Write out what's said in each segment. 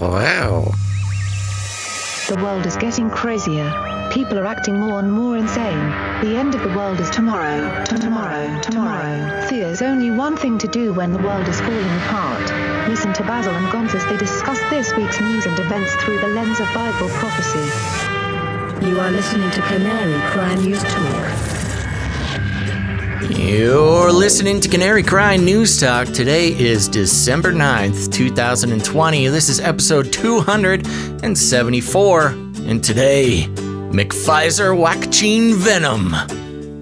Wow. The world is getting crazier. People are acting more and more insane. The end of the world is tomorrow. Tomorrow. There's only one thing to do when the world is falling apart. Listen to Basil and Gonz as they discuss this week's news and events through the lens of Bible prophecy. You are listening to Canary Cry News Talk. You're listening to Canary Cry News Talk. Today is December 9th, 2020. This is episode 274. And today, McPFIZER WACCINE VENOM.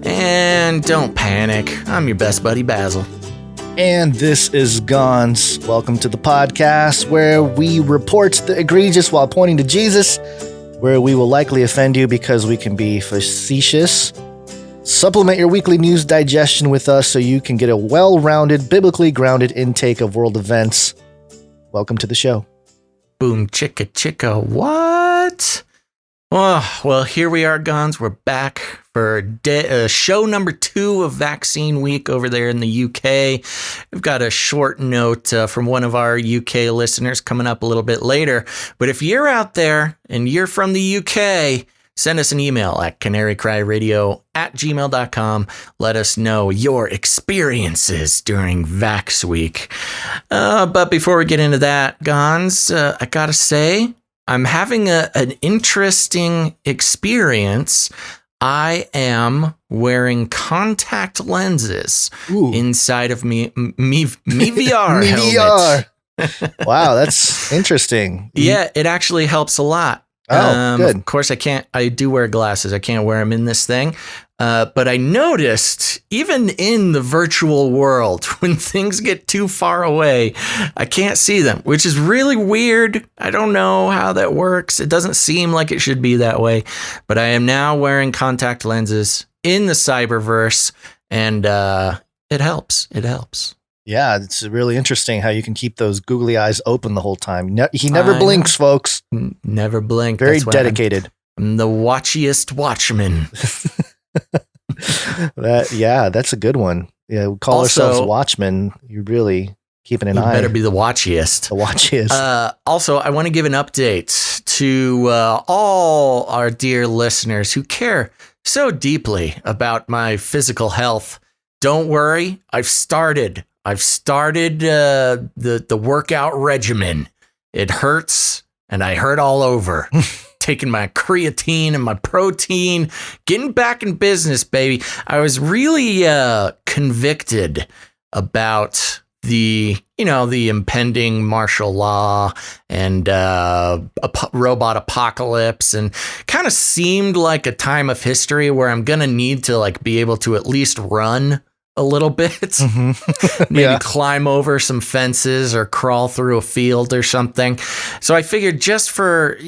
And don't panic, I'm your best buddy Basil. And this is Gonz. Welcome to the podcast where we report the egregious while pointing to Jesus, where we will likely offend you because we can be facetious. Supplement your weekly news digestion with us so you can get a well-rounded, biblically grounded intake of world events. Welcome to the show. Boom, chicka, chicka, what? Oh, well, here we are, Gonz. We're back for show number 2 of Vaccine Week over there in the UK. We've got a short note from one of our UK listeners coming up a little bit later. But if you're out there and you're from the UK, send us an email at canarycryradio@gmail.com. Let us know your experiences during Vax Week. But before we get into that, Gonz, I gotta say, I'm having an interesting experience. I am wearing contact lenses inside of me VR helmet. Wow, that's interesting. Yeah, it actually helps a lot. Oh, good. Of course, I do wear glasses. I can't wear them in this thing. But I noticed, even in the virtual world, when things get too far away, I can't see them, which is really weird. I don't know how that works. It doesn't seem like it should be that way. But I am now wearing contact lenses in the cyberverse, and it helps. It helps. Yeah, it's really interesting how you can keep those googly eyes open the whole time. He never blinks, folks. Never blink. Very dedicated. I'm the watchiest watchman. That's a good one. Yeah, we call ourselves watchmen. You're really keeping an eye. You better be the watchiest. The watchiest. Also, I want to give an update to all our dear listeners who care so deeply about my physical health. Don't worry, I've started the workout regimen. It hurts, and I hurt all over. Taking my creatine and my protein, getting back in business, baby. I was really convicted about the impending martial law and robot apocalypse, and kind of seemed like a time of history where I'm gonna need to be able to at least run a little bit, maybe climb over some fences or crawl through a field or something. So I figured just for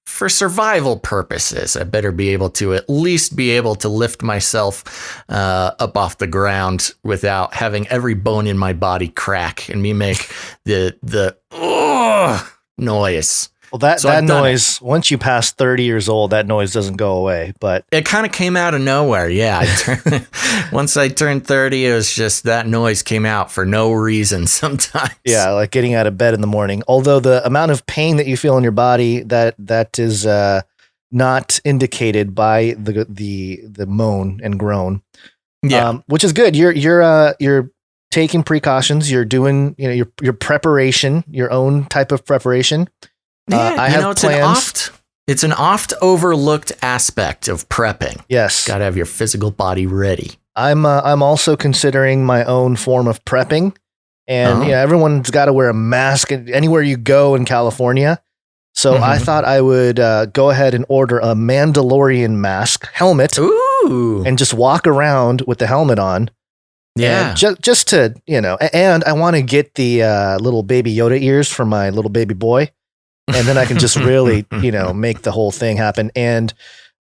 survival purposes, I better be able to at least be able to lift myself up off the ground without having every bone in my body crack and me make the noise. Well, that noise, once you pass 30 years old, that noise doesn't go away. But it kind of came out of nowhere. Yeah. Once I turned 30, it was just that noise came out for no reason sometimes. Yeah, like getting out of bed in the morning. Although the amount of pain that you feel in your body, that is not indicated by the moan and groan. Yeah. Which is good. You're taking precautions. You're doing your preparation, your own type of preparation. Yeah, I have plans. It's an oft overlooked aspect of prepping. Yes, got to have your physical body ready. I'm also considering my own form of prepping, and everyone's got to wear a mask anywhere you go in California. So I thought I would go ahead and order a Mandalorian mask helmet, and just walk around with the helmet on. Yeah, just to and I want to get the little baby Yoda ears for my little baby boy. And then I can just really, make the whole thing happen. And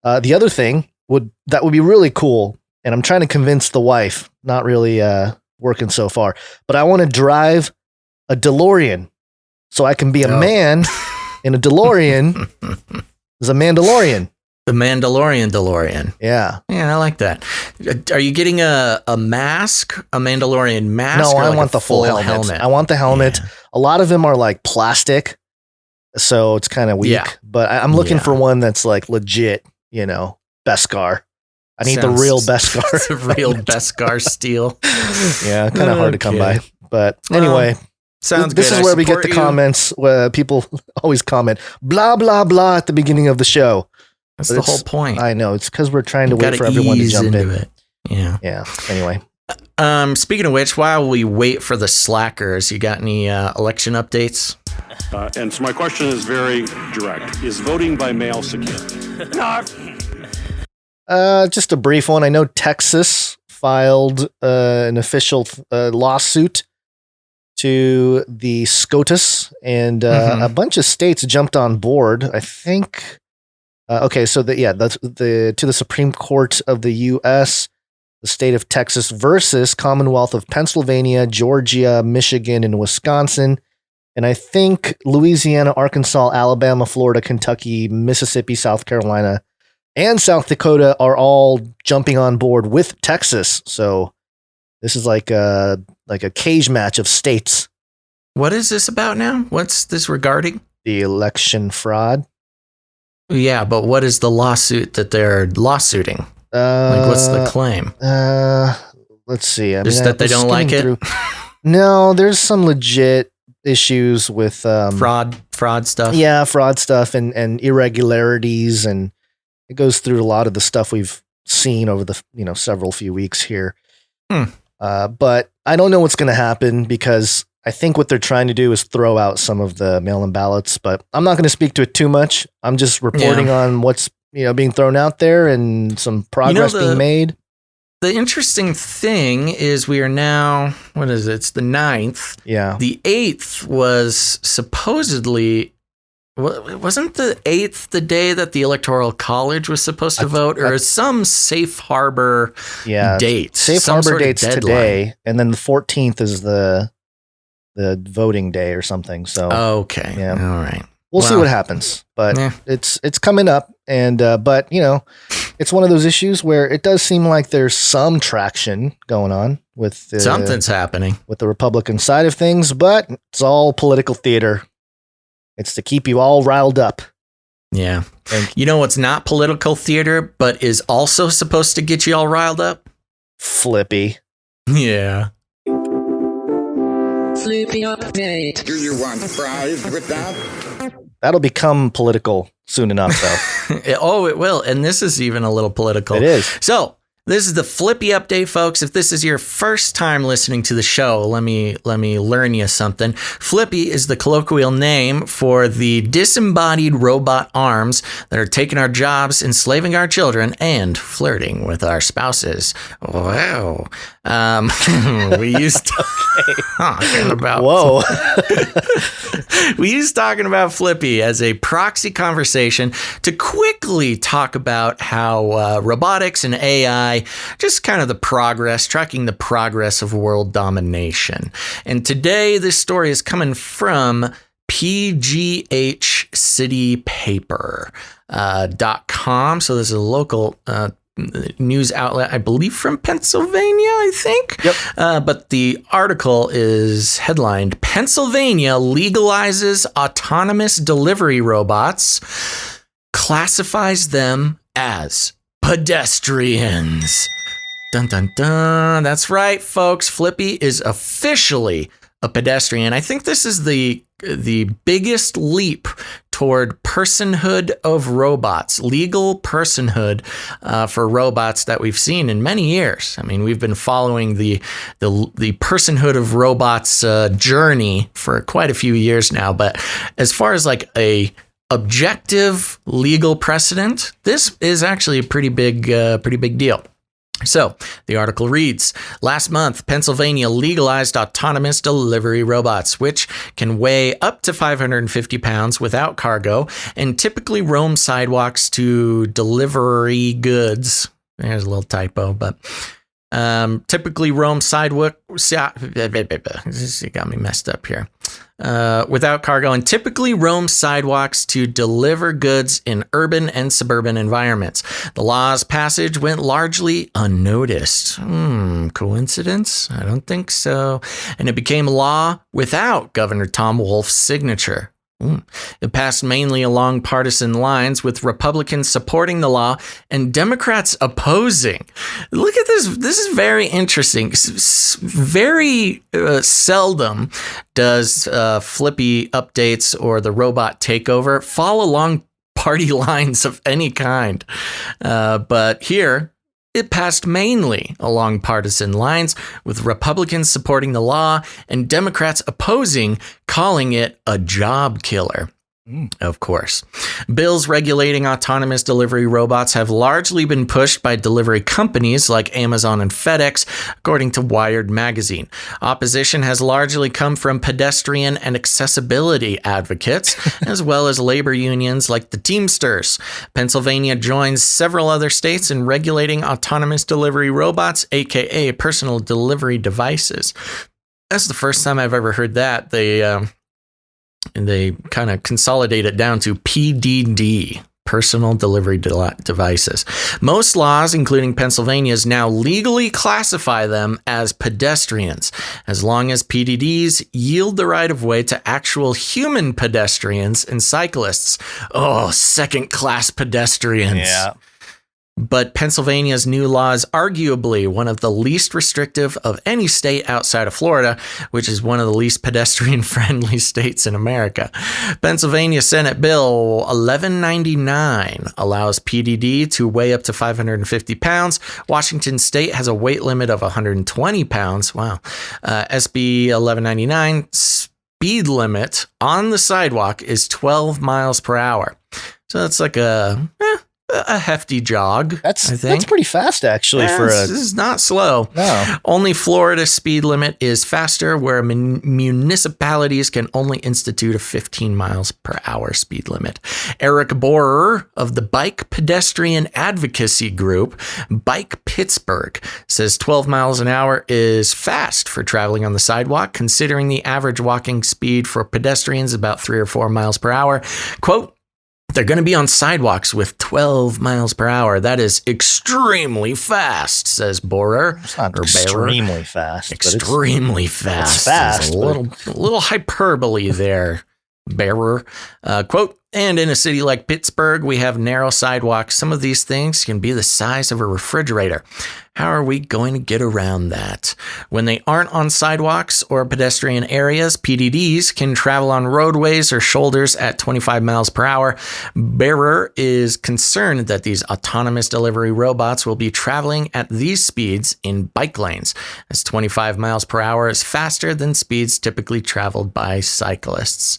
the other thing would be really cool. And I'm trying to convince the wife, not really working so far, but I want to drive a DeLorean so I can be a man in a DeLorean as a Mandalorian. The Mandalorian DeLorean. Yeah. Yeah, I like that. Are you getting a mask, a Mandalorian mask? No, or I like want a the full helmet. I want the helmet. Yeah. A lot of them are like plastic, so it's kind of weak. Yeah. But I'm looking for one that's like legit, Beskar. I need the real Beskar. The real Beskar steel. Yeah, kind of hard to come by. But anyway, sounds this good. is where we get the comments where people always comment, blah, blah, blah at the beginning of the show. That's the whole point. I know. It's because we're trying to wait for everyone to jump in. It. Yeah. Yeah. Anyway. Speaking of which, while we wait for the slackers, you got any election updates? And so my question is very direct. Is voting by mail secure? Just a brief one. I know Texas filed an official lawsuit to the SCOTUS, and a bunch of states jumped on board. I think. Okay, so to the Supreme Court of the U.S., the state of Texas versus Commonwealth of Pennsylvania, Georgia, Michigan, and Wisconsin. And I think Louisiana, Arkansas, Alabama, Florida, Kentucky, Mississippi, South Carolina, and South Dakota are all jumping on board with Texas. So this is like a cage match of states. What is this about now? What's this regarding? The election fraud. Yeah, but what is the lawsuit that they're lawsuiting? What's the claim? Let's see. Just that they don't like it? No, there's some legit issues with fraud stuff. Yeah, fraud stuff and irregularities, and it goes through a lot of the stuff we've seen over the several few weeks here. But I don't know what's going to happen because I think what they're trying to do is throw out some of the mail-in ballots, but I'm not going to speak to it too much. I'm just reporting on what's being thrown out there and some progress being made. The interesting thing is we are now, what is it? It's the 9th. Yeah. The 8th was supposedly, wasn't the 8th the day that the Electoral College was supposed to vote, or some safe harbor date? Safe harbor date's today, and then the 14th is the voting day or something. So okay. Yeah. All right. We'll see what happens, but it's coming up, and but it's one of those issues where it does seem like there's some traction going on with something's happening with the Republican side of things, but it's all political theater. It's to keep you all riled up. Yeah. You know what's not political theater, but is also supposed to get you all riled up? Flippy. Yeah. Flippy update. Do you want fries with that? That'll become political soon enough, though. It will. And this is even a little political. It is. So this is the Flippy update, folks. If this is your first time listening to the show, let me learn you something. Flippy is the colloquial name for the disembodied robot arms that are taking our jobs, enslaving our children, and flirting with our spouses. Wow. We used talking about we used talking about Flippy as a proxy conversation to quickly talk about how robotics and AI, just kind of tracking the progress of world domination. And today, this story is coming from pghcitypaper.com. So this is a local news outlet, I believe from Pennsylvania, I think. Yep. But the article is headlined, Pennsylvania legalizes autonomous delivery robots, classifies them as pedestrians. Dun, dun, dun. That's right, folks. Flippy is officially a pedestrian. I think this is the biggest leap toward personhood of robots, legal personhood for robots that we've seen in many years. I mean, we've been following the personhood of robots journey for quite a few years now. But as far as like a objective legal precedent, this is actually a pretty big deal. So the article reads, last month, Pennsylvania legalized autonomous delivery robots, which can weigh up to 550 pounds without cargo and typically roam sidewalks to delivery goods. There's a little typo, but Typically roam sidewalks. This got me messed up here. Without cargo, and typically roam sidewalks to deliver goods in urban and suburban environments. The law's passage went largely unnoticed. Coincidence? I don't think so. And it became law without Governor Tom Wolf's signature. It passed mainly along partisan lines, with Republicans supporting the law and Democrats opposing. Look at this. This is very interesting. Very seldom does Flippy updates or the robot takeover fall along party lines of any kind. But here, it passed mainly along partisan lines, with Republicans supporting the law and Democrats opposing, calling it a job killer. Of course. Bills regulating autonomous delivery robots have largely been pushed by delivery companies like Amazon and FedEx, according to Wired magazine. Opposition has largely come from pedestrian and accessibility advocates, as well as labor unions like the Teamsters. Pennsylvania joins several other states in regulating autonomous delivery robots, aka personal delivery devices. That's the first time I've ever heard that. They kind of consolidate it down to PDD, personal delivery devices. Most laws, including Pennsylvania's, now legally classify them as pedestrians, as long as PDDs yield the right of way to actual human pedestrians and cyclists. Oh, second-class pedestrians. Yeah. But Pennsylvania's new law is arguably one of the least restrictive of any state outside of Florida, which is one of the least pedestrian-friendly states in America. Pennsylvania Senate Bill 1199 allows PDD to weigh up to 550 pounds. Washington State has a weight limit of 120 pounds. Wow. SB 1199 speed limit on the sidewalk is 12 miles per hour. So that's like a hefty jog. That's pretty fast, actually. This is not slow. No. Only Florida's speed limit is faster, where municipalities can only institute a 15 miles per hour speed limit. Eric Borer of the Bike Pedestrian Advocacy Group, Bike Pittsburgh, says 12 miles an hour is fast for traveling on the sidewalk, considering the average walking speed for pedestrians about 3 or 4 miles per hour. Quote, they're going to be on sidewalks with 12 miles per hour. That is extremely fast, says Borer. It's not extremely fast. Extremely fast. It's fast. A little hyperbole there, Bearer. Quote, and in a city like Pittsburgh, we have narrow sidewalks. Some of these things can be the size of a refrigerator. How are we going to get around that? When they aren't on sidewalks or pedestrian areas, PDDs can travel on roadways or shoulders at 25 miles per hour. Bearer is concerned that these autonomous delivery robots will be traveling at these speeds in bike lanes, as 25 miles per hour is faster than speeds typically traveled by cyclists.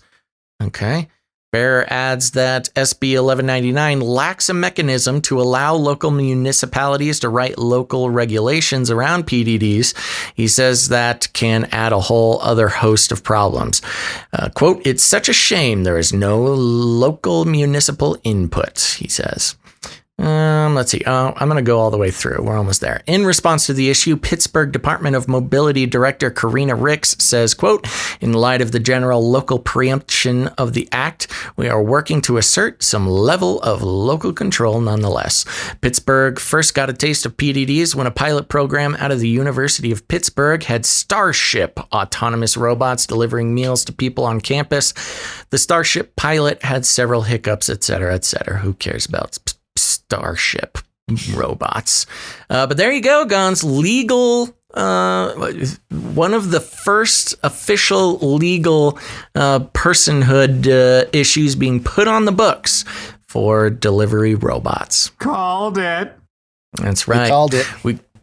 Okay. Bearer adds that SB 1199 lacks a mechanism to allow local municipalities to write local regulations around PDDs. He says that can add a whole other host of problems. Quote, it's such a shame there is no local municipal input, he says. Let's see. I'm going to go all the way through. We're almost there. In response to the issue, Pittsburgh Department of Mobility Director Karina Ricks says, quote, in light of the general local preemption of the act, we are working to assert some level of local control nonetheless. Pittsburgh first got a taste of PDDs when a pilot program out of the University of Pittsburgh had Starship autonomous robots delivering meals to people on campus. The Starship pilot had several hiccups, etc., etc. Who cares about Starship robots? But there you go, Guns. Legal, one of the first official legal personhood issues being put on the books for delivery robots. Called it. That's right. We called it.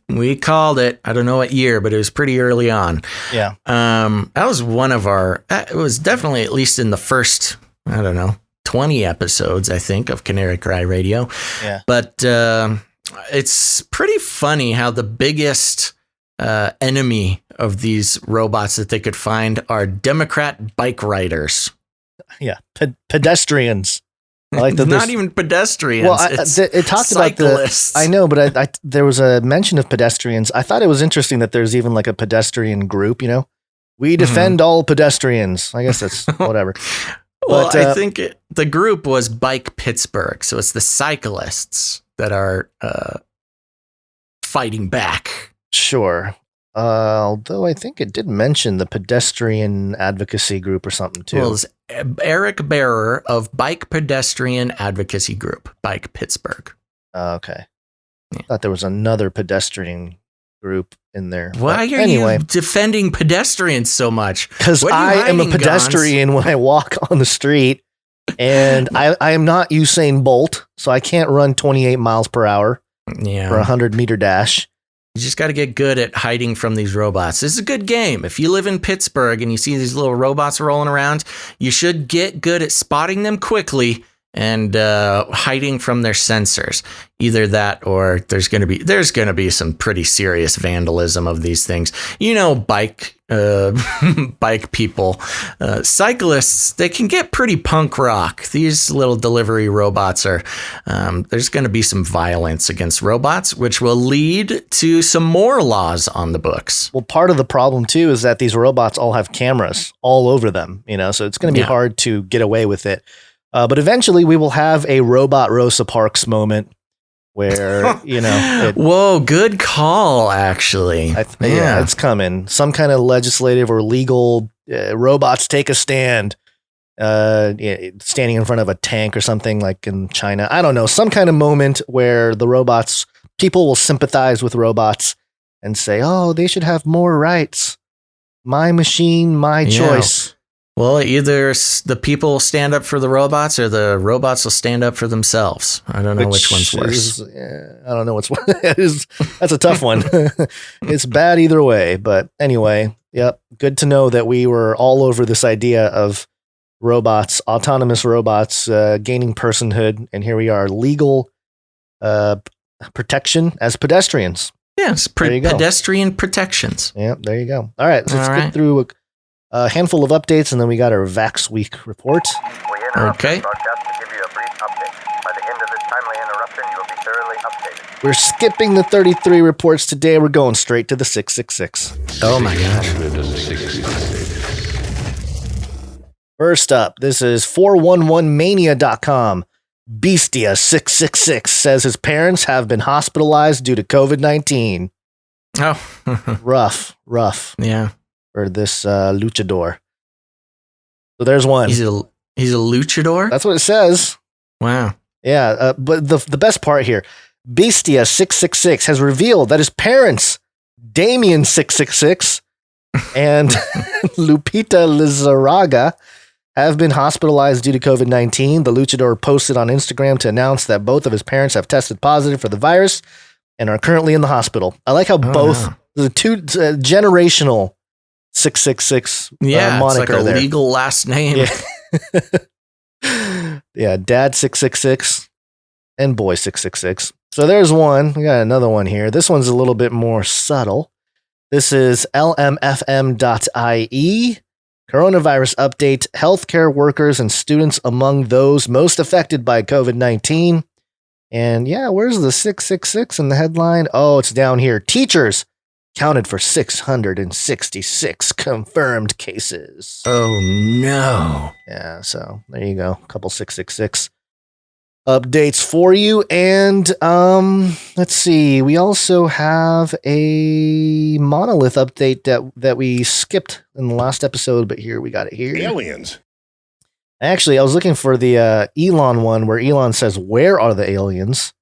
We called it. I don't know what year, but it was pretty early on. Yeah. That was one of our, it was definitely at least in the first, I don't know, 20 episodes, I think, of Canary Cry Radio. Yeah. But it's pretty funny how the biggest enemy of these robots that they could find are Democrat bike riders. Yeah. Pedestrians. I like that. Not even pedestrians. Well, it's it talked cyclists. about I know, but there was a mention of pedestrians. I thought it was interesting that there's even like a pedestrian group. We defend all pedestrians. I guess that's whatever. Well, But, I think the group was Bike Pittsburgh, so it's the cyclists that are fighting back. Sure. Although I think it did mention the pedestrian advocacy group or something too. Well, it's Eric Bearer of Bike Pedestrian Advocacy Group, Bike Pittsburgh. Okay. Yeah. I thought there was another pedestrian group in there. Why But are you defending pedestrians so much? Because What are you I am a hiding, pedestrian when I walk on the street, and I am not Usain Bolt, so I can't run 28 miles per hour Yeah. for a 100-meter dash. You just got to get good at hiding from these robots. This is a good game. If you live in Pittsburgh and you see these little robots rolling around, you should get good at spotting them quickly and hiding from their sensors. Either that, or there's going to be some pretty serious vandalism of these things. Bike people, cyclists. They can get pretty punk rock. These little delivery robots are. There's going to be some violence against robots, which will lead to some more laws on the books. Well, part of the problem too is that these robots all have cameras all over them, so it's going to be hard to get away with it. But eventually we will have a robot Rosa Parks moment where, Whoa, good call, actually. Yeah, it's coming. Some kind of legislative or legal robots take a stand, standing in front of a tank or something like in China. I don't know. Some kind of moment where people will sympathize with robots and say, oh, they should have more rights. My machine, my choice. Well, either the people will stand up for the robots or the robots will stand up for themselves. I don't know which one's worse. I don't know what's worse. That's a tough one. It's bad either way. But anyway, yep. Good to know that we were all over this idea of robots, autonomous robots gaining personhood. And here we are, legal protection as pedestrians. Yes, pedestrian protections. Yeah, there you go. All right, so let's get through a handful of updates, and then we got our Vax Week report. Okay. We're skipping the 33 reports today. We're going straight to the 666. Oh my gosh. First up, this is 411mania.com. Beastia666 says his parents have been hospitalized due to COVID-19. Oh. Rough. Yeah. For this luchador. So there's one. He's a luchador? That's what it says. Wow. Yeah, but the best part here, Beastia666 has revealed that his parents, Damien666 and Lupita Lizarraga, have been hospitalized due to COVID-19. The luchador posted on Instagram to announce that both of his parents have tested positive for the virus and are currently in the hospital. I like how the two generational 666 moniker it's like a there. legal last name. Yeah, Dad 666 and Boy 666. So there's one. We got another one here. This one's a little bit more subtle. This is lmfm.ie. Coronavirus update. Healthcare workers and students among those most affected by COVID-19. And yeah, where's the 666 in the headline? Oh, it's down here. Teachers counted for 666 confirmed cases. Oh, no. Yeah, so there you go. A couple 666 updates for you. And let's see. We also have a monolith update that we skipped in the last episode, but here we got it here. Aliens. Actually, I was looking for the Elon one where Elon says, "Where are the aliens?"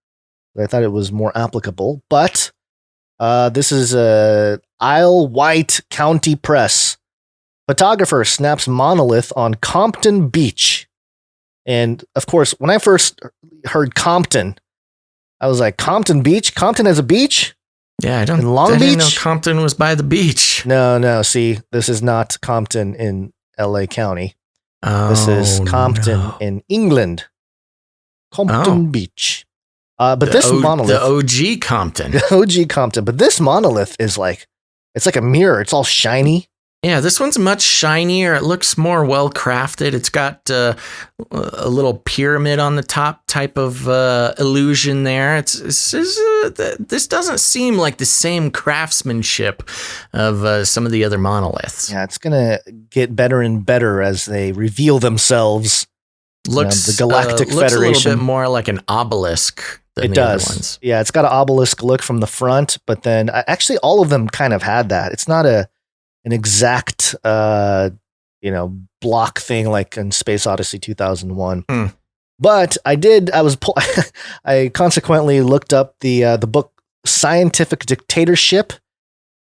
I thought it was more applicable, but this is Isle White County Press. Photographer snaps monolith on Compton Beach. And of course, when I first heard Compton, I was like, Compton Beach? Compton has a beach? Yeah, I In Long didn't Beach? know Compton was by the beach. No. See, this is not Compton in LA County. This is Compton in England. Compton Beach. But this monolith. The OG Compton. The OG Compton. But this monolith is like, it's like a mirror. It's all shiny. Yeah, this one's much shinier. It looks more well crafted. It's got a little pyramid on the top type of illusion there. This doesn't seem like the same craftsmanship of some of the other monoliths. Yeah, it's gonna get better and better as they reveal themselves. Looks the Galactic looks Federation. a little bit more like an obelisk than It the other does. ones. Yeah, it's got an obelisk look from the front, but then actually all of them kind of had that. It's not an exact block thing like in Space Odyssey 2001. But I consequently looked up the book Scientific Dictatorship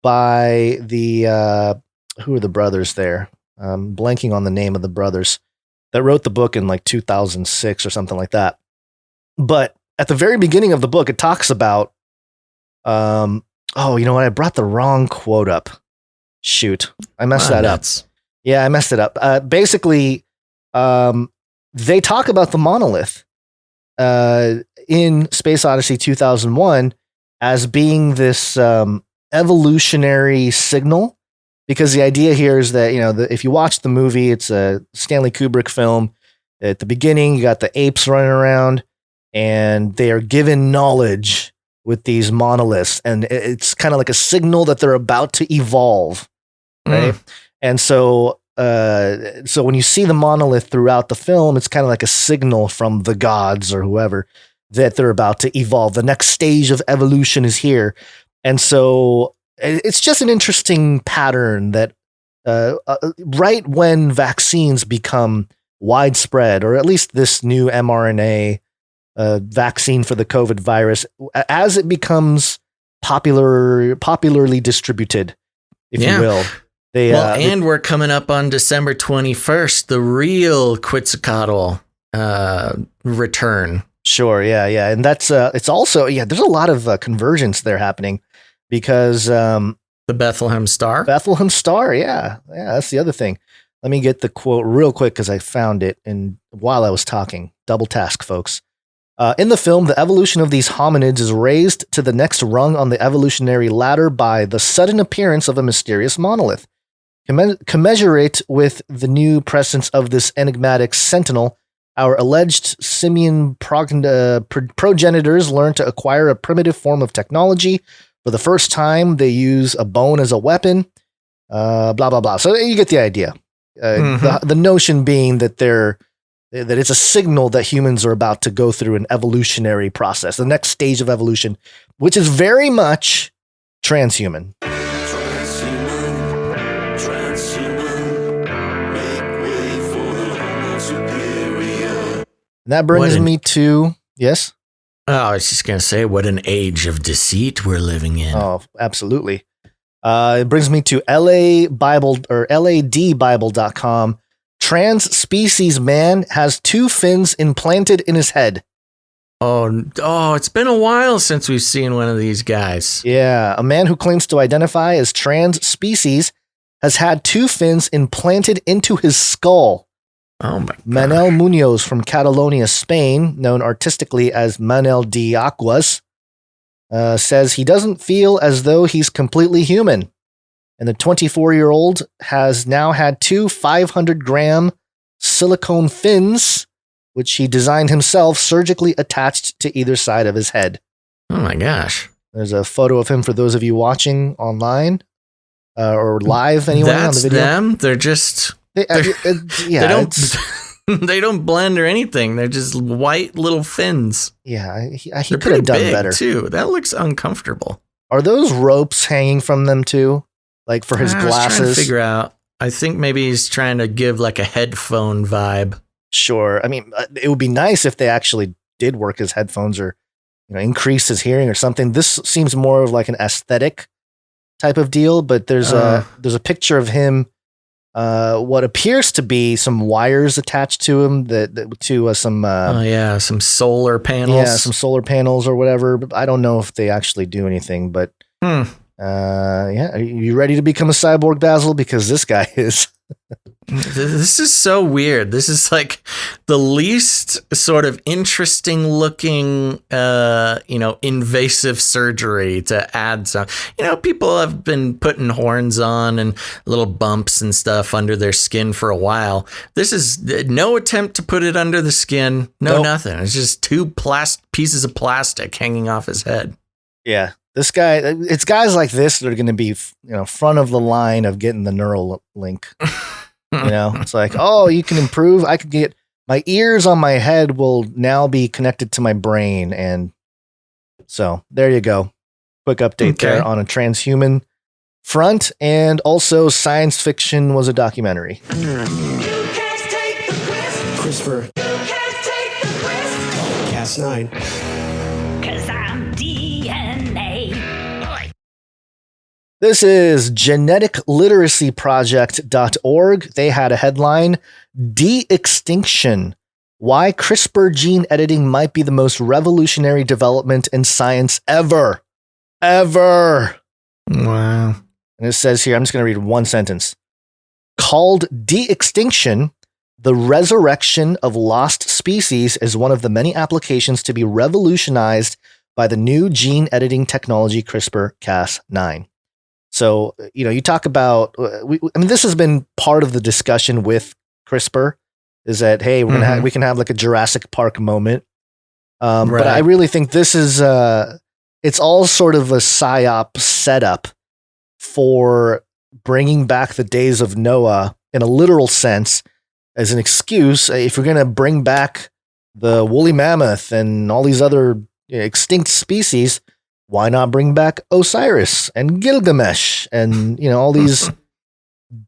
by the who are the brothers there? Blanking on the name of the brothers that wrote the book in like 2006 or something like that. But at the very beginning of the book, it talks about, you know what? I brought the wrong quote up. Shoot. I messed that up. Yeah, I messed it up. Basically, they talk about the monolith in Space Odyssey 2001 as being this evolutionary signal. Because the idea here is that, if you watch the movie, it's a Stanley Kubrick film. At the beginning, you got the apes running around, and they are given knowledge with these monoliths. And it's kind of like a signal that they're about to evolve, right? And so when you see the monolith throughout the film, it's kind of like a signal from the gods or whoever that they're about to evolve. The next stage of evolution is here. And so it's just an interesting pattern that right when vaccines become widespread, or at least this new mRNA vaccine for the COVID virus, as it becomes popularly distributed, if you will. And we're coming up on December 21st, the real Quetzalcoatl return. Sure, yeah. And that's, it's also, there's a lot of convergence there happening. Because the Bethlehem Star? Bethlehem Star, yeah, that's the other thing. Let me get the quote real quick because I found it while I was talking. Double task, folks. In the film, the evolution of these hominids is raised to the next rung on the evolutionary ladder by the sudden appearance of a mysterious monolith. Commensurate with the new presence of this enigmatic sentinel, our alleged simian progenitors learn to acquire a primitive form of technology. For the first time, they use a bone as a weapon, blah, blah, blah. So you get the idea. The notion being that that it's a signal that humans are about to go through an evolutionary process, the next stage of evolution, which is very much transhuman. And that brings me to, yes? Oh, I was just going to say, what an age of deceit we're living in. Oh, absolutely. It brings me to ladbible.com. Trans species man has 2 fins implanted in his head. Oh, it's been a while since we've seen one of these guys. Yeah, a man who claims to identify as trans species has had 2 fins implanted into his skull. Oh my God. Manel Munoz from Catalonia, Spain, known artistically as Manel de Aquas, says he doesn't feel as though he's completely human. And the 24-year-old has now had 2 500-gram silicone fins, which he designed himself, surgically attached to either side of his head. Oh my gosh. There's a photo of him for those of you watching online or live anyway on the video. Them. They're just... They don't blend or anything. They're just white little fins. Yeah, he could have done better too. That looks uncomfortable. Are those ropes hanging from them too? Like for his glasses? I was trying to figure out. I think maybe he's trying to give like a headphone vibe. Sure. I mean, it would be nice if they actually did work his headphones or increase his hearing or something. This seems more of like an aesthetic type of deal. But there's a picture of him. What appears to be some wires attached to him to some some solar panels. Yeah, some solar panels or whatever. But I don't know if they actually do anything. But are you ready to become a cyborg, Basil? Because this guy is. This is so weird. This is like the least sort of interesting looking, invasive surgery to add some. People have been putting horns on and little bumps and stuff under their skin for a while. This is no attempt to put it under the skin. No, nothing. It's just two pieces of plastic hanging off his head. Yeah. This guy, it's guys like this that are going to be, front of the line of getting the neural link. It's like, oh, you can improve. I could get my ears on my head will now be connected to my brain. And so there you go. Quick update there on a transhuman front. And also science fiction was a documentary. You can't take the CRISPR. You can't take the Cas9. 'Cause I'm DNA. This is geneticliteracyproject.org. They had a headline, De-extinction, why CRISPR gene editing might be the most revolutionary development in science ever. Ever. Wow. And it says here, I'm just going to read one sentence. Called de-extinction, the resurrection of lost species is one of the many applications to be revolutionized by the new gene editing technology CRISPR-Cas9. So, you talk about, this has been part of the discussion with CRISPR is that, hey, we can have like a Jurassic Park moment. But I really think this is, it's all sort of a psyop setup for bringing back the days of Noah in a literal sense as an excuse. If you're going to bring back the woolly mammoth and all these other extinct species, why not bring back Osiris and Gilgamesh and, all these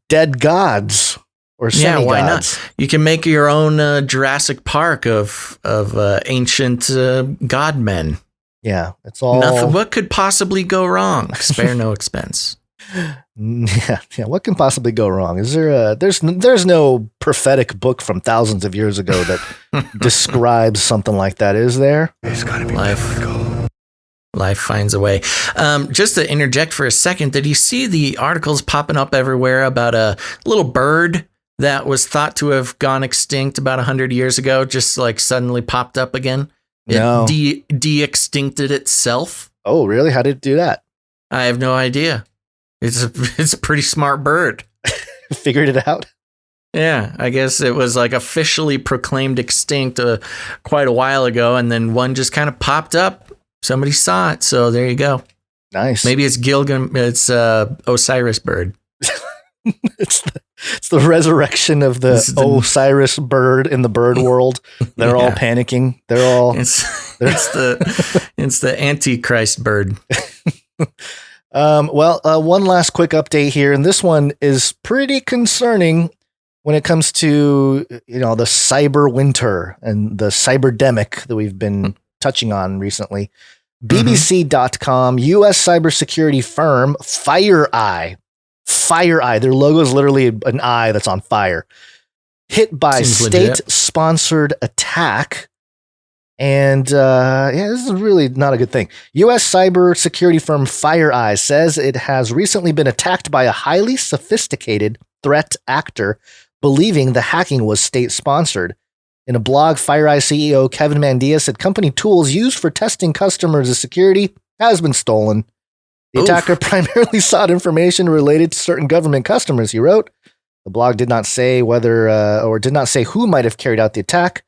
dead gods or semi-gods? Yeah, why not? You can make your own Jurassic Park of ancient god men. Yeah, it's all... Nothing. What could possibly go wrong? Spare no expense. Yeah. What can possibly go wrong? Is there there's no prophetic book from thousands of years ago that describes something like that, is there? It's gotta be biblical. Life finds a way. Just to interject for a second, did you see the articles popping up everywhere about a little bird that was thought to have gone extinct about 100 years ago, just like suddenly popped up again? No. It de-extincted itself. Oh, really? How did it do that? I have no idea. It's a pretty smart bird. Figured it out? Yeah, I guess it was like officially proclaimed extinct quite a while ago, and then one just kind of popped up. Somebody saw it, so there you go. Nice. Maybe it's It's Osiris bird. It's the resurrection of the Osiris bird in the bird world. They're all panicking. They're all. It's the Antichrist bird. One last quick update here, and this one is pretty concerning when it comes to the cyber winter and the cyberdemic that we've been touching on recently. BBC.com, U.S. cybersecurity firm FireEye, their logo is literally an eye that's on fire, hit by state-sponsored attack. And this is really not a good thing. U.S. cybersecurity firm FireEye says it has recently been attacked by a highly sophisticated threat actor, believing the hacking was state-sponsored. In a blog, FireEye CEO Kevin Mandia said company tools used for testing customers' security has been stolen. The attacker primarily sought information related to certain government customers, he wrote. The blog did not say did not say who might have carried out the attack.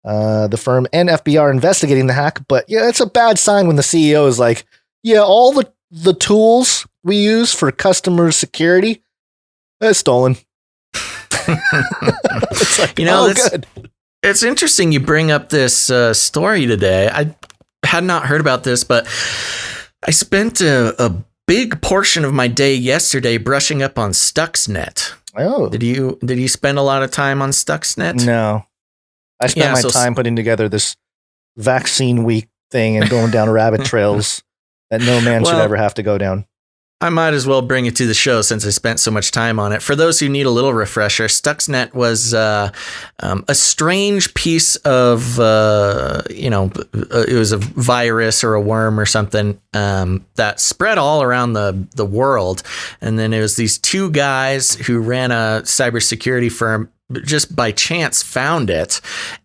The firm and FBI are investigating the hack, but it's a bad sign when the CEO is like, all the tools we use for customer security, stolen. It's like, good. It's interesting you bring up this story today. I had not heard about this, but I spent a big portion of my day yesterday brushing up on Stuxnet. Oh, did you spend a lot of time on Stuxnet? No, I spent my time putting together this vaccine week thing and going down rabbit trails that no man should ever have to go down. I might as well bring it to the show since I spent so much time on it. For those who need a little refresher, Stuxnet was a strange piece of, it was a virus or a worm or something that spread all around the world. And then it was these two guys who ran a cybersecurity firm just by chance found it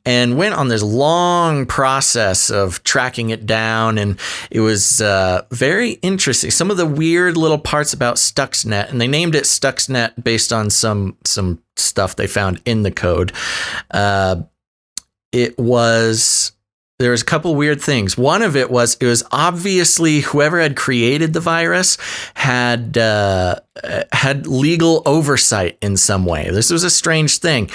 and went on this long process of tracking it down. And it was very interesting. Some of the weird little parts about Stuxnet, and they named it Stuxnet based on some stuff they found in the code. There was a couple weird things. One of it was obviously whoever had created the virus had legal oversight in some way. This was a strange thing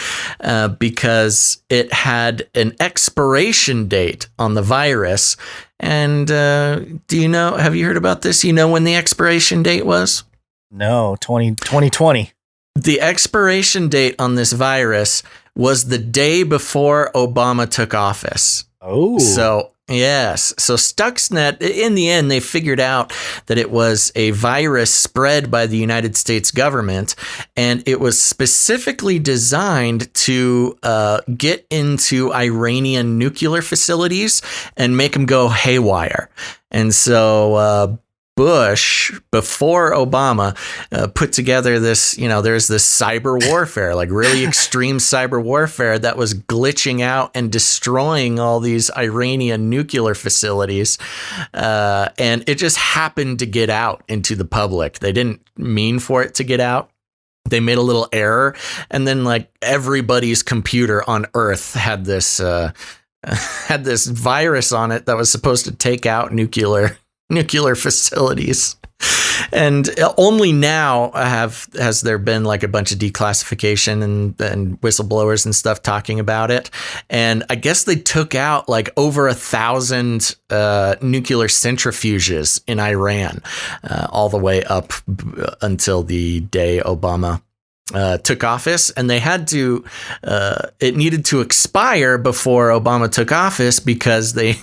because it had an expiration date on the virus. And have you heard about this? You know when the expiration date was? No, 2020. The expiration date on this virus was the day before Obama took office. Oh. So, yes. So Stuxnet, in the end, they figured out that it was a virus spread by the United States government, and it was specifically designed to get into Iranian nuclear facilities and make them go haywire. And so Bush, before Obama, put together this, there's this cyber warfare, like really extreme cyber warfare that was glitching out and destroying all these Iranian nuclear facilities. And it just happened to get out into the public. They didn't mean for it to get out. They made a little error. And then like everybody's computer on Earth had this virus on it that was supposed to take out nuclear facilities. And only now has there been like a bunch of declassification and whistleblowers and stuff talking about it. And I guess they took out like over 1,000 nuclear centrifuges in Iran all the way up until the day Obama took office, and they had to it needed to expire before Obama took office because they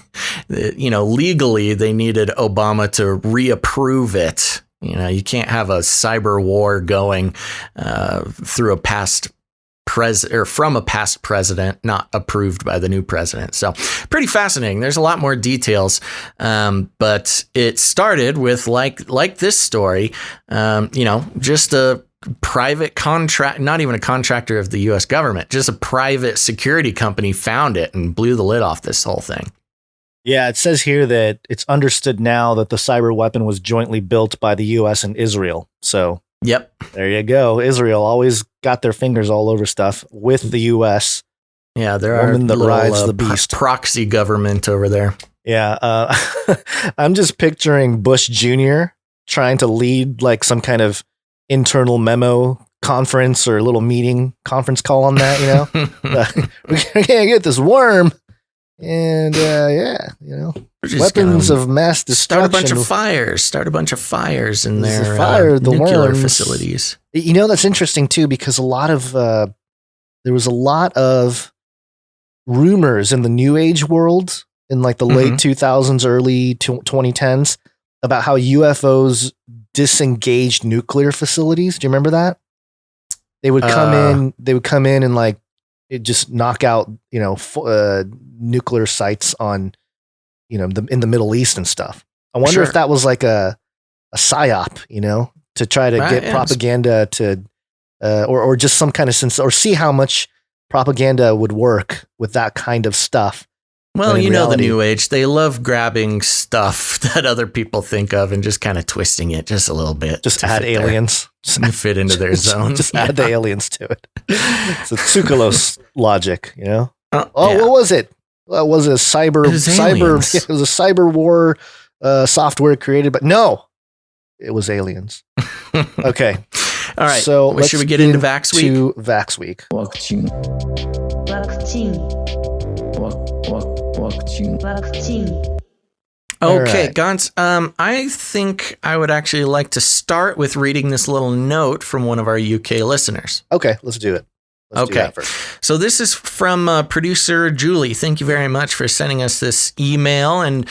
legally they needed Obama to reapprove it. You can't have a cyber war going through a past from a past president not approved by the new president. So pretty fascinating. There's a lot more details, but it started with like this story, just a private contract, not even a contractor of the U.S. government, just a private security company found it and blew the lid off this whole thing. Yeah, it says here that it's understood now that the cyber weapon was jointly built by the U.S. and Israel. So, yep, there you go. Israel always got their fingers all over stuff with the U.S. Yeah, there are that rides the beast. Proxy government over there. Yeah, I'm just picturing Bush Jr. trying to lead like some kind of internal memo conference or a little meeting conference call on that, we can't get this worm. And weapons of mass destruction. Start a bunch of fires in their the nuclear worms. facilities. That's interesting too, because there was a lot of rumors in the New Age world in like the late 2000s, early 2010s about how UFOs disengaged nuclear facilities. Do you remember that? They would come in and like it just knock out, nuclear sites on, in the Middle East and stuff. I wonder if that was like a psyop, to try to get propaganda to, or just some kind of sense, or see how much propaganda would work with that kind of stuff. Well, the New Age, they love grabbing stuff that other people think of and just kind of twisting it just a little bit. Just add aliens. Just fit into their zone. Just add the aliens to it. It's a Tsoukalos logic, What was it? Was it a cyber? It was a cyber war software created, but no, it was aliens. Okay. All right. So should we get into Vax Week? To Vax Week. WACCINE. Okay, right. Gantz, I think I would actually like to start with reading this little note from one of our UK listeners. Okay, let's do it. Let's do Okay. that first. So this is from producer Julie. Thank you very much for sending us this email. And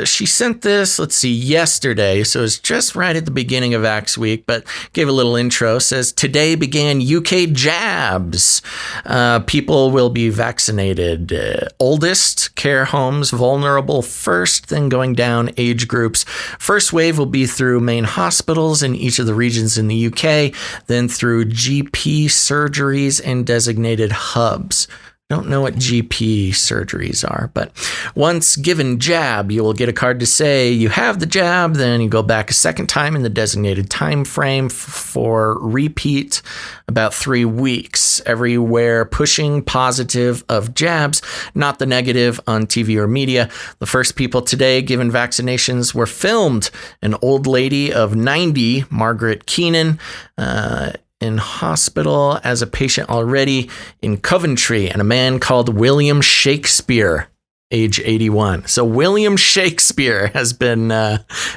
she sent this, let's see, yesterday. So it's just right at the beginning of Vax Week, but gave a little intro. Says, today began UK jabs. People will be vaccinated. Oldest, care homes, vulnerable first, then going down age groups. First wave will be through main hospitals in each of the regions in the UK, then through GP surgeries and designated hubs. Don't know what GP surgeries are, but once given jab, you will get a card to say you have the jab. Then you go back a second time in the designated time frame for repeat, about 3 weeks. Everywhere pushing positive of jabs, not the negative on TV or media. The first people today given vaccinations were filmed. An old lady of 90, Margaret Keenan, in hospital as a patient already in Coventry, and a man called William Shakespeare, age 81. So William Shakespeare has been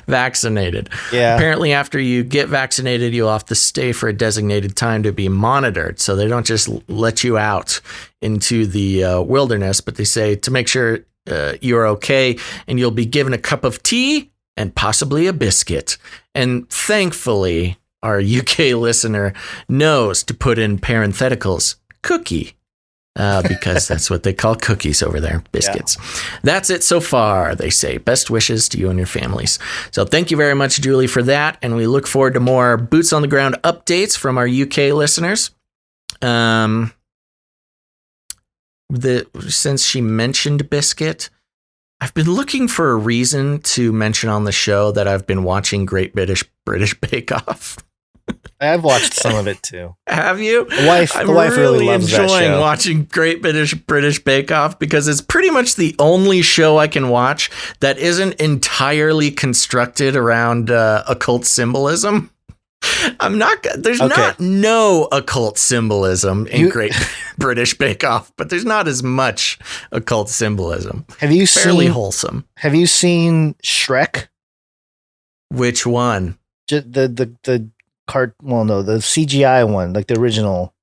vaccinated. Yeah. Apparently, after you get vaccinated, you'll have to stay for a designated time to be monitored. So they don't just let you out into the wilderness, but they say to make sure you're okay, and you'll be given a cup of tea and possibly a biscuit. And thankfully, our UK listener knows to put in parentheticals, cookie, because that's what they call cookies over there, biscuits. Yeah. That's it so far, they say. Best wishes to you and your families. So thank you very much, Julie, for that. And we look forward to more boots on the ground updates from our UK listeners. Since she mentioned biscuit, I've been looking for a reason to mention on the show that I've been watching Great British Bake Off. I've watched some of it too. Have you? The wife really loves that show. I'm enjoying watching Great British Bake Off because it's pretty much the only show I can watch that isn't entirely constructed around occult symbolism. There's not no occult symbolism in Great British Bake Off, but there's not as much occult symbolism. Fairly wholesome. Have you seen Shrek? Which one? The CGI one, like the original.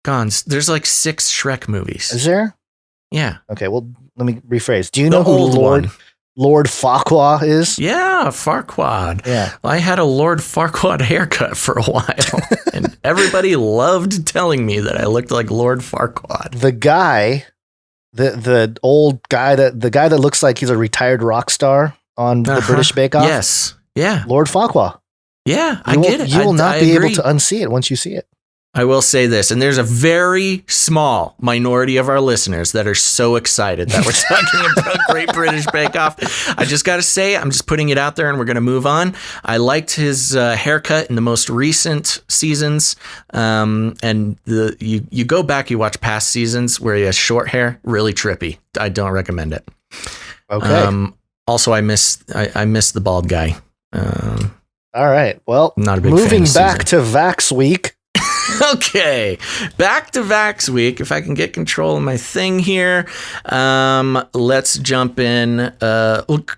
Gons. There's like 6 Shrek movies. Is there? Yeah. Okay, well, let me rephrase. Do you know who Lord Farquaad is? Yeah, Farquaad. Yeah. I had a Lord Farquaad haircut for a while, and everybody loved telling me that I looked like Lord Farquaad. The guy, the old guy the guy that looks like he's a retired rock star on the British Bake Off. Yes. Yeah. Lord Farquaad. Yeah, I get it. You will not be able to unsee it once you see it. I will say this, and there's a very small minority of our listeners that are so excited that we're talking about Great British Bake Off. I just got to say, I'm just putting it out there, and we're going to move on. I liked his haircut in the most recent seasons, and you go back, you watch past seasons where he has short hair, really trippy. I don't recommend it. Okay. Also, I miss the bald guy. All right. Well, not a big moving fan back to Vax Week. Okay, back to Vax Week. If I can get control of my thing here, let's jump in.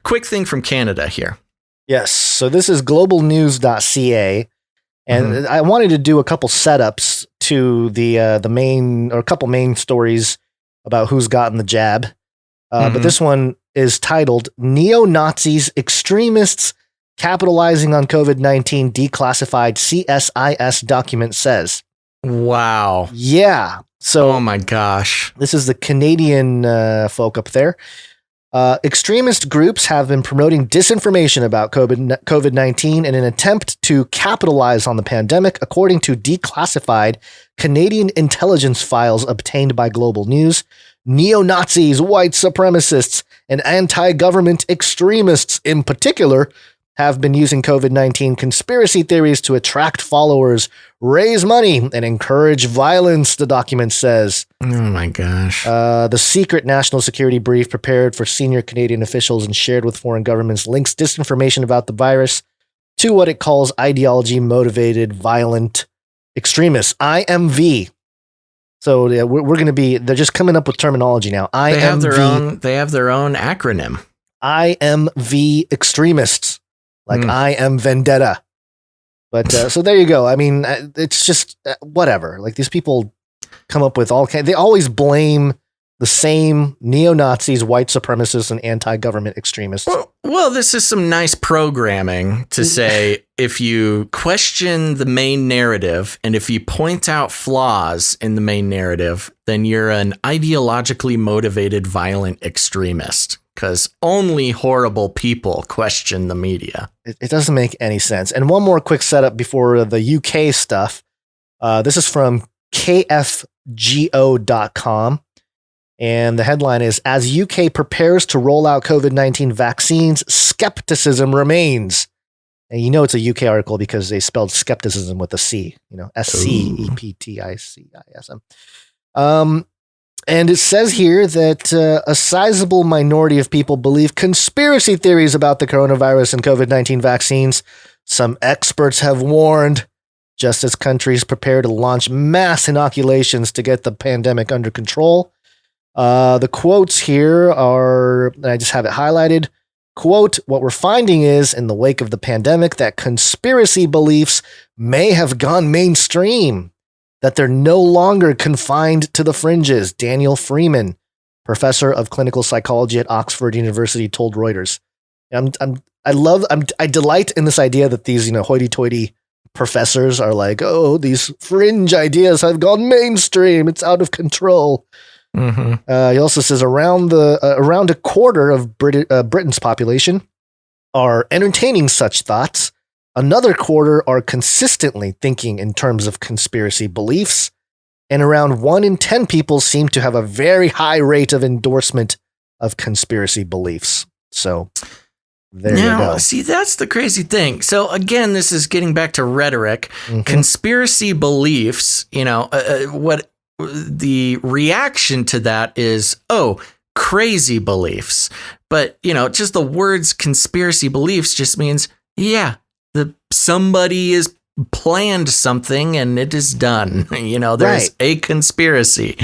Quick thing from Canada here. Yes. So this is globalnews.ca, and I wanted to do a couple setups to the main, or a couple main stories about who's gotten the jab. But this one is titled "Neo-Nazis, Extremists Capitalizing on COVID-19 Declassified CSIS Document Says." Wow. Yeah. So, oh my gosh. This is the Canadian folk up there. Extremist groups have been promoting disinformation about COVID-19 in an attempt to capitalize on the pandemic, according to declassified Canadian intelligence files obtained by Global News. Neo-Nazis, white supremacists, and anti-government extremists in particular have been using COVID-19 conspiracy theories to attract followers, raise money, and encourage violence, the document says. Oh my gosh. The secret national security brief prepared for senior Canadian officials and shared with foreign governments links disinformation about the virus to what it calls ideology-motivated violent extremists, IMV. So yeah, we're going to be, they're just coming up with terminology now. IMV. They have their own acronym. IMV extremists. Like I am vendetta. But so there you go. I mean, it's just whatever. Like these people come up with they always blame the same neo-Nazis, white supremacists, and anti-government extremists. Well, this is some nice programming to say if you question the main narrative and if you point out flaws in the main narrative, then you're an ideologically motivated violent extremist, because only horrible people question the media. It doesn't make any sense. And one more quick setup before the UK stuff. This is from kfgo.com. And the headline is, as UK prepares to roll out COVID-19 vaccines, skepticism remains. And you know it's a UK article because they spelled skepticism with a C, SCEPTICISM. And it says here that a sizable minority of people believe conspiracy theories about the coronavirus and COVID-19 vaccines. Some experts have warned, just as countries prepare to launch mass inoculations to get the pandemic under control. The quotes here are, I just have it highlighted. Quote, what we're finding is, in the wake of the pandemic, that conspiracy beliefs may have gone mainstream, that they're no longer confined to the fringes. Daniel Freeman, professor of clinical psychology at Oxford University, told Reuters. I delight in this idea that these, hoity-toity professors are like, oh, these fringe ideas have gone mainstream. It's out of control. Mm-hmm. He also says around a quarter of Britain's population are entertaining such thoughts. Another quarter are consistently thinking in terms of conspiracy beliefs, and around 1 in 10 people seem to have a very high rate of endorsement of conspiracy beliefs. So there you go. See, that's the crazy thing. So again, this is getting back to rhetoric. Mm-hmm. Conspiracy beliefs, what the reaction to that is, oh, crazy beliefs. But, just the words conspiracy beliefs just means, somebody is planned something and it is done. There's a conspiracy.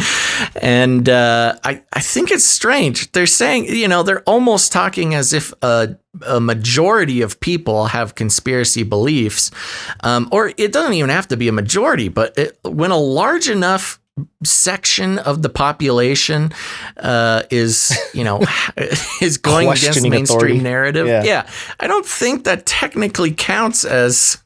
And I think it's strange. They're saying, they're almost talking as if a majority of people have conspiracy beliefs. Or it doesn't even have to be a majority, but when a large enough section of the population is going against mainstream authority. Narrative. Yeah. I don't think that technically counts as,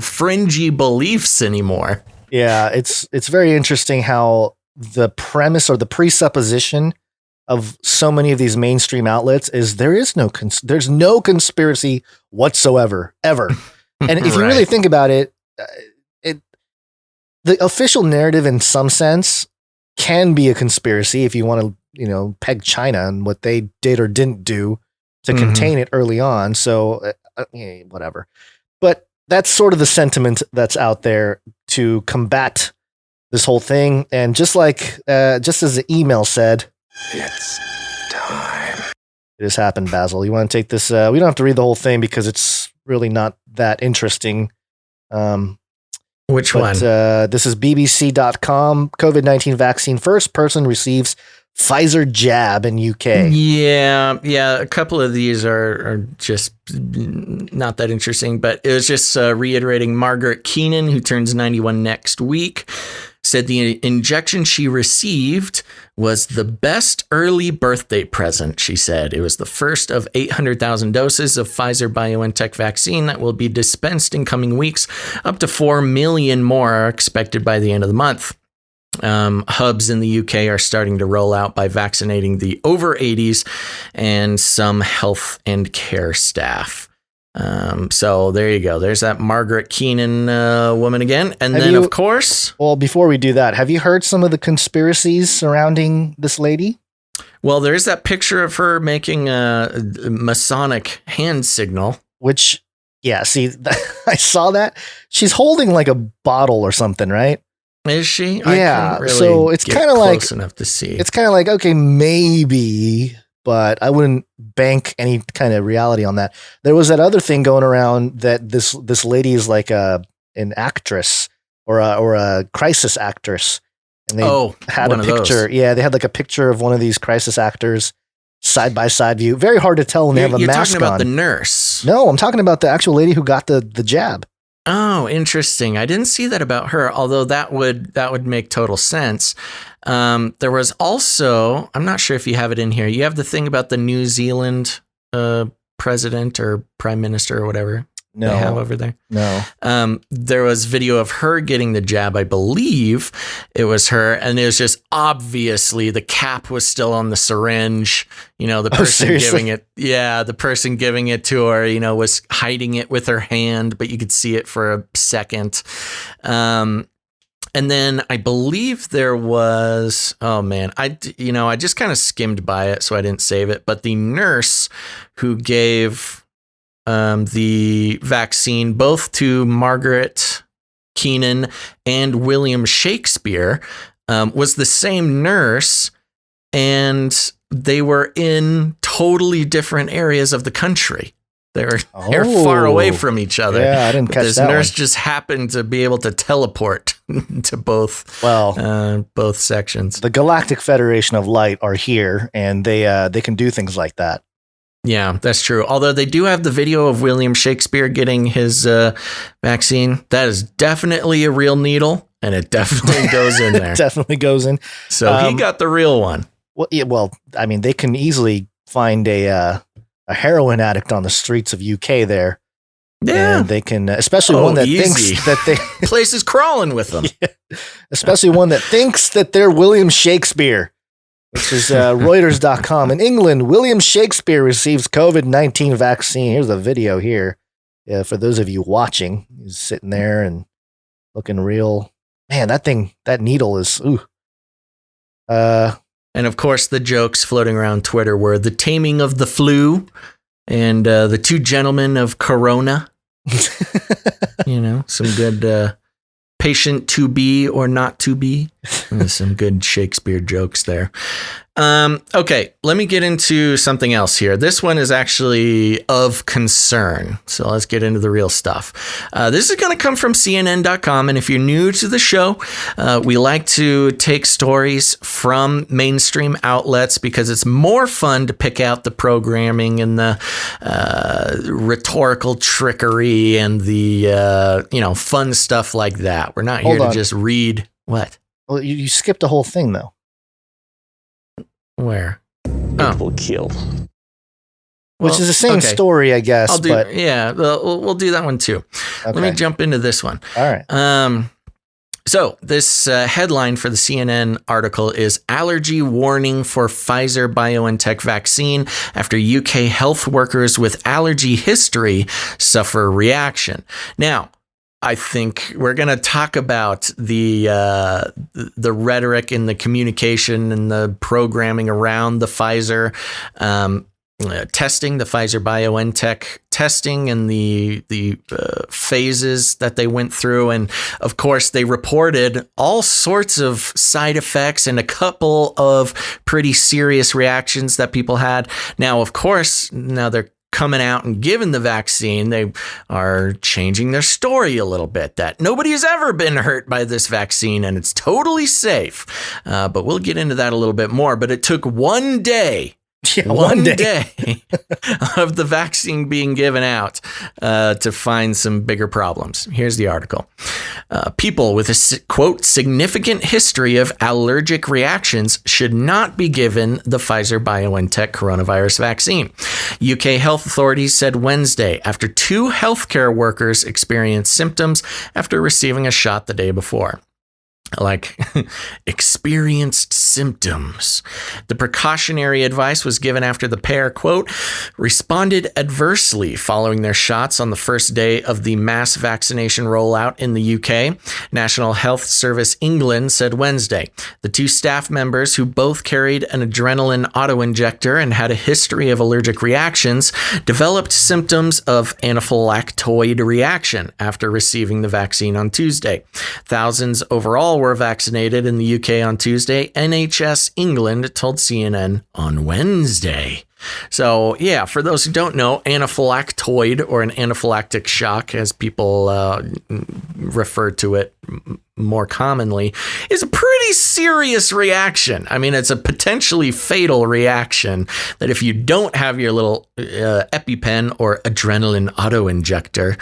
fringy beliefs anymore. Yeah. It's very interesting how the premise or the presupposition of so many of these mainstream outlets is there's no conspiracy whatsoever, ever. And if you really think about it, the official narrative, in some sense, can be a conspiracy if you want to, peg China and what they did or didn't do to contain it early on. So, whatever. But that's sort of the sentiment that's out there to combat this whole thing. And just as the email said, it's time. It has happened, Basil. You want to take this? We don't have to read the whole thing because it's really not that interesting. Which one? This is BBC.com. COVID-19 vaccine. First person receives Pfizer jab in UK. Yeah. A couple of these are just not that interesting, but it was just reiterating Margaret Keenan, who turns 91 next week, said the injection she received was the best early birthday present, she said. It was the first of 800,000 doses of Pfizer-BioNTech vaccine that will be dispensed in coming weeks. Up to 4 million more are expected by the end of the month. Hubs in the UK are starting to roll out by vaccinating the over 80s and some health and care staff. So there you go. There's that Margaret Keenan woman again. And of course... Well, before we do that, have you heard some of the conspiracies surrounding this lady? Well, there's that picture of her making a Masonic hand signal. Which, I saw that. She's holding like a bottle or something, right? Is she? Yeah. Really, so it's kind of like close enough to see. It's kind of like, okay, maybe, but I wouldn't bank any kind of reality on that. There was that other thing going around that this lady is like an actress or a crisis actress, and they had a picture. Yeah, they had like a picture of one of these crisis actors side by side view. Very hard to tell when they have a mask on. You're talking about the nurse. No, I'm talking about the actual lady who got the jab. Oh, interesting. I didn't see that about her, although that would make total sense. There was also, I'm not sure if you have it in here. You have the thing about the New Zealand president or prime minister or whatever they have over there. No. There was video of her getting the jab. I believe it was her, and it was just obviously the cap was still on the syringe. The person giving it, the person giving it to her, was hiding it with her hand, but you could see it for a second. And then I believe there was, I just kind of skimmed by it, so I didn't save it. But the nurse who gave the vaccine both to Margaret Keenan and William Shakespeare was the same nurse, and they were in totally different areas of the country. They're far away from each other. Yeah, I didn't catch this that nurse one. just happened to be able to teleport to both sections. The Galactic Federation of Light are here, and they can do things like that. Yeah, that's true. Although they do have the video of William Shakespeare getting his vaccine. That is definitely a real needle, and it definitely goes in there. It definitely goes in. So he got the real one. Well, I mean, they can easily find a heroin addict on the streets of UK there. Yeah. And they can, especially one that easy. thinks that they... Place is crawling with them. Yeah. Especially one that thinks that they're William Shakespeare, which is Reuters.com. In England, William Shakespeare receives COVID-19 vaccine. Here's a video here. For those of you watching, he's sitting there and looking real. Man, that needle is, ooh. And of course, the jokes floating around Twitter were the taming of the flu and the two gentlemen of Corona. Some good patient to be or not to be. Some good Shakespeare jokes there. Okay, let me get into something else here. This one is actually of concern. So let's get into the real stuff. This is going to come from CNN.com. And if you're new to the show, we like to take stories from mainstream outlets because it's more fun to pick out the programming and the rhetorical trickery and the, fun stuff like that. We're not here to just read. What? Well, you skipped the whole thing, though. Where? Will kill. Which is the same story, I guess. We'll do that one too. Okay. Let me jump into this one. All right. So this headline for the CNN article is allergy warning for Pfizer BioNTech vaccine after UK health workers with allergy history suffer reaction. Now, I think we're going to talk about the rhetoric and the communication and the programming around the Pfizer testing, the Pfizer BioNTech testing, and the phases that they went through. And of course, they reported all sorts of side effects and a couple of pretty serious reactions that people had. Now, of course, now they're coming out and giving the vaccine, they are changing their story a little bit that nobody has ever been hurt by this vaccine and it's totally safe. But we'll get into that a little bit more. But it took one day. One day of the vaccine being given out to find some bigger problems. Here's the article. People with a, quote, significant history of allergic reactions should not be given the Pfizer BioNTech coronavirus vaccine. UK health authorities said Wednesday after two healthcare workers experienced symptoms after receiving a shot the day before. Like experienced symptoms. The precautionary advice was given after the pair, quote, responded adversely following their shots on the first day of the mass vaccination rollout in the UK. National Health Service England said Wednesday. The two staff members who both carried an adrenaline autoinjector and had a history of allergic reactions developed symptoms of anaphylactoid reaction after receiving the vaccine on Tuesday. Thousands overall were vaccinated in the UK on Tuesday, NHS England told CNN on Wednesday. So, yeah, for those who don't know, anaphylactoid, or an anaphylactic shock, as people refer to it more commonly, is a pretty serious reaction. I mean, it's a potentially fatal reaction that if you don't have your little EpiPen or adrenaline auto-injector,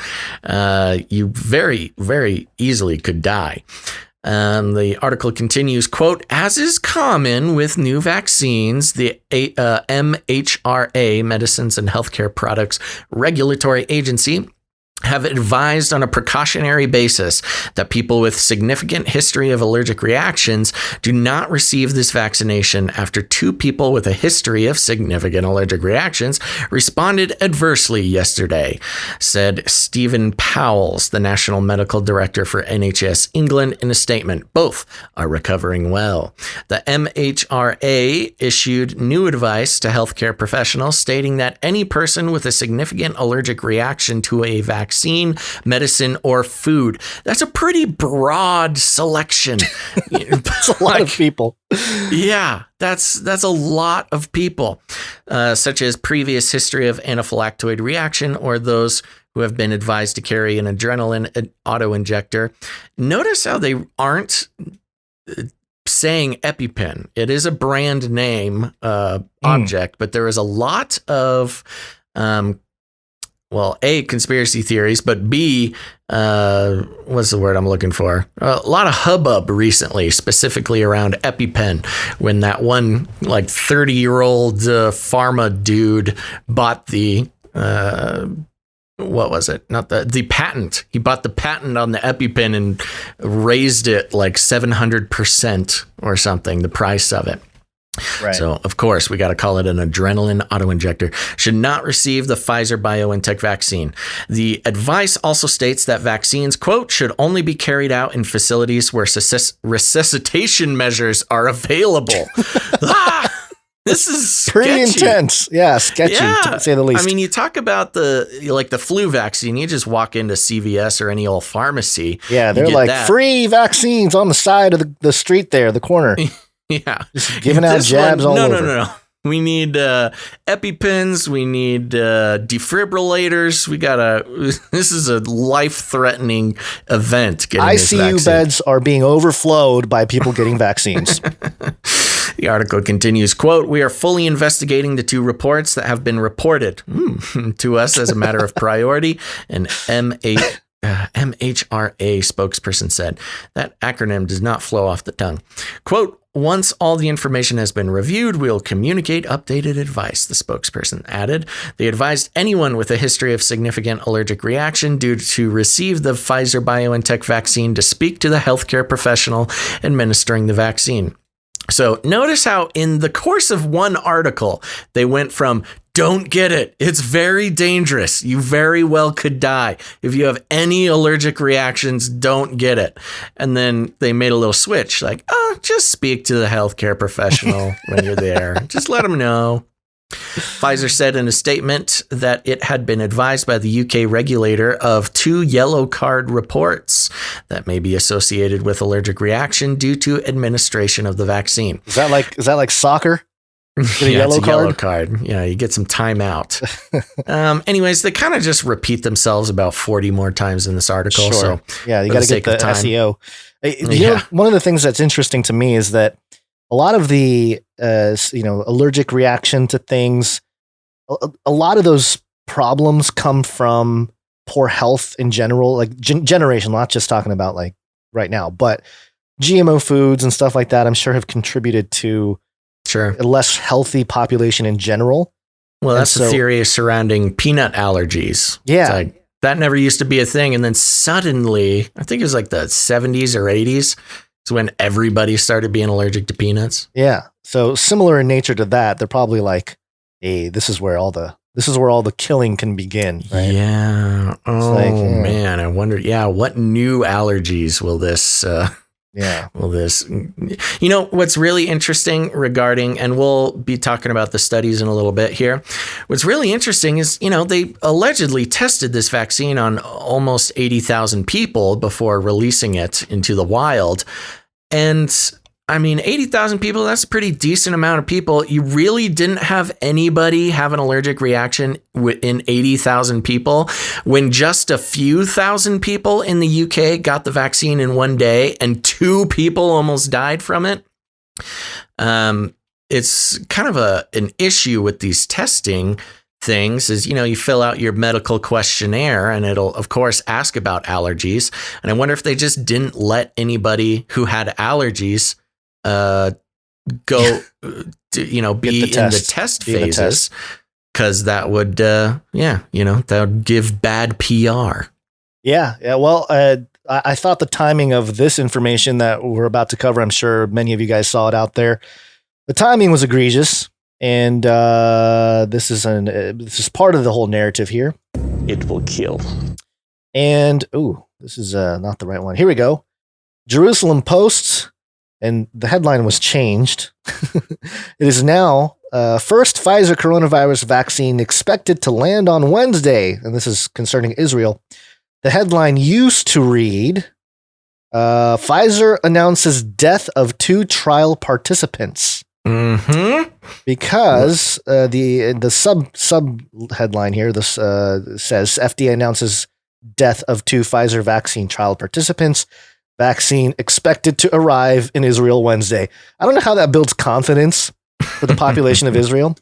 you very, very easily could die. The article continues, quote, as is common with new vaccines, the MHRA, Medicines and Healthcare Products Regulatory Agency, have advised on a precautionary basis that people with significant history of allergic reactions do not receive this vaccination after 2 people with a history of significant allergic reactions responded adversely yesterday, said Stephen Powles, the National Medical Director for NHS England, in a statement. Both are recovering well. The MHRA issued new advice to healthcare professionals stating that any person with a significant allergic reaction to a vaccine, medicine, or food. That's a pretty broad selection. It's a lot of people. Yeah, that's a lot of people, such as previous history of anaphylactoid reaction or those who have been advised to carry an adrenaline auto-injector. Notice how they aren't saying EpiPen. It is a brand name object, but there is a lot of A, conspiracy theories, but B, what's the word I'm looking for? A lot of hubbub recently, specifically around EpiPen, when that one 30-year-old pharma dude bought the what was it? Not the patent. He bought the patent on the EpiPen and raised it 700% or something, the price of it. Right. So, of course, we got to call it an adrenaline auto-injector. Should not receive the Pfizer-BioNTech vaccine. The advice also states that vaccines, quote, should only be carried out in facilities where resuscitation measures are available. This is pretty sketchy. intense. Yeah, sketchy to say the least. I mean, you talk about the flu vaccine. You just walk into CVS or any old pharmacy. Yeah, they're like free vaccines on the side of the street there, the corner. Yeah. Just giving out jabs all over. No. We need EpiPens. We need defibrillators. This is a life-threatening event. ICU beds are being overflowed by people getting vaccines. The article continues, quote, we are fully investigating the 2 reports that have been reported to us as a matter of priority, an MHRA spokesperson said. That acronym does not flow off the tongue. Quote, once all the information has been reviewed, we'll communicate updated advice, the spokesperson added. They advised anyone with a history of significant allergic reaction due to receive the Pfizer-BioNTech vaccine to speak to the healthcare professional administering the vaccine. So notice how in the course of one article, they went from don't get it. It's very dangerous. You very well could die. If you have any allergic reactions, don't get it. And then they made a little switch just speak to the healthcare professional when you're there. Just let them know. Pfizer said in a statement that it had been advised by the UK regulator of 2 yellow card reports that may be associated with allergic reaction due to administration of the vaccine. Is that like soccer? Yellow card. Yeah, you get some time out. Anyways, they kind of just repeat themselves about 40 more times in this article. Sure. So yeah, you got to get the SEO. You know, one of the things that's interesting to me is that a lot of the allergic reaction to things, a lot of those problems come from poor health in general, like generation, not just talking about right now, but GMO foods and stuff like that, I'm sure have contributed to a less healthy population in general. Well, that's the theory surrounding peanut allergies. Yeah. That never used to be a thing. And then suddenly, I think it was the 70s or 80s, is when everybody started being allergic to peanuts. Yeah. So similar in nature to that, they're probably hey, this is where all the killing can begin. Right? Yeah. Oh, man. I wonder, what new allergies will this... what's really interesting regarding, and we'll be talking about the studies in a little bit here. What's really interesting is, they allegedly tested this vaccine on almost 80,000 people before releasing it into the wild. And I mean, 80,000 people, that's a pretty decent amount of people. You really didn't have anybody have an allergic reaction in 80,000 people when just a few thousand people in the UK got the vaccine in one day and 2 people almost died from it. It's kind of an issue with these testing things is, you fill out your medical questionnaire and it'll, of course, ask about allergies. And I wonder if they just didn't let anybody who had allergies go, be in the test phases, because that would, that would give bad PR. Yeah. Well, I thought the timing of this information that we're about to cover, I'm sure many of you guys saw it out there. The timing was egregious, and this is part of the whole narrative here. It will kill. And this is not the right one. Here we go. Jerusalem Post, and the headline was changed. It is now first Pfizer coronavirus vaccine expected to land on Wednesday, and this is concerning Israel. The headline used to read, Pfizer announces death of 2 trial participants. Mm-hmm. Because the sub headline here, this says FDA announces death of 2 Pfizer vaccine trial participants. Vaccine expected to arrive in Israel Wednesday. I don't know how that builds confidence for the population of Israel.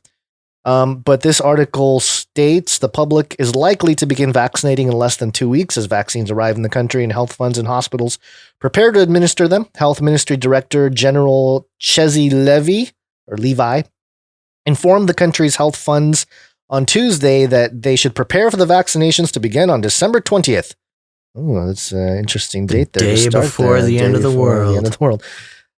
But this article states the public is likely to begin vaccinating in less than 2 weeks as vaccines arrive in the country and health funds and hospitals prepare to administer them. Health Ministry Director General Chezi Levi informed the country's health funds on Tuesday that they should prepare for the vaccinations to begin on December 20th. Oh, that's an interesting date there. Day before the end of the world.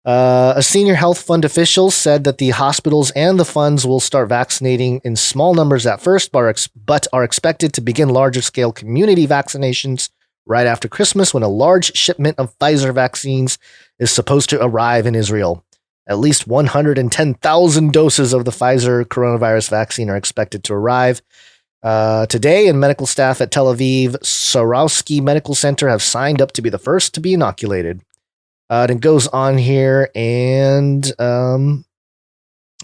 A senior health fund official said that the hospitals and the funds will start vaccinating in small numbers at first, but are expected to begin larger scale community vaccinations right after Christmas, when a large shipment of Pfizer vaccines is supposed to arrive in Israel. At least 110,000 doses of the Pfizer coronavirus vaccine are expected to arrive today, and medical staff at Tel Aviv Sourasky Medical Center have signed up to be the first to be inoculated. And it goes on here and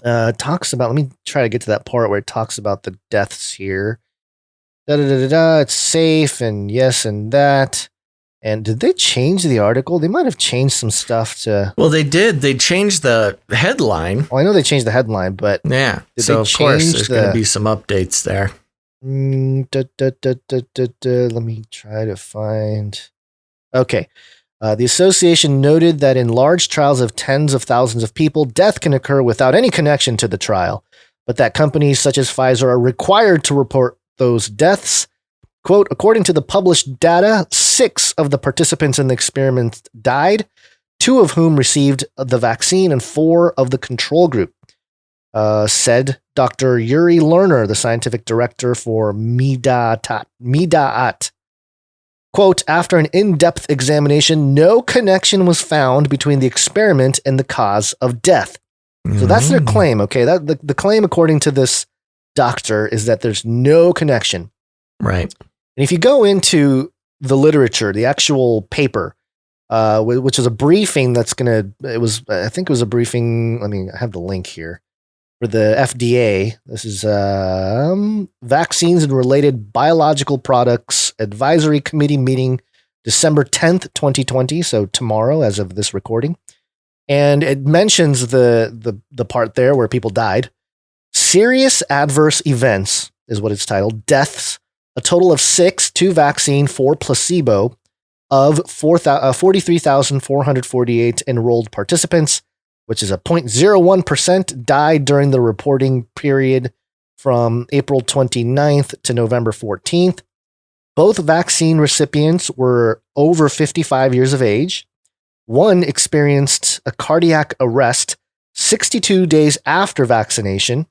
talks about, let me try to get to that part where it talks about the deaths here. It's safe and yes and that. And did they change the article? They might have changed some stuff to... Well, they did. They changed the headline. Well, I know they changed the headline, but... Yeah, so of course there's going to be some updates there. Let me try to find... Okay. The association noted that in large trials of tens of thousands of people, death can occur without any connection to the trial, but that companies such as Pfizer are required to report those deaths. Quote, according to the published data, 6 of the participants in the experiment died, 2 of whom received the vaccine and 4 of the control group, said Dr. Yuri Lerner, the scientific director for Mida'at. Quote, after an in-depth examination, no connection was found between the experiment and the cause of death. So that's their claim, okay? The claim, according to this doctor, is that there's no connection. Right. And if you go into the literature, the actual paper, which is a briefing I think it was a briefing, I have the link here, for the FDA. This is Vaccines and Related Biological Products Advisory Committee meeting December 10th, 2020, so tomorrow as of this recording. And it mentions the part there where people died. Serious adverse events is what it's titled. Deaths, a total of 6, 2 vaccine, 4 placebo, of 43,448 enrolled participants, which is a 0.01%, died during the reporting period from April 29th to November 14th. Both vaccine recipients were over 55 years of age. One experienced a cardiac arrest 62 days after vaccination,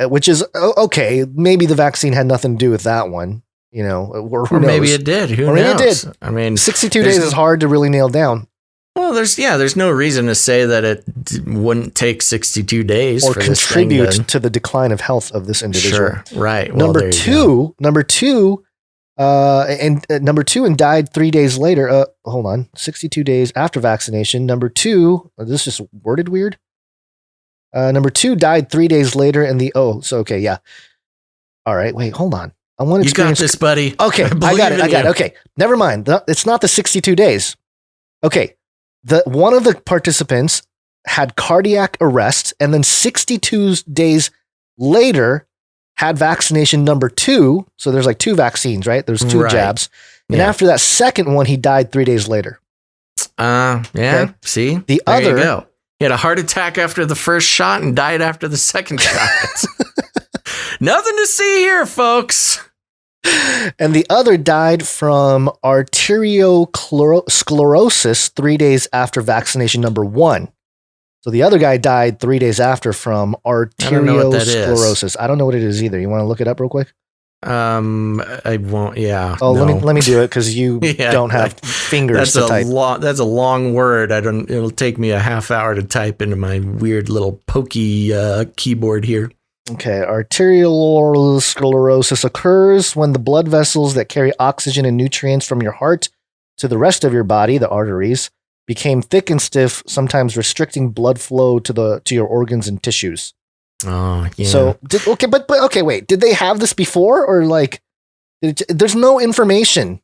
which is okay. Maybe the vaccine had nothing to do with that one, or maybe it did. Who knows? It did. I mean, 62 days is hard to really nail down. Well, there's no reason to say that it wouldn't take 62 days or for contribute to the decline of health of this individual. Sure, right. Well, number two, And number 2, and died 3 days later. Hold on, 62 days after vaccination. Number 2, this is just worded weird. Number 2 died 3 days later, and okay, yeah. All right, wait, hold on. I want to experience. You got this, buddy. Okay, I got it. Okay, never mind. It's not the 62 days. Okay, one of the participants had cardiac arrest, and then 62 days later had vaccination number 2. So there's like 2 vaccines, right? There's 2 jabs. And after that second one, he died 3 days later. Yeah. Okay. See, there you go. He had a heart attack after the first shot and died after the second shot. Nothing to see here, folks. And the other died from arteriosclerosis 3 days after vaccination number 1. So the other guy died 3 days after from arteriosclerosis. I don't know what it is either. You want to look it up real quick? I won't. Yeah. Oh, no. let me do it because you don't have fingers to type. That's a long word. It'll take me a half hour to type into my weird little pokey keyboard here. Okay, arteriosclerosis occurs when the blood vessels that carry oxygen and nutrients from your heart to the rest of your body, the arteries, became thick and stiff, sometimes restricting blood flow to your organs and tissues. Oh, yeah. So, wait. Did they have this before, or like, there's no information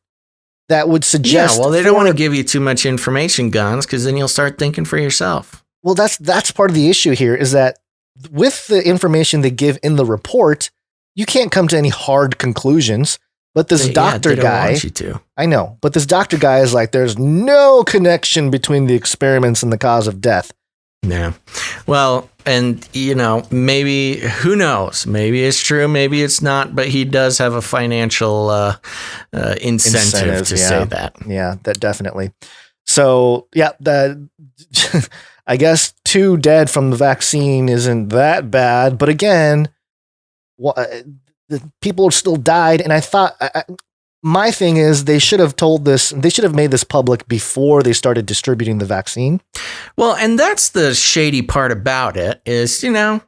that would suggest? Yeah, well, they don't want to give you too much information, Guns, because then you'll start thinking for yourself. Well, that's part of the issue here is that with the information they give in the report, you can't come to any hard conclusions. But this doctor guy, want you to. I know, but this doctor guy is like, there's no connection between the experiments and the cause of death. Yeah. Well, and maybe, who knows? Maybe it's true, maybe it's not, but he does have a financial incentive to say that. Yeah, that definitely. So, yeah, I guess 2 dead from the vaccine isn't that bad, but again, the people still died, and I thought my thing is they should have told this. They should have made this public before they started distributing the vaccine. Well, and that's the shady part about it is,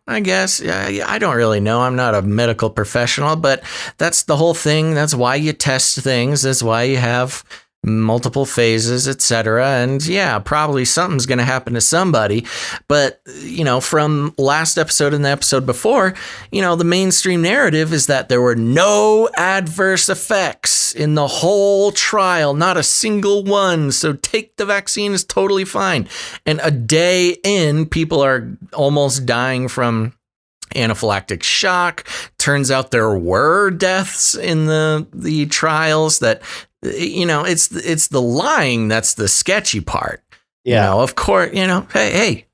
I guess I don't really know. I'm not a medical professional, but that's the whole thing. That's why you test things. That's why you have multiple phases, etc. And yeah, probably something's going to happen to somebody. But, from last episode and the episode before, the mainstream narrative is that there were no adverse effects in the whole trial, not a single one. So take the vaccine is totally fine. And a day in, people are almost dying from anaphylactic shock. Turns out there were deaths in the trials that, it's the lying that's the sketchy part. Yeah. Of course, hey,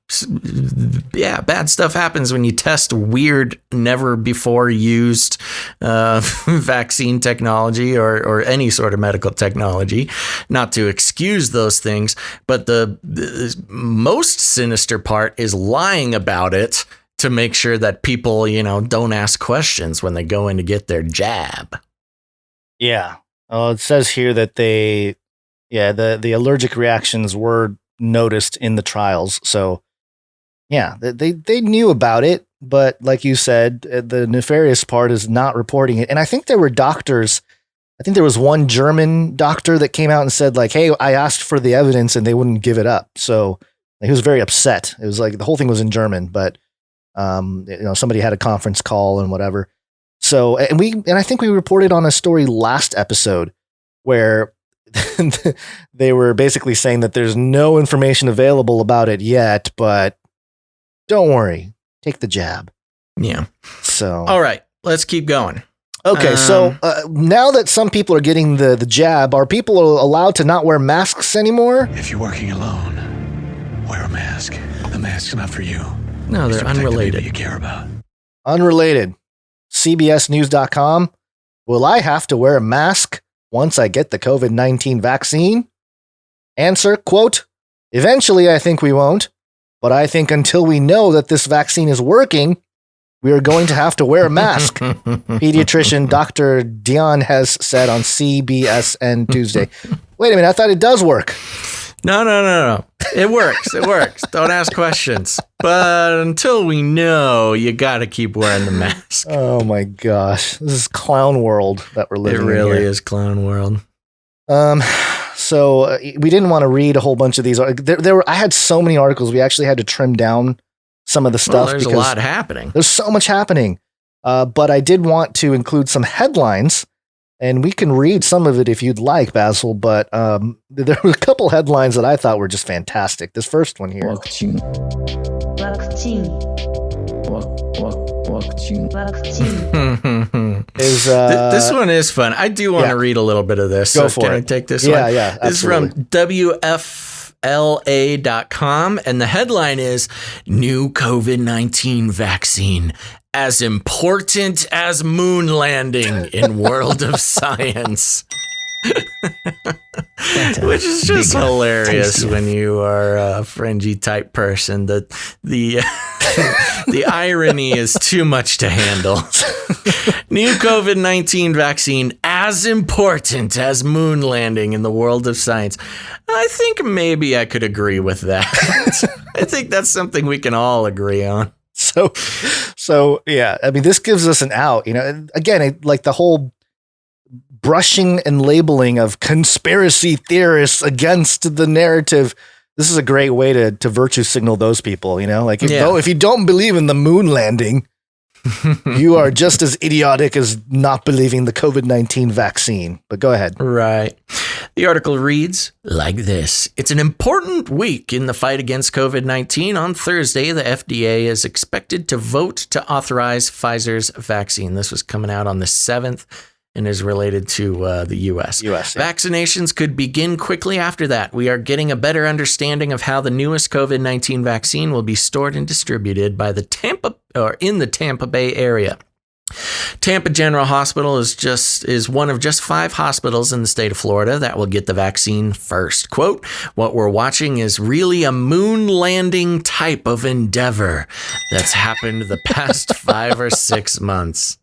yeah, bad stuff happens when you test weird, never before used vaccine technology or any sort of medical technology. Not to excuse those things, but the most sinister part is lying about it to make sure that people, don't ask questions when they go in to get their jab. Yeah. It says here that the allergic reactions were noticed in the trials. So, yeah, they knew about it, but like you said, the nefarious part is not reporting it. And I think there were doctors. I think there was one German doctor that came out and said, like, hey, I asked for the evidence and they wouldn't give it up. So he was very upset. It was like the whole thing was in German, but somebody had a conference call and whatever. So, and I think we reported on a story last episode where they were basically saying that there's no information available about it yet, but don't worry, take the jab. Yeah. So, all right, let's keep going. Okay. So now that some people are getting the jab, are people allowed to not wear masks anymore? If you're working alone, wear a mask. The mask's not for you. No, they're unrelated. You care about. Unrelated. CBSnews.com. Will I have to wear a mask once I get the COVID-19 vaccine? Answer, quote, eventually I think we won't, but I think until we know that this vaccine is working, we are going to have to wear a mask. Pediatrician Dr. Dion has said on CBSN Tuesday. Wait a minute, I thought it does work. No. It works. It works. Don't ask questions. But until we know, you got to keep wearing the mask. Oh my gosh. This is clown world that we're living in. It really here. is clown world. So we didn't want to read a whole bunch of these. I had so many articles. We actually had to trim down some of the stuff. Well, there's a lot happening. There's so much happening. But I did want to include some headlines, and we can read some of it if you'd like, Basil. But there were a couple headlines that I thought were just fantastic. This first one here. WACCINE. Is this one is fun. I do want to read a little bit of this. Go for can it. I take this one? Yeah, This is from absolutely. WFLA.com, and the headline is New COVID-19 Vaccine as Important as Moon Landing in World of Science. Which is just hilarious when you are a fringy type person. The the irony is too much to handle. New COVID-19 vaccine as important as moon landing in the world of science. I think maybe I could agree with that. I think that's something we can all agree on. So yeah, I mean, this gives us an out, you know, again, like the whole brushing and labeling of conspiracy theorists against the narrative. This is a great way to virtue signal those people, you know, like if you don't believe in the moon landing, you are just as idiotic as not believing the COVID-19 vaccine. But go ahead. Right. The article reads like this. It's an important week in the fight against COVID-19. On Thursday, the FDA is expected to vote to authorize Pfizer's vaccine. This was coming out on the 7th. And is related to the U.S. Yeah. Vaccinations could begin quickly after that. We are getting a better understanding of how the newest COVID-19 vaccine will be stored and distributed by in the Tampa Bay area. Tampa General Hospital is one of just 5 hospitals in the state of Florida that will get the vaccine first. Quote, what we're watching is really a moon landing type of endeavor that's happened the past 5 or 6 months.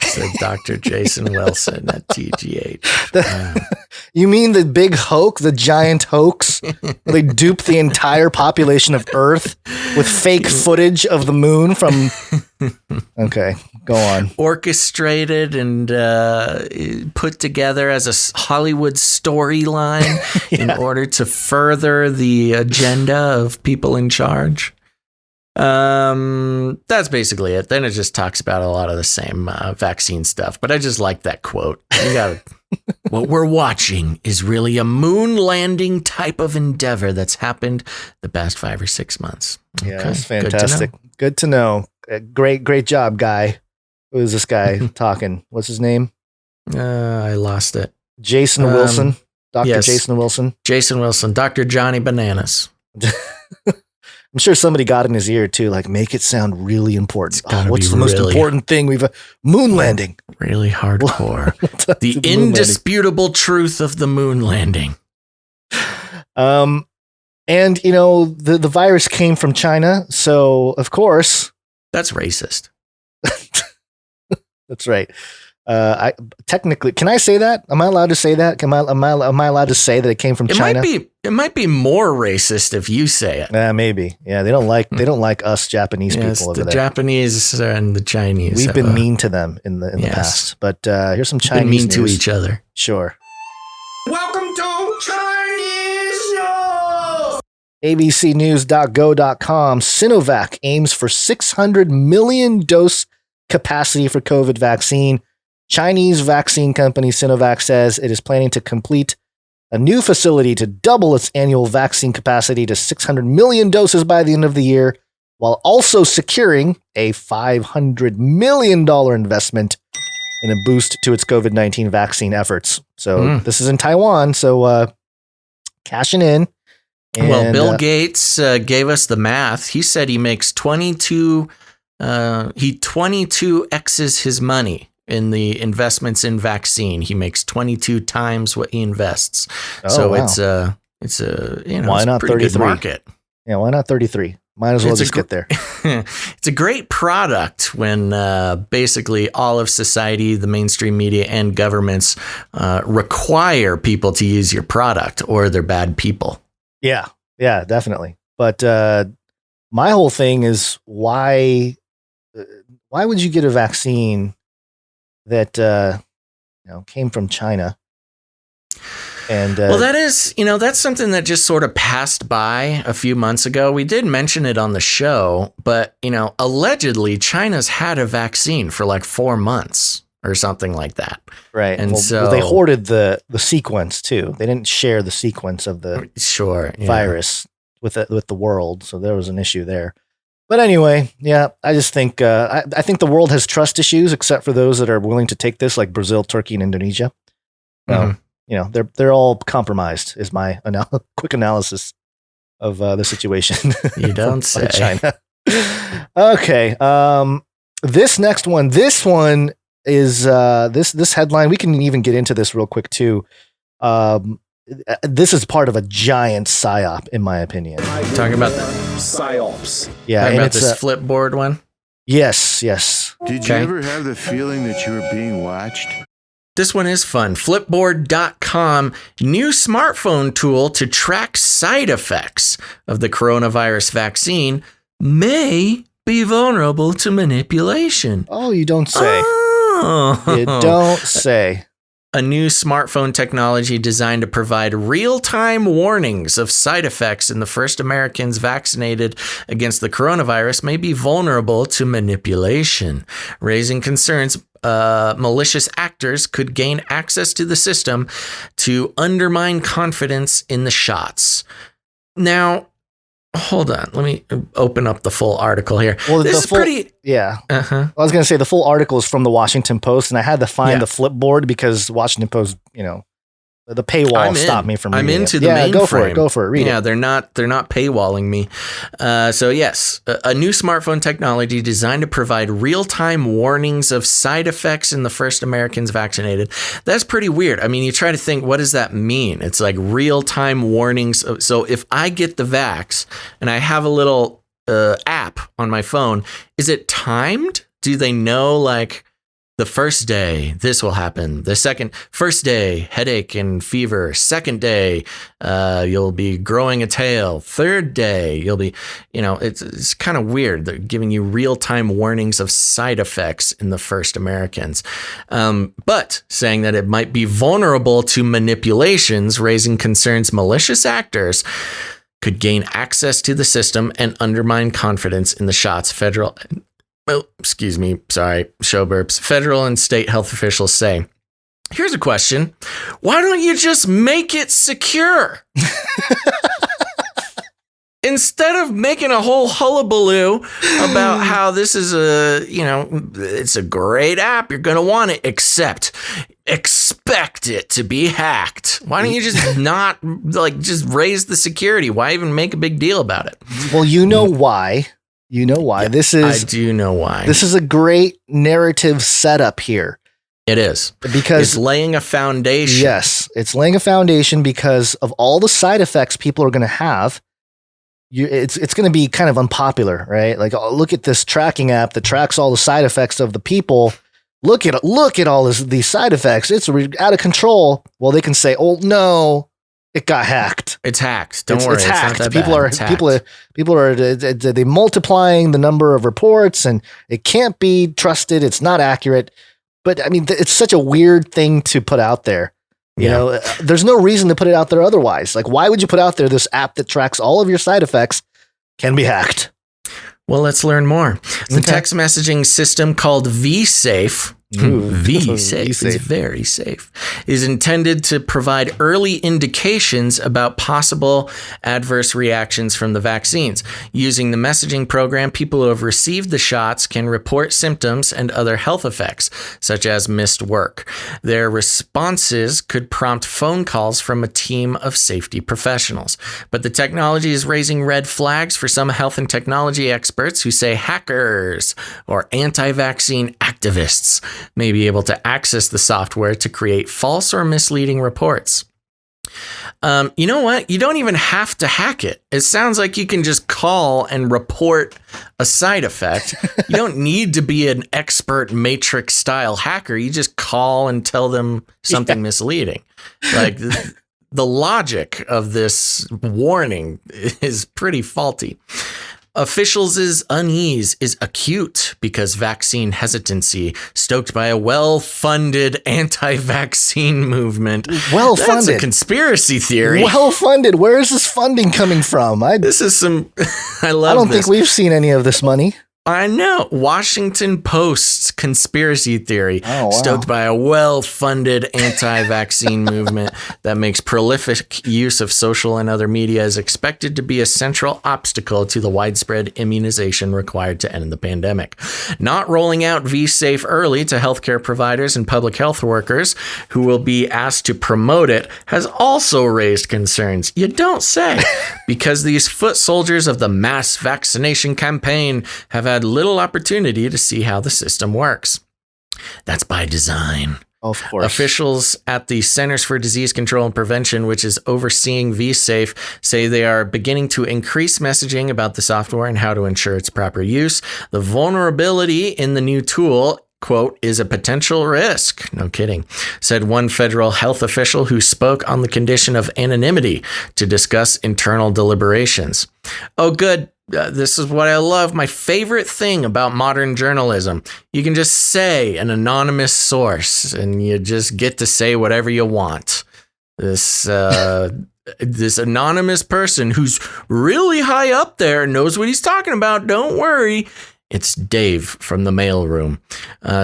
Said Dr. Jason Wilson at TGH. You mean the big hoax, the giant hoax? Where they duped the entire population of Earth with fake footage of the moon from... Okay, go on. Orchestrated and put together as a Hollywood storyline in order to further the agenda of people in charge. That's basically it. Then it just talks about a lot of the same vaccine stuff, but I just like that quote. What we're watching is really a moon landing type of endeavor that's happened the past 5 or 6 months. Yeah, that's fantastic. Good to know. Great job, guy. Who is this guy talking? What's his name? I lost it. Jason Wilson. Dr. Yes. Jason Wilson. Jason Wilson. Dr. Johnny Bananas. I'm sure somebody got in his ear too, like make it sound really important. What's the most important thing moon landing? Really hardcore. The indisputable truth of the moon landing. And you know, the virus came from China, so of course that's racist. That's right. I technically, can I say that? Am I allowed to say that? Am I allowed to say that it came from China? It might be more racist if you say it. Maybe. Yeah, they don't like us Japanese people over the there. Japanese and the Chinese. We've been mean to them in the past. But here's some Chinese mean news. to each other. Sure. Welcome to Chinese News! abcnews.go.com. Sinovac aims for 600 million dose capacity for COVID vaccine. Chinese vaccine company Sinovac says it is planning to complete a new facility to double its annual vaccine capacity to 600 million doses by the end of the year, while also securing a $500 million investment in a boost to its COVID-19 vaccine efforts. So this is in Taiwan, so cashing in. And, well, Bill Gates gave us the math. He said he makes 22x's his money in the investments in vaccine. He makes 22 times what he invests. It's a why not pretty 33? Good market. Yeah, why not 33? Might as well just get there. It's a great product when basically all of society, the mainstream media, and governments require people to use your product, or they're bad people. Yeah, definitely. But my whole thing is why would you get a vaccine that came from China? And well, that is, that's something that just sort of passed by a few months ago. We did mention it on the show, but allegedly China's had a vaccine for like 4 months or something like that. Right. And so they hoarded the sequence too. They didn't share the sequence of the virus with the world. So there was an issue there. But anyway, yeah, I just think I think the world has trust issues, except for those that are willing to take this, like Brazil, Turkey, and Indonesia. They're all compromised. Is my quick analysis of the situation. You don't say. China. Okay. This next one. This one is this headline. We can even get into this real quick too. This is part of a giant psyop, in my opinion. Talking about the psyops. Yeah, talking and about this Flipboard one. Yes. Did you ever have the feeling that you were being watched? This one is fun. Flipboard.com, new smartphone tool to track side effects of the coronavirus vaccine may be vulnerable to manipulation. Oh, you don't say. Oh. You don't say. A new smartphone technology designed to provide real-time warnings of side effects in the first Americans vaccinated against the coronavirus may be vulnerable to manipulation, raising concerns malicious actors could gain access to the system to undermine confidence in the shots. Now, hold on. Let me open up the full article here. Well, this is pretty... Yeah. Uh-huh. I was going to say the full article is from the Washington Post, and I had to find the Flipboard because Washington Post, the paywall stopped me from reading I'm into it. the mainframe. Go for it. Read it. Yeah, they're not paywalling me. So yes, a new smartphone technology designed to provide real-time warnings of side effects in the first Americans vaccinated. That's pretty weird. I mean, you try to think, what does that mean? It's like real-time warnings. So if I get the vax and I have a little app on my phone, is it timed? Do they know like the first day, this will happen. The first day, headache and fever. Second day, you'll be growing a tail. Third day, you'll be, it's kind of weird. They're giving you real-time warnings of side effects in the first Americans. But saying that it might be vulnerable to manipulations, raising concerns malicious actors could gain access to the system and undermine confidence in the shots. Federal and state health officials say. Here's a question. Why don't you just make it secure? Instead of making a whole hullabaloo about how this is it's a great app, you're going to want it, expect it to be hacked. Why don't you just not just raise the security? Why even make a big deal about it? Well, you know why. You know why. Yeah, I do know why. This is a great narrative setup here. It is. Because it's laying a foundation. Yes, it's laying a foundation because of all the side effects people are going to have. It's going to be kind of unpopular, right? Like, look at this tracking app that tracks all the side effects of the people. Look at all these side effects. It's out of control. Well, they can say, "Oh no, it got hacked. It's hacked. Don't worry. It's hacked. Not that People are they multiplying the number of reports, and it can't be trusted. It's not accurate." But I mean, it's such a weird thing to put out there. You know, there's no reason to put it out there otherwise. Like, why would you put out there this app that tracks all of your side effects can be hacked? Well, let's learn more. The text messaging system called vSafe, vSafe is very safe, is intended to provide early indications about possible adverse reactions from the vaccines. Using the messaging program, people who have received the shots can report symptoms and other health effects, such as missed work. Their responses could prompt phone calls from a team of safety professionals. But the technology is raising red flags for some health and technology experts who say hackers or anti-vaccine activists may be able to access the software to create false or misleading reports. You know what? You don't even have to hack it. It sounds like you can just call and report a side effect. You don't need to be an expert Matrix style hacker. You just call and tell them something misleading. Like the logic of this warning is pretty faulty. Officials' unease is acute because vaccine hesitancy stoked by a well-funded anti-vaccine movement. Well-funded. That's a conspiracy theory. Well-funded. Where is this funding coming from? This is some... I don't think we've seen any of this money. I know. Washington Post's conspiracy theory, stoked by a well-funded anti-vaccine movement that makes prolific use of social and other media, is expected to be a central obstacle to the widespread immunization required to end the pandemic. Not rolling out V-Safe early to healthcare providers and public health workers who will be asked to promote it has also raised concerns. You don't say, because these foot soldiers of the mass vaccination campaign have had little opportunity to see how the system works. That's by design. Of course. Officials at the Centers for Disease Control and Prevention, which is overseeing V-Safe, say they are beginning to increase messaging about the software and how to ensure its proper use. The vulnerability in the new tool, quote, is a potential risk. No kidding, said one federal health official who spoke on the condition of anonymity to discuss internal deliberations. Oh, good. This is what I love. My favorite thing about modern journalism. You can just say an anonymous source and you just get to say whatever you want. This anonymous person who's really high up there knows what he's talking about. Don't worry. It's Dave from the mailroom.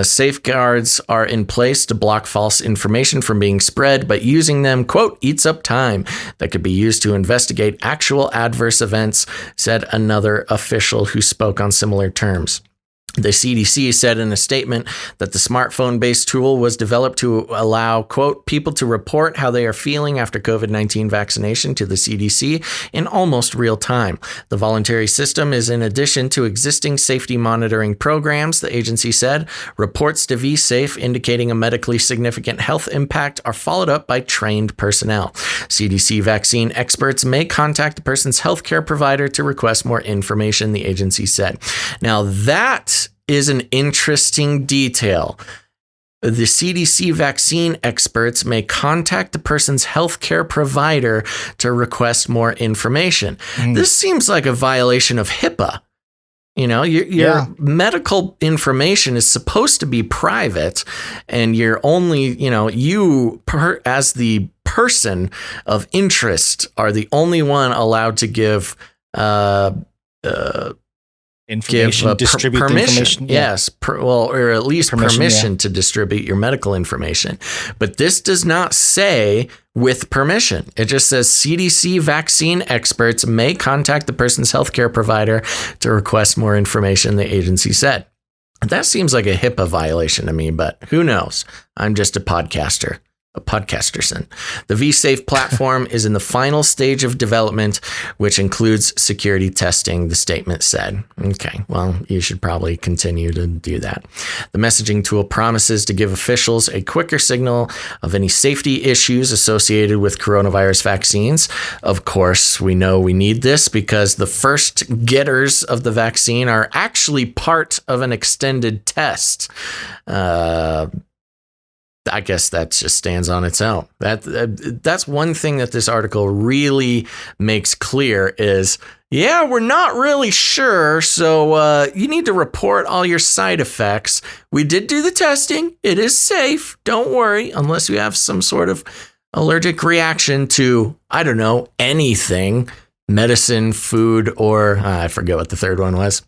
Safeguards are in place to block false information from being spread, but using them, quote, eats up time that could be used to investigate actual adverse events, said another official who spoke on similar terms. The CDC said in a statement that the smartphone-based tool was developed to allow, quote, people to report how they are feeling after COVID-19 vaccination to the CDC in almost real time. The voluntary system is in addition to existing safety monitoring programs, the agency said. Reports to V-Safe indicating a medically significant health impact are followed up by trained personnel. CDC vaccine experts may contact the person's healthcare provider to request more information, the agency said. Now that is an interesting detail. The CDC vaccine experts may contact the person's healthcare provider to request more information. This seems like a violation of HIPAA. You know, your medical information is supposed to be private, and you're only, as the person of interest are the only one allowed to give information, distribute permission. Information. Yes. Or at least permission to distribute your medical information. But this does not say with permission. It just says CDC vaccine experts may contact the person's healthcare provider to request more information, the agency said. That seems like a HIPAA violation to me, but who knows? I'm just a podcaster. Podcasterson. The V-Safe platform is in the final stage of development, which includes security testing, the statement said. Okay, well, you should probably continue to do that. The messaging tool promises to give officials a quicker signal of any safety issues associated with coronavirus vaccines. Of course, we know we need this because the first getters of the vaccine are actually part of an extended test. I guess that just stands on its own. That's one thing that this article really makes clear is, we're not really sure. So you need to report all your side effects. We did do the testing. It is safe. Don't worry, unless you have some sort of allergic reaction to, I don't know, anything, medicine, food, or I forget what the third one was.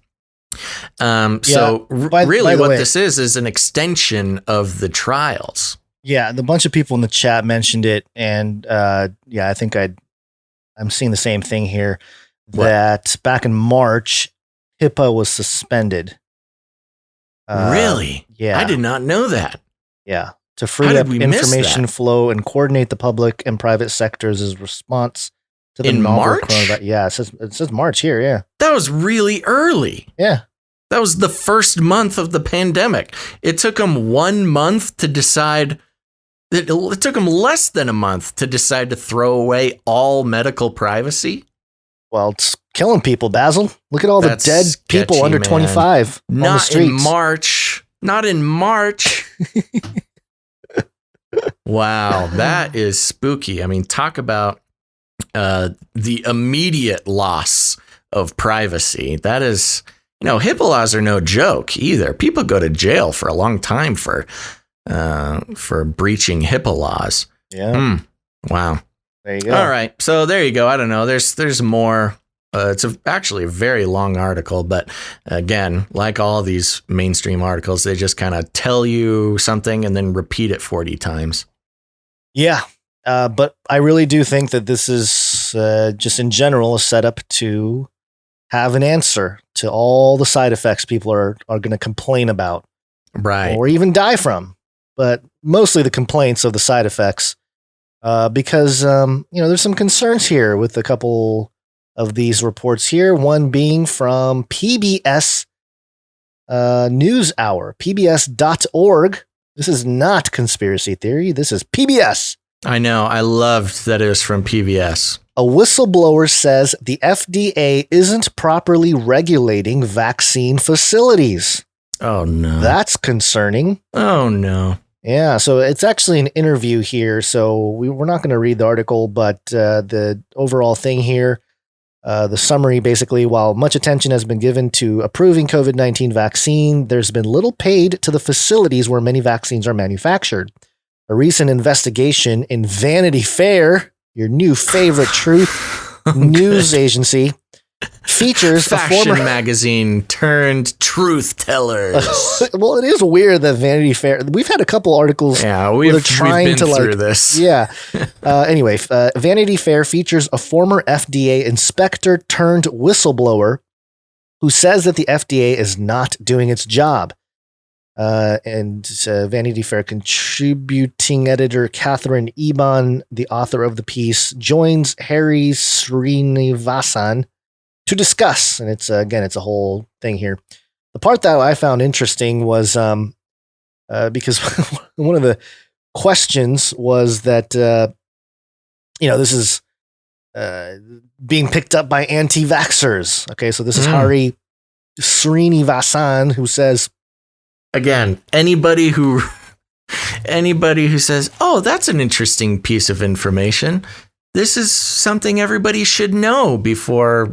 Really what this is an extension of the trials. Yeah, the bunch of people in the chat mentioned it, and I think I'm seeing the same thing here. That back in March, HIPAA was suspended. Really? Yeah, I did not know that. Yeah, to free up information flow and coordinate the public and private sectors' response to the novel coronavirus. Yeah, it says March here. Yeah, that was really early. Yeah. That was the first month of the pandemic. It took them 1 month to decide. It took them less than a month to decide to throw away all medical privacy. Well, it's killing people, Basil. Look at all the dead people under 25 on the streets. Not in March. Wow, that is spooky. I mean, talk about the immediate loss of privacy. That is, HIPAA laws are no joke either. People go to jail for a long time for breaching HIPAA laws. Yeah. Wow. There you go. All right. So there you go. I don't know. There's more. It's actually a very long article, but again, like all these mainstream articles, they just kind of tell you something and then repeat it 40 times. Yeah. But I really do think that this is just in general a setup to have an answer to all the side effects people are going to complain about. Right. Or even die from. But mostly the complaints of the side effects. Because, there's some concerns here with a couple of these reports here. One being from PBS NewsHour, pbs.org. This is not conspiracy theory. This is PBS. I know. I loved that it was from PBS. A whistleblower says the FDA isn't properly regulating vaccine facilities. Oh, no. That's concerning. Oh, no. Yeah, so it's actually an interview here, so we're not going to read the article, but the overall thing here, the summary basically, while much attention has been given to approving COVID-19 vaccine, there's been little paid to the facilities where many vaccines are manufactured. A recent investigation in Vanity Fair, your new favorite truth news agency, features fashion magazine turned truth tellers. Well, it is weird that Vanity Fair. We've had a couple articles. Yeah, we've been through this. Yeah. Anyway, Vanity Fair features a former FDA inspector turned whistleblower who says that the FDA is not doing its job. And Vanity Fair contributing editor Catherine Eban, the author of the piece, joins Harry Srinivasan to discuss, and it's a whole thing here. The part that I found interesting was because one of the questions was that this is being picked up by anti-vaxxers. Okay, so this is Hari Srinivasan who says, again, anybody who says, "Oh, that's an interesting piece of information. This is something everybody should know before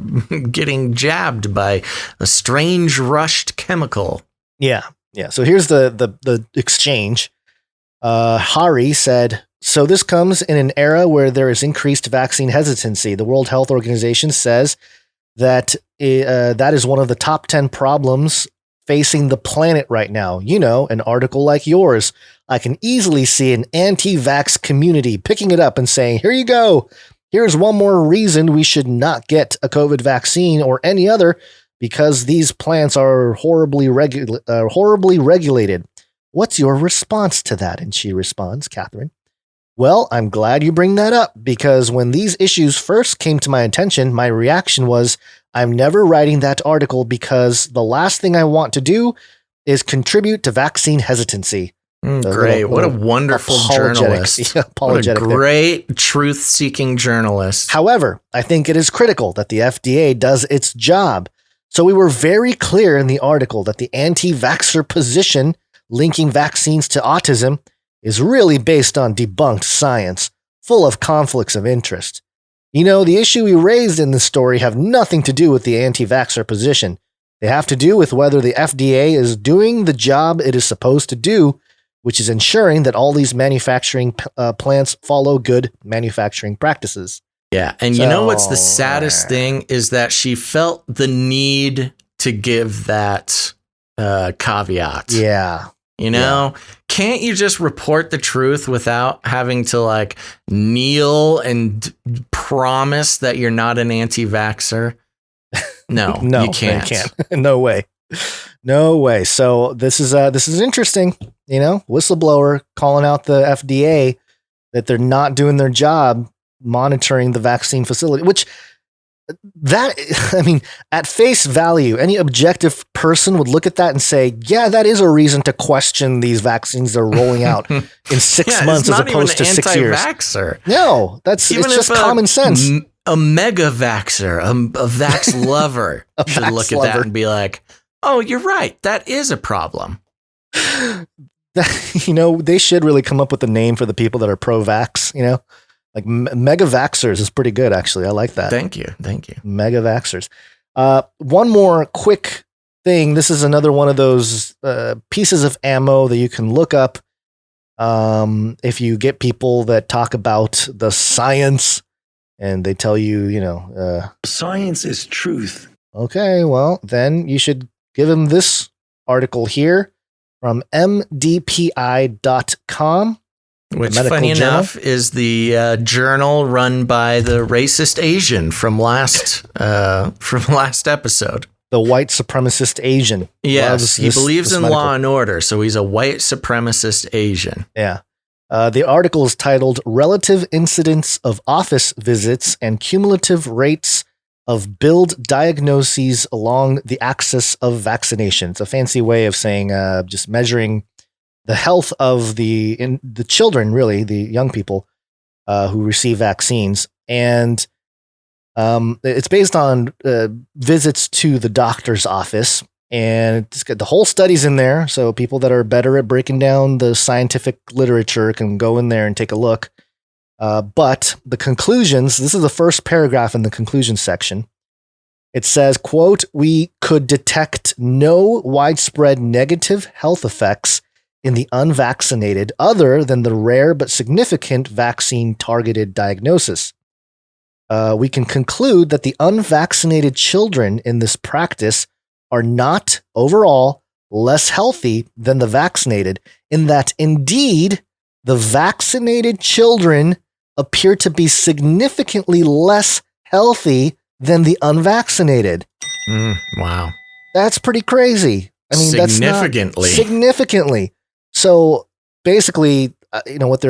getting jabbed by a strange rushed chemical." Yeah. So here's the exchange. Hari said, "So this comes in an era where there is increased vaccine hesitancy. The World Health Organization says that that is one of the top 10 problems facing the planet right now. An article like yours. I can easily see an anti-vax community picking it up and saying, here you go. Here's one more reason we should not get a COVID vaccine or any other because these plants are horribly regulated. What's your response to that?" And she responds, Catherine, "Well, I'm glad you bring that up because when these issues first came to my attention, my reaction was, I'm never writing that article because the last thing I want to do is contribute to vaccine hesitancy." Great. What a wonderful journalist. Apologetic. What a great truth-seeking journalist. However, I think it is critical that the FDA does its job. So we were very clear in the article that the anti-vaxxer position linking vaccines to autism is really based on debunked science, full of conflicts of interest. The issue we raised in this story have nothing to do with the anti-vaxxer position. They have to do with whether the FDA is doing the job it is supposed to do, which is ensuring that all these manufacturing plants follow good manufacturing practices. Yeah, and you know what's the saddest thing is that she felt the need to give that caveat. Yeah. Can't you just report the truth without having to kneel and promise that you're not an anti-vaxxer? No, you can't. No way. So this is interesting. Whistleblower calling out the FDA that they're not doing their job monitoring the vaccine facility, which at face value, any objective person would look at that and say, yeah, that is a reason to question these vaccines they're rolling out in 6 months as opposed to 6 years. Anti-vaxxer. No, it's just common sense. A mega vaxxer, a vax lover should look at that and be like, oh, you're right. That is a problem. They should really come up with a name for the people that are pro-vax, like mega vaxxers is pretty good, actually. I like that. Thank you. Mega vaxxers. One more quick thing. This is another one of those pieces of ammo that you can look up if you get people that talk about the science and they tell you, Science is truth. Okay, well, then you should give them this article here from mdpi.com. Which, funny enough, is the journal run by the racist Asian from last episode. The white supremacist Asian. Yes, he believes in law and order, so he's a white supremacist Asian. Yeah. The article is titled Relative Incidence of Office Visits and Cumulative Rates of Billed Diagnoses Along the Axis of Vaccination. It's a fancy way of saying just measuring the health of the children, really, the young people who receive vaccines. And it's based on visits to the doctor's office. And it's got the whole study's in there. So people that are better at breaking down the scientific literature can go in there and take a look. But the conclusions, this is the first paragraph in the conclusion section. It says, quote, "We could detect no widespread negative health effects in the unvaccinated other than the rare but significant vaccine-targeted diagnosis. We can conclude that the unvaccinated children in this practice are not overall less healthy than the vaccinated, in that indeed the vaccinated children appear to be significantly less healthy than the unvaccinated." Wow. That's pretty crazy. I mean, significantly. Significantly. So basically, what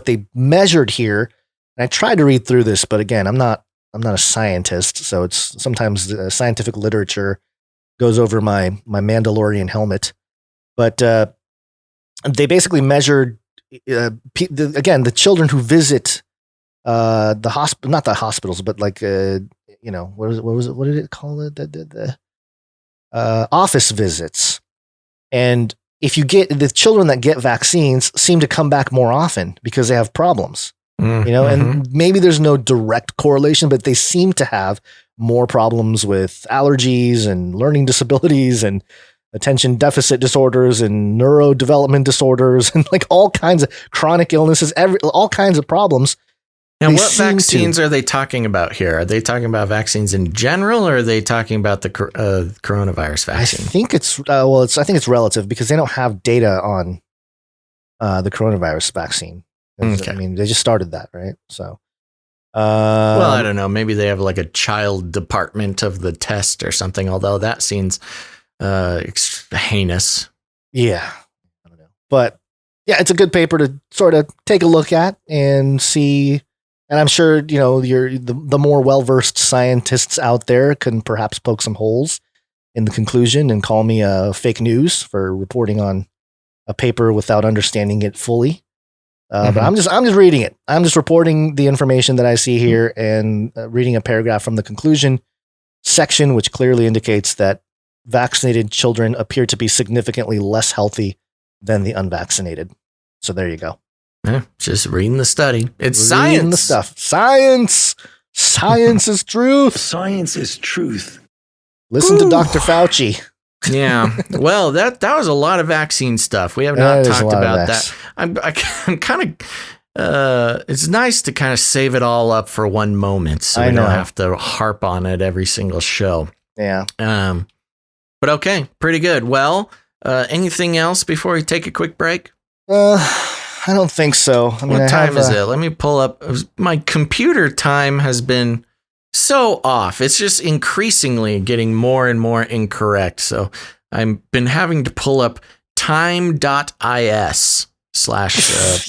they measured here, and I tried to read through this, but again, I'm not a scientist, so it's sometimes the scientific literature goes over my Mandalorian helmet. But they basically measured the children who visit the hospital, not the hospitals, but like what did it call it? The office visits. And if you get the children that get vaccines seem to come back more often because they have problems, and maybe there's no direct correlation, but they seem to have more problems with allergies and learning disabilities and attention deficit disorders and neurodevelopment disorders and like all kinds of chronic illnesses, all kinds of problems. And what vaccines are they talking about here? Are they talking about vaccines in general, or are they talking about the coronavirus vaccine? I think it's I think it's relative because they don't have data on the coronavirus vaccine. Okay. I mean, they just started that, right? So, well, I don't know. Maybe they have like a child department of the test or something. Although that seems heinous. Yeah, I don't know, but yeah, it's a good paper to sort of take a look at and see. And I'm sure, the more well-versed scientists out there can perhaps poke some holes in the conclusion and call me fake news for reporting on a paper without understanding it fully. But I'm just reading it. I'm just reporting the information that I see here and reading a paragraph from the conclusion section, which clearly indicates that vaccinated children appear to be significantly less healthy than the unvaccinated. So there you go. Yeah, just reading the study. It's reading science. The stuff. Science. Science is truth. Science is truth. Listen to Dr. Fauci. Yeah. Well, that was a lot of vaccine stuff. We have not talked about that. I'm kind of. It's nice to kind of save it all up for one moment, so we don't have to harp on it every single show. Yeah. But okay, pretty good. Well, anything else before we take a quick break? I don't think so. What time is it? Let me pull up. My computer time has been so off. It's just increasingly getting more and more incorrect. So I've been having to pull up time.is/PST.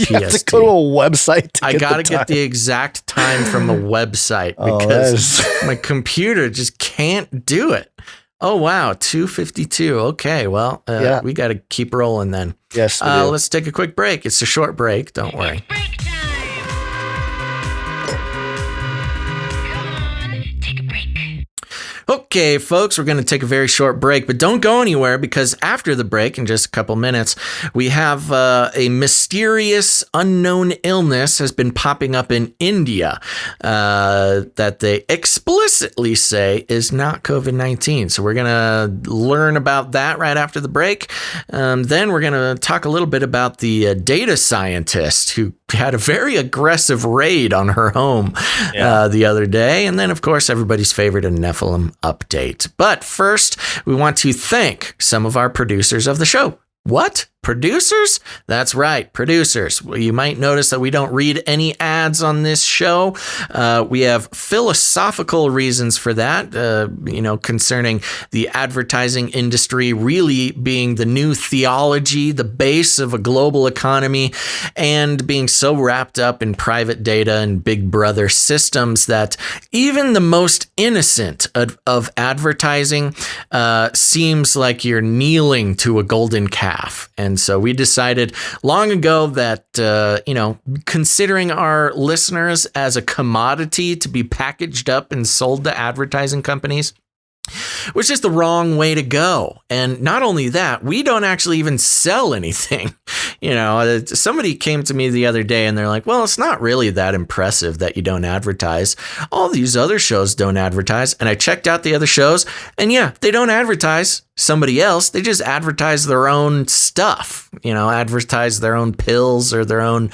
You have to go to a website. I got to get the exact time from a website because my computer just can't do it. Oh, wow. 2:52. Okay. Well, we got to keep rolling then. Yes. Let's take a quick break. It's a short break. Don't worry. Okay, folks, we're going to take a very short break, but don't go anywhere because after the break, in just a couple minutes, we have a mysterious unknown illness has been popping up in India that they explicitly say is not COVID-19. So we're going to learn about that right after the break. Then we're going to talk a little bit about the data scientist who had a very aggressive raid on her home the other day. And then, of course, everybody's favorite, a Nephilim update. But first, we want to thank some of our producers of the show. What? Producers? That's right, producers. Well, you might notice that we don't read any ads on this show. We have philosophical reasons for that, concerning the advertising industry really being the new theology, the base of a global economy, and being so wrapped up in private data and big brother systems that even the most innocent of advertising seems like you're kneeling to a golden calf. And so we decided long ago that, considering our listeners as a commodity to be packaged up and sold to advertising companies was just the wrong way to go. And not only that, we don't actually even sell anything. Somebody came to me the other day and they're like, well, it's not really that impressive that you don't advertise. All these other shows don't advertise. And I checked out the other shows and they don't advertise somebody else. They just advertise their own stuff, advertise their own pills or their own,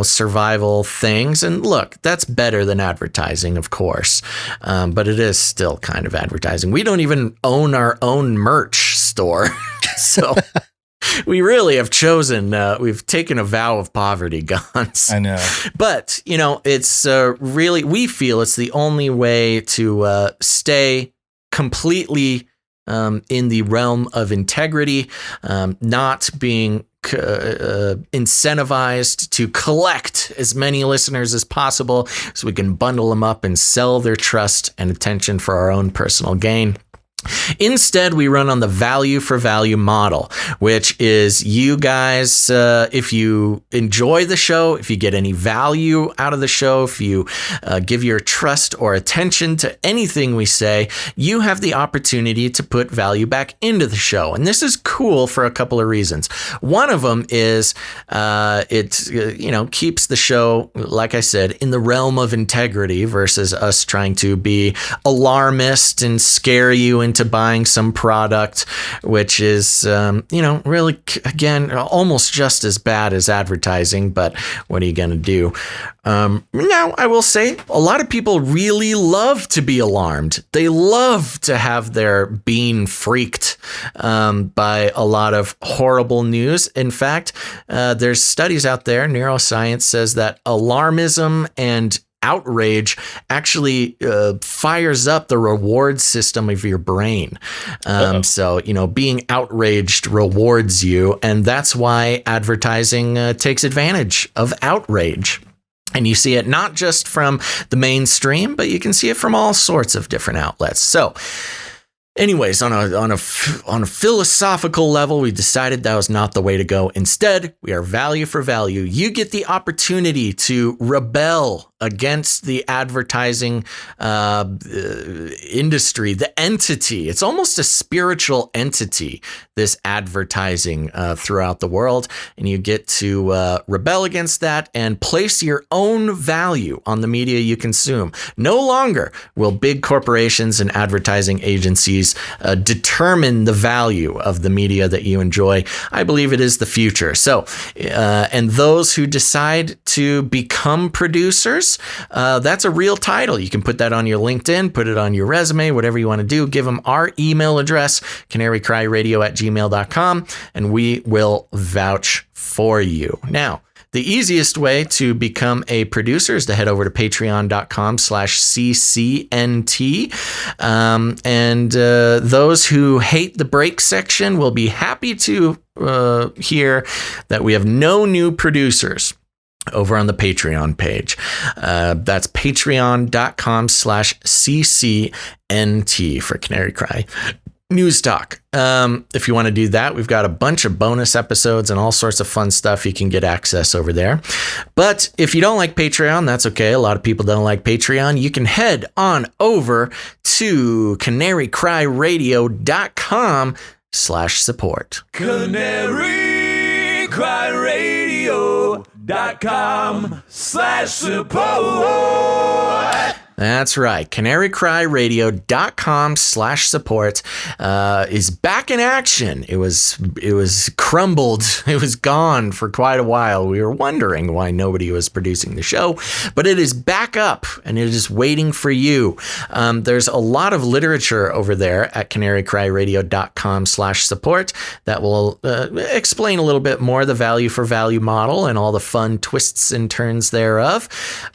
survival things. And look, that's better than advertising, of course. But it is still kind of advertising. We don't even own our own merch store. So we really have chosen, we've taken a vow of poverty, Gons. I know. But, it's really, we feel it's the only way to stay completely in the realm of integrity, not being incentivized to collect as many listeners as possible so we can bundle them up and sell their trust and attention for our own personal gain. Instead, we run on the value for value model, which is you guys, if you enjoy the show, if you get any value out of the show, if you give your trust or attention to anything we say, you have the opportunity to put value back into the show. And this is cool for a couple of reasons. One of them is it keeps the show, like I said, in the realm of integrity versus us trying to be alarmist and scare you into buying some product, which is, really, again, almost just as bad as advertising. But what are you going to do? Now, I will say a lot of people really love to be alarmed. They love to have their bean freaked by a lot of horrible news. In fact, there's studies out there. Neuroscience says that alarmism and outrage actually fires up the reward system of your brain. So, being outraged rewards you. And that's why advertising takes advantage of outrage. And you see it not just from the mainstream, but you can see it from all sorts of different outlets. So anyways, on a philosophical level, we decided that was not the way to go. Instead, we are value for value. You get the opportunity to rebel against the advertising industry, the entity. It's almost a spiritual entity, this advertising throughout the world. And you get to rebel against that and place your own value on the media you consume. No longer will big corporations and advertising agencies determine the value of the media that you enjoy. I believe it is the future. So, and those who decide to become producers, that's a real title. You can put that on your LinkedIn, put it on your resume, whatever you want to do. Give them our email address, canarycryradio@gmail.com, and we will vouch for you. Now, the easiest way to become a producer is to head over to patreon.com/CCNT. And those who hate the break section will be happy to hear that we have no new producers over on the Patreon page. That's patreon.com/CCNT for Canary Cry News talk. If you want to do that, we've got a bunch of bonus episodes and all sorts of fun stuff. You can get access over there. But if you don't like Patreon, that's okay. A lot of people don't like Patreon. You can head on over to canarycryradio.com/support. canarycryradio.com/support. That's right. canarycryradio.com/support is back in action. It was crumbled. It was gone for quite a while. We were wondering why nobody was producing the show, but it is back up and it is waiting for you. There's a lot of literature over there at canarycryradio.com/support that will explain a little bit more the value for value model and all the fun twists and turns thereof.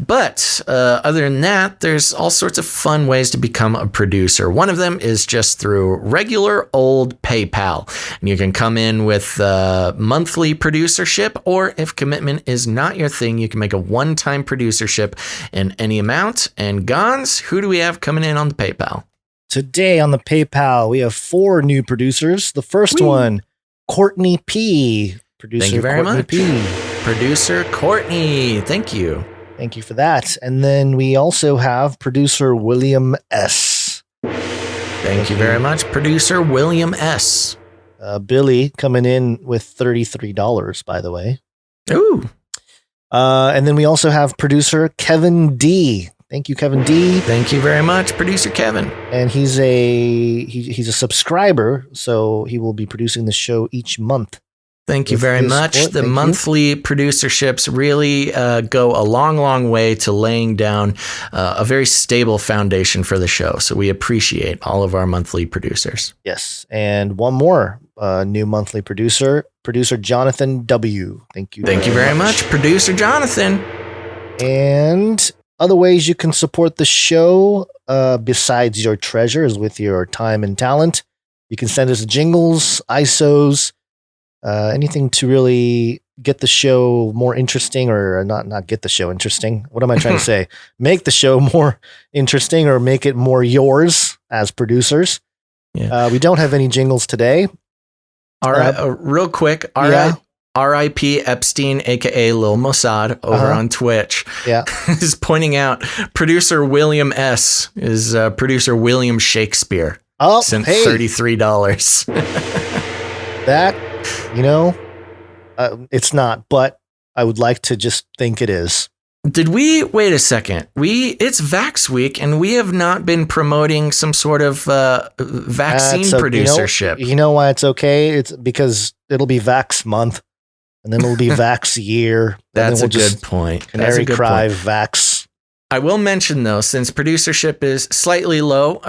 But other than that, there's all sorts of fun ways to become a producer. One of them is just through regular old PayPal. And you can come in with monthly producership, or if commitment is not your thing, you can make a one-time producership in any amount. And Gons, who do we have coming in on the PayPal? Today on the PayPal, we have 4 new producers. The first one, Courtney P. Producer Thank you very Courtney much. P. Producer Courtney. Thank you. Thank you for that. And then we also have producer William S. Thank you very much, producer William S. Billy coming in with $33, by the way. Ooh. And then we also have producer Kevin D. Thank you, Kevin D. Thank you very much, producer Kevin. And he's a subscriber, so he will be producing the show each month. Thank you very much. The monthly producerships really go a long, long way to laying down a very stable foundation for the show. So we appreciate all of our monthly producers. Yes. And one more new monthly producer Jonathan W. Thank you. Thank you very much, producer Jonathan. And other ways you can support the show besides your treasures with your time and talent. You can send us jingles, ISOs, anything to really get the show more interesting, or not get the show interesting. What am I trying to say? Make the show more interesting, or make it more yours as producers. Yeah. We don't have any jingles today. All right, real quick. R.I.P. Epstein, a.k.a. Lil Mossad, over on Twitch, is pointing out producer William S. is producer William Shakespeare. Oh, sent $33. That, it's not, but I would like to just think it is. Did we wait a second? It's Vax Week, and we have not been promoting some sort of vaccine producership. You know why it's okay? It's because it'll be Vax month, and then it'll be Vax year. That's a good point. Canary Cry Vax. I will mention though, since producership is slightly low,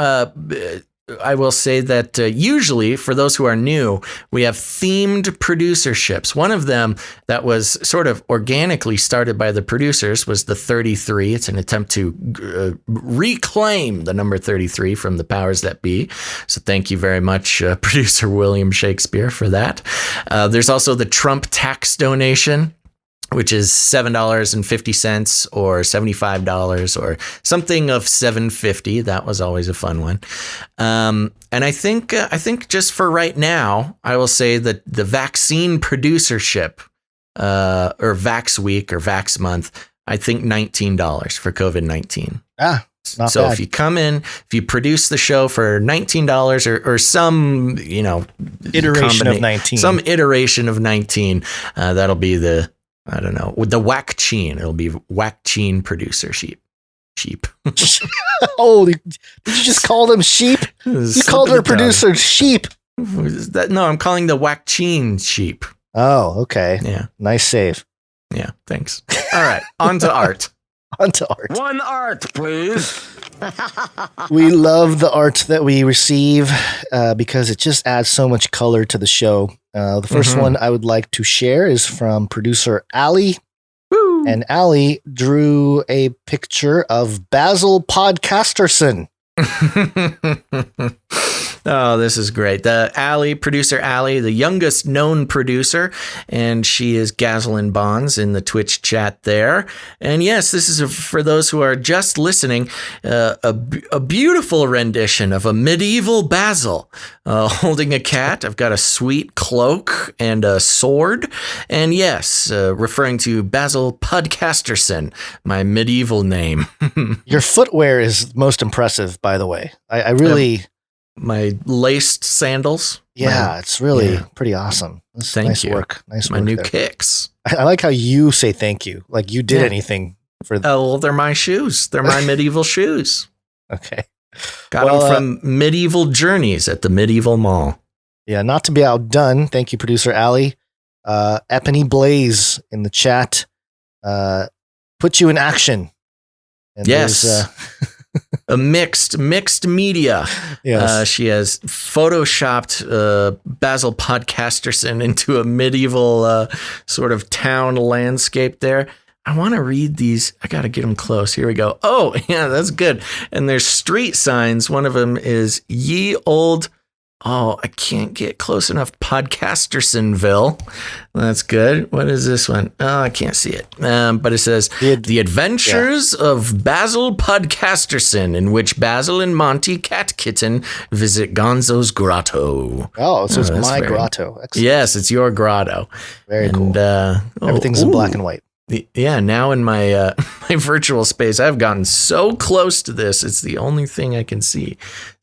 I will say that usually, for those who are new, we have themed producerships. One of them that was sort of organically started by the producers was the 33. It's an attempt to reclaim the number 33 from the powers that be. So thank you very much, producer William Shakespeare, for that. There's also the Trump tax donation, which is $7.50 or $75 or something of $7.50. That was always a fun one. And I think just for right now, I will say that the vaccine producership, or Vax Week or Vax Month, I think $19 for COVID-19. Not so bad. if you come in, if you produce the show for $19 or some, iteration of 19, some iteration of 19, that'll be the, I don't know, with the WACCINE. It'll be WACCINE producer sheep. Oh, did you just call them sheep? You called our producer sheep. No, I'm calling the WACCINE sheep. Oh, okay. Yeah. Nice save. Yeah, thanks. All right, on to art. One art, please. We love the art that we receive because it just adds so much color to the show. The first one I would like to share is from producer Allie. Woo. And Allie drew a picture of Basil Podcasterson. Oh, this is great. Producer Allie, the youngest known producer, and she is Gazlyn Bonds in the Twitch chat there. And yes, this is for those who are just listening, a beautiful rendition of a medieval Basil holding a cat. I've got a sweet cloak and a sword. And yes, referring to Basil Podcasterson, my medieval name. Your footwear is most impressive, by the way. I really... my laced sandals. Yeah, it's really pretty awesome. Thank you. Work. Nice my work new there. Kicks. I like how you say thank you. Like you did anything for them. Oh, well, they're my shoes. They're my medieval shoes. Okay. Got them from Medieval Journeys at the Medieval Mall. Yeah, not to be outdone. Thank you, producer Allie. Epony Blaze in the chat. Put you in action. And yes. A mixed media. Yes. She has photoshopped Basil Podcasterson into a medieval sort of town landscape there. I want to read these. I got to get them close. Here we go. Oh, yeah, that's good. And there's street signs. One of them is Ye Old... Oh, I can't get close enough. Podcastersonville. That's good. What is this one? Oh, I can't see it. But it says The Adventures of Basil Podcasterson, in which Basil and Monty Cat Kitten visit Gonzo's grotto. Oh, so it's my grotto. Excellent. Yes, it's your grotto. Very cool. Everything's in black and white. Yeah, now in my my virtual space, I've gotten so close to this. It's the only thing I can see.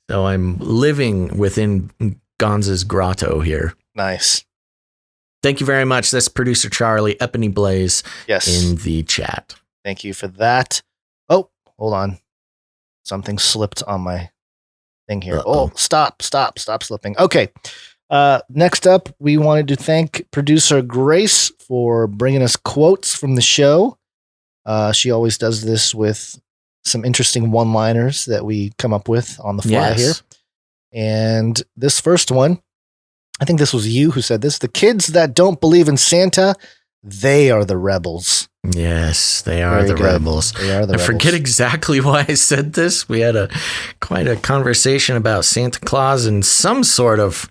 So I'm living within Gonza's grotto here. Nice. Thank you very much. That's producer Charlie, Epony Blaze, in the chat. Thank you for that. Oh, hold on. Something slipped on my thing here. Uh-oh. Oh, stop slipping. Okay. Next up, we wanted to thank producer Grace for bringing us quotes from the show. She always does this with some interesting one-liners that we come up with on the fly here. And this first one, I think this was you who said this. The kids that don't believe in Santa, they are the rebels. Yes, they are the rebels. They are the rebels. I forget exactly why I said this. We had quite a conversation about Santa Claus in some sort of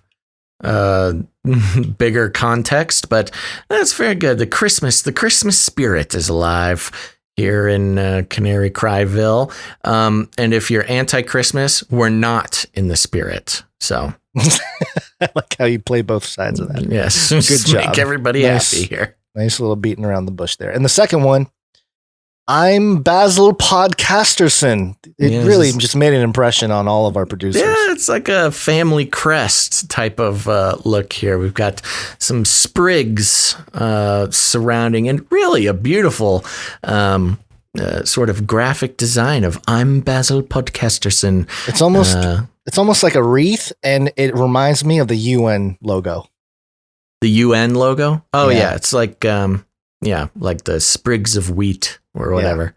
bigger context, but that's very good. The Christmas spirit is alive here in Canary Cryville. And if you're anti-Christmas, we're not in the spirit. So I like how you play both sides of that. Yes. Good job. Make everybody happy here. Nice little beating around the bush there. And the second one, I'm Basil Podcasterson. It really just made an impression on all of our producers. Yeah, it's like a family crest type of look here. We've got some sprigs surrounding, and really a beautiful sort of graphic design of I'm Basil Podcasterson. It's almost like a wreath, and it reminds me of the UN logo. The UN logo? Oh yeah, it's like like the sprigs of wheat or whatever.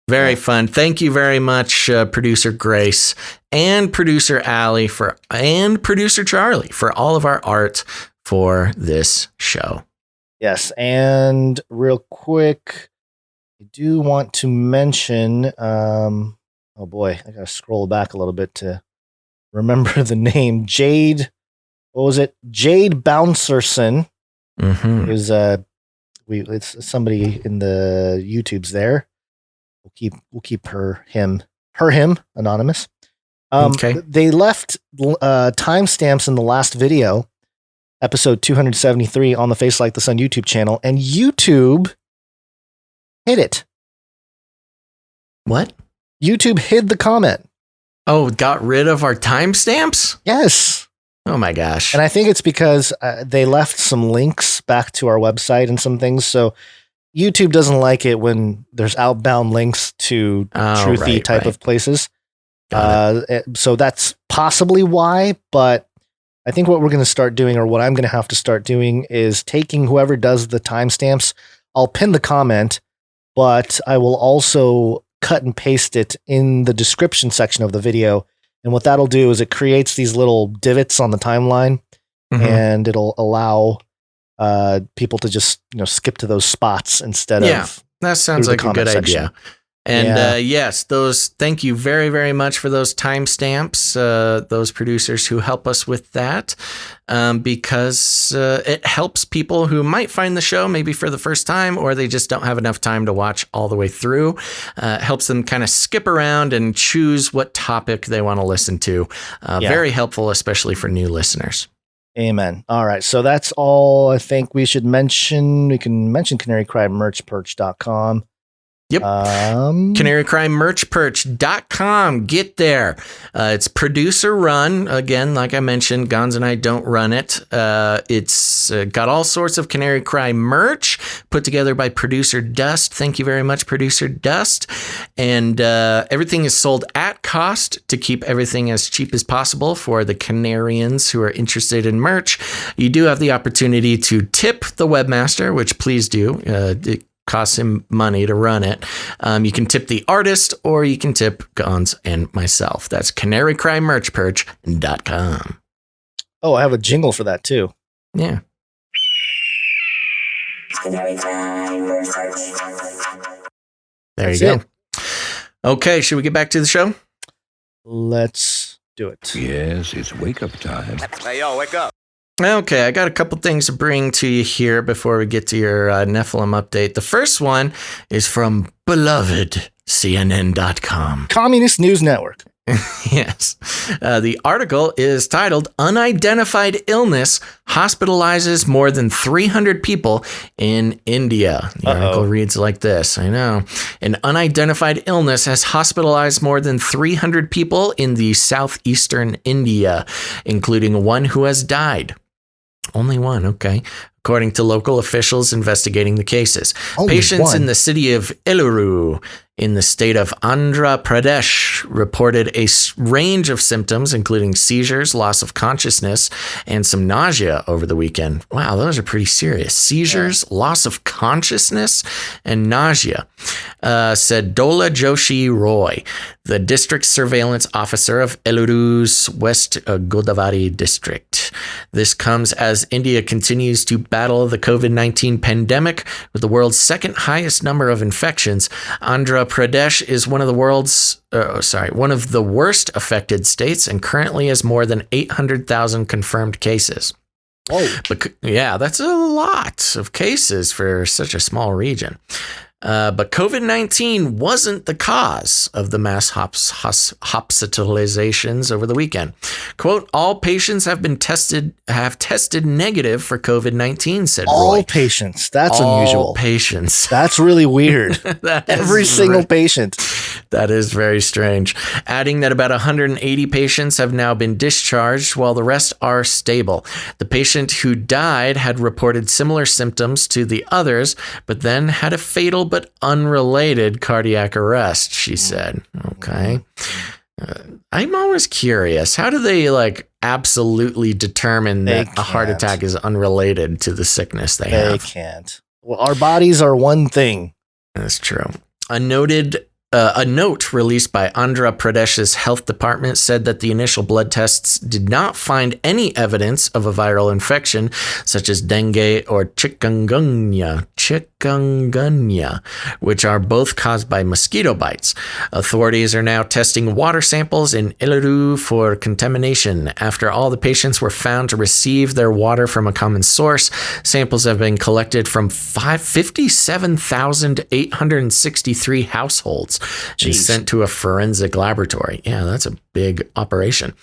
Very fun. Thank you very much, producer Grace and producer Allie and producer Charlie for all of our art for this show. Yes, and real quick, I do want to mention. Oh boy, I gotta scroll back a little bit to remember the name. Jade. What was it? Jade Bouncerson. Mm-hmm. It's somebody in the YouTubes there. We'll keep him anonymous. Okay. They left timestamps in the last video, episode 273 on the Face Like the Sun YouTube channel, and YouTube hid it. What? YouTube hid the comment. Oh, got rid of our timestamps? Yes. Oh my gosh. And I think it's because they left some links back to our website and some things. So YouTube doesn't like it when there's outbound links to truthy type of places. So that's possibly why. But I think what we're going to start doing, or what I'm going to have to start doing, is taking whoever does the timestamps. I'll pin the comment, but I will also cut and paste it in the description section of the video. And what that'll do is it creates these little divots on the timeline, and it'll allow people to just skip to those spots instead of. That sounds like a good idea. And yes, thank you very, very much for those timestamps, those producers who help us with that, because it helps people who might find the show maybe for the first time, or they just don't have enough time to watch all the way through. It helps them kind of skip around and choose what topic they want to listen to. Very helpful, especially for new listeners. Amen. All right. So that's all I think we should mention. We can mention canarycrymerchperch.com. Yep. canarycrymerchperch.com. Get there. It's producer run. Again, like I mentioned, Gons and I don't run it. It's got all sorts of Canary Cry merch put together by producer Dust. Thank you very much, producer Dust. And everything is sold at cost to keep everything as cheap as possible for the Canarians who are interested in merch. You do have the opportunity to tip the webmaster, which please do. It costs him money to run it. You can tip the artist, or you can tip Gons and myself. That's canarycrymerchperch.com. Oh, I have a jingle for that too. Yeah. There you go. Okay, should we get back to the show? Let's do it. Yes, it's wake-up time. Hey, yo, wake up. Okay, I got a couple things to bring to you here before we get to your Nephilim update. The first one is from beloved CNN.com. Communist News Network. Yes. The article is titled Unidentified Illness Hospitalizes More Than 300 People in India. The article reads like this. I know. An unidentified illness has hospitalized more than 300 people in the southeastern India, including one who has died. Only one, okay. According to local officials investigating the cases. Patients in the city of Eluru in the state of Andhra Pradesh reported a range of symptoms, including seizures, loss of consciousness, and some nausea over the weekend. Wow, those are pretty serious. Seizures, loss of consciousness, and nausea, said Dola Joshi Roy, the district surveillance officer of Eluru's West Godavari district. This comes as India continues to battle the COVID-19 pandemic with the world's second highest number of infections. Andhra Pradesh is one of the worst affected states and currently has more than 800,000 confirmed cases. Whoa. But, yeah, that's a lot of cases for such a small region. But COVID-19 wasn't the cause of the mass hospitalizations over the weekend. Quote, all patients have tested negative for COVID-19, said Roy. All patients. That's unusual. All patients. That's really weird. Every single patient. That is very strange. Adding that about 180 patients have now been discharged while the rest are stable. The patient who died had reported similar symptoms to the others, but then had a fatal but unrelated cardiac arrest, she said. Okay. I'm always curious. How do they absolutely determine that a heart attack is unrelated to the sickness they have? They can't. Well, our bodies are one thing. That's true. A note released by Andhra Pradesh's health department said that the initial blood tests did not find any evidence of a viral infection, such as dengue or chikungunya, which are both caused by mosquito bites. Authorities are now testing water samples in Eluru for contamination. After all the patients were found to receive their water from a common source, samples have been collected from 57,863 households and sent to a forensic laboratory. Yeah, that's a big operation.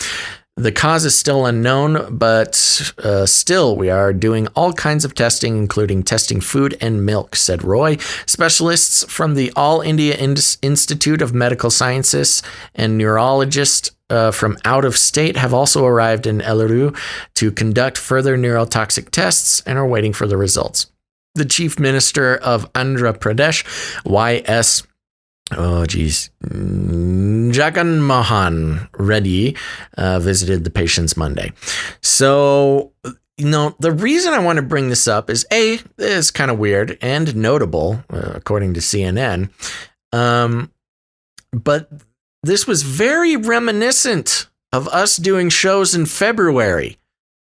The cause is still unknown, but still we are doing all kinds of testing, including testing food and milk, said Roy. Specialists from the All India Institute of Medical Sciences and neurologists from out of state have also arrived in Eluru to conduct further neurotoxic tests and are waiting for the results. The Chief Minister of Andhra Pradesh, Jagan Mohan Reddy, visited the patients Monday. So, the reason I want to bring this up is it's kind of weird and notable, according to CNN. But this was very reminiscent of us doing shows in February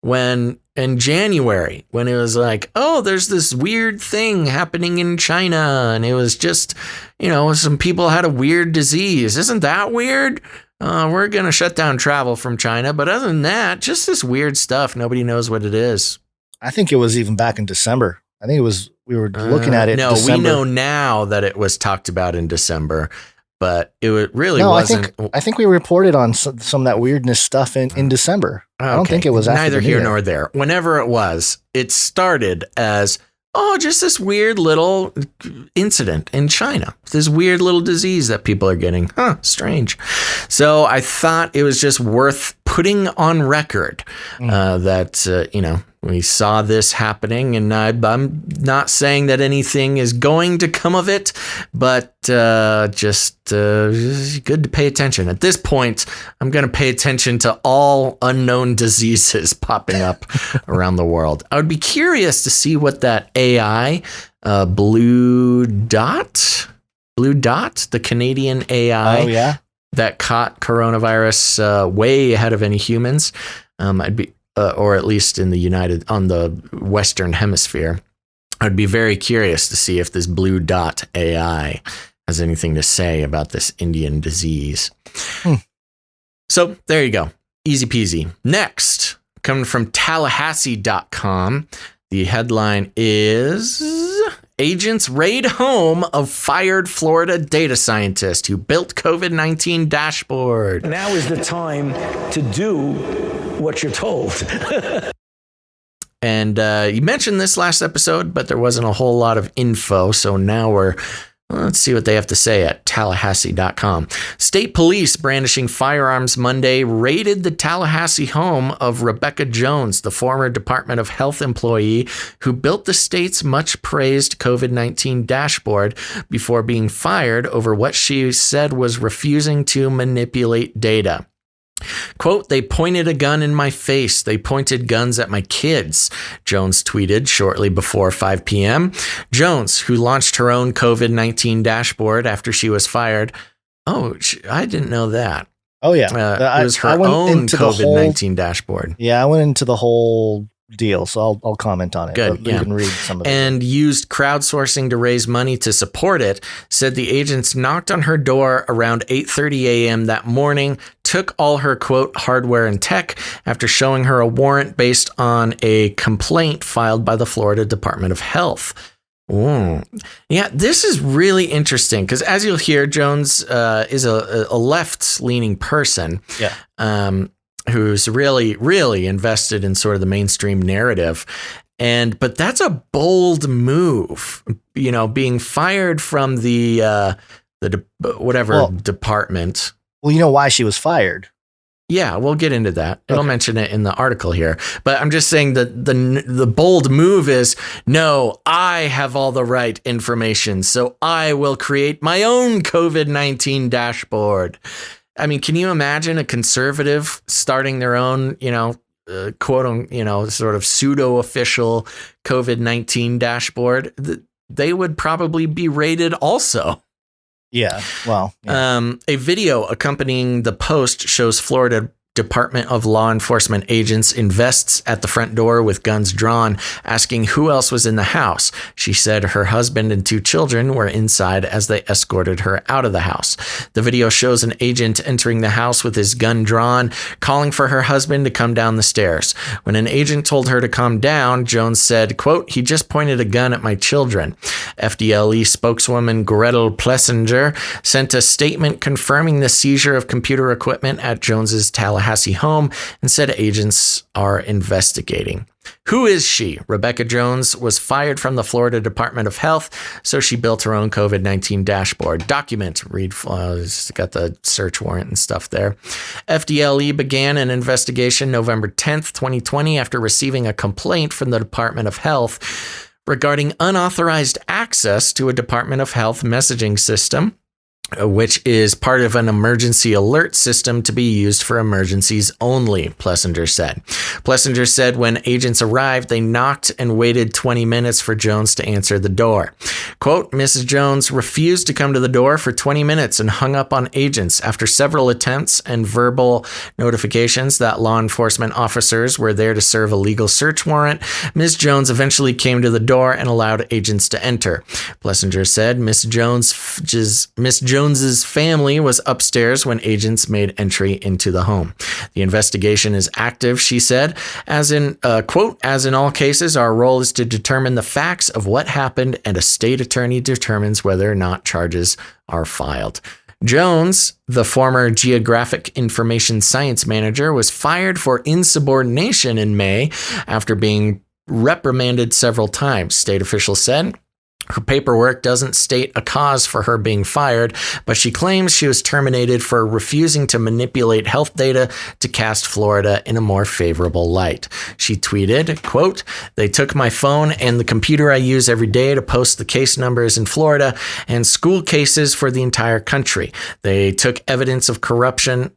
when in January, when it was like, oh, there's this weird thing happening in China. And it was just, some people had a weird disease. Isn't that weird? We're going to shut down travel from China. But other than that, just this weird stuff. Nobody knows what it is. I think it was even back in December. I think it was, we were looking at it. No, December. We know now that it was talked about in December, but it really wasn't. I think we reported on some of that weirdness stuff in December. Okay. I don't think it was after neither here nor there. Whenever it was, it started as, just this weird little incident in China. This weird little disease that people are getting. Strange. So I thought it was just worth putting on record that, we saw this happening, and I'm not saying that anything is going to come of it, but just good to pay attention. At this point, I'm going to pay attention to all unknown diseases popping up around the world. I would be curious to see what that AI, Blue Dot, the Canadian AI that caught coronavirus way ahead of any humans. I'd be or at least on the Western Hemisphere. I'd be very curious to see if this Blue Dot AI has anything to say about this Indian disease. So there you go. Easy peasy. Next, coming from Tallahassee.com, the headline is Agents Raid Home of Fired Florida Data Scientist Who Built COVID-19 Dashboard. Now is the time to do what you're told. And you mentioned this last episode, but there wasn't a whole lot of info. So now let's see what they have to say at Tallahassee.com. State police brandishing firearms Monday raided the Tallahassee home of Rebecca Jones, the former Department of Health employee who built the state's much praised COVID-19 dashboard before being fired over what she said was refusing to manipulate data. Quote, they pointed a gun in my face. They pointed guns at my kids, Jones tweeted shortly before 5 p.m. Jones, who launched her own COVID-19 dashboard after she was fired. Oh, I didn't know that. Oh, yeah. It was her own COVID-19 dashboard. Yeah, I went into the whole deal, so I'll comment on it. Good, you can read some of it. And used crowdsourcing to raise money to support it, said the agents knocked on her door around 8:30 a.m. that morning, took all her, quote, hardware and tech after showing her a warrant based on a complaint filed by the Florida Department of Health. Ooh. Yeah, this is really interesting because as you'll hear, Jones is a left-leaning person. Yeah. Who's really, really invested in sort of the mainstream narrative. But that's a bold move, being fired from the department. Well, you know why she was fired. Yeah, we'll get into that. It'll mention it in the article here. But I'm just saying that the bold move is, no, I have all the right information, so I will create my own COVID-19 dashboard. I mean, can you imagine a conservative starting their own, quote, sort of pseudo-official COVID-19 dashboard? They would probably be raided also. Yeah, well. Yeah. A video accompanying the post shows Florida Department of Law Enforcement agents invests at the front door with guns drawn, asking who else was in the house. She said her husband and 2 children were inside as they escorted her out of the house. The video shows an agent entering the house with his gun drawn, calling for her husband to come down the stairs. When an agent told her to calm down, Jones said, quote, he just pointed a gun at my children. FDLE spokeswoman Gretel Plessinger sent a statement confirming the seizure of computer equipment at Jones's Tallahassee home and said agents are investigating. Who is she? Rebecca Jones was fired from the Florida Department of Health, so she built her own COVID-19 dashboard. Document, read, got the search warrant and stuff there. FDLE began an investigation November 10th, 2020, after receiving a complaint from the Department of Health regarding unauthorized access to a Department of Health messaging system which is part of an emergency alert system to be used for emergencies only, Plessinger said. Plessinger said when agents arrived, they knocked and waited 20 minutes for Jones to answer the door. Quote, Mrs. Jones refused to come to the door for 20 minutes and hung up on agents. After several attempts and verbal notifications that law enforcement officers were there to serve a legal search warrant, Ms. Jones eventually came to the door and allowed agents to enter. Plessinger said Miss Jones's family was upstairs when agents made entry into the home. The investigation is active, she said. As in, quote, as in all cases, our role is to determine the facts of what happened, and a state attorney determines whether or not charges are filed. Jones, the former Geographic Information Science manager, was fired for insubordination in May after being reprimanded several times, state officials said. Her paperwork doesn't state a cause for her being fired, but she claims she was terminated for refusing to manipulate health data to cast Florida in a more favorable light. She tweeted, quote, they took my phone and the computer I use every day to post the case numbers in Florida and school cases for the entire country. They took evidence of corruption.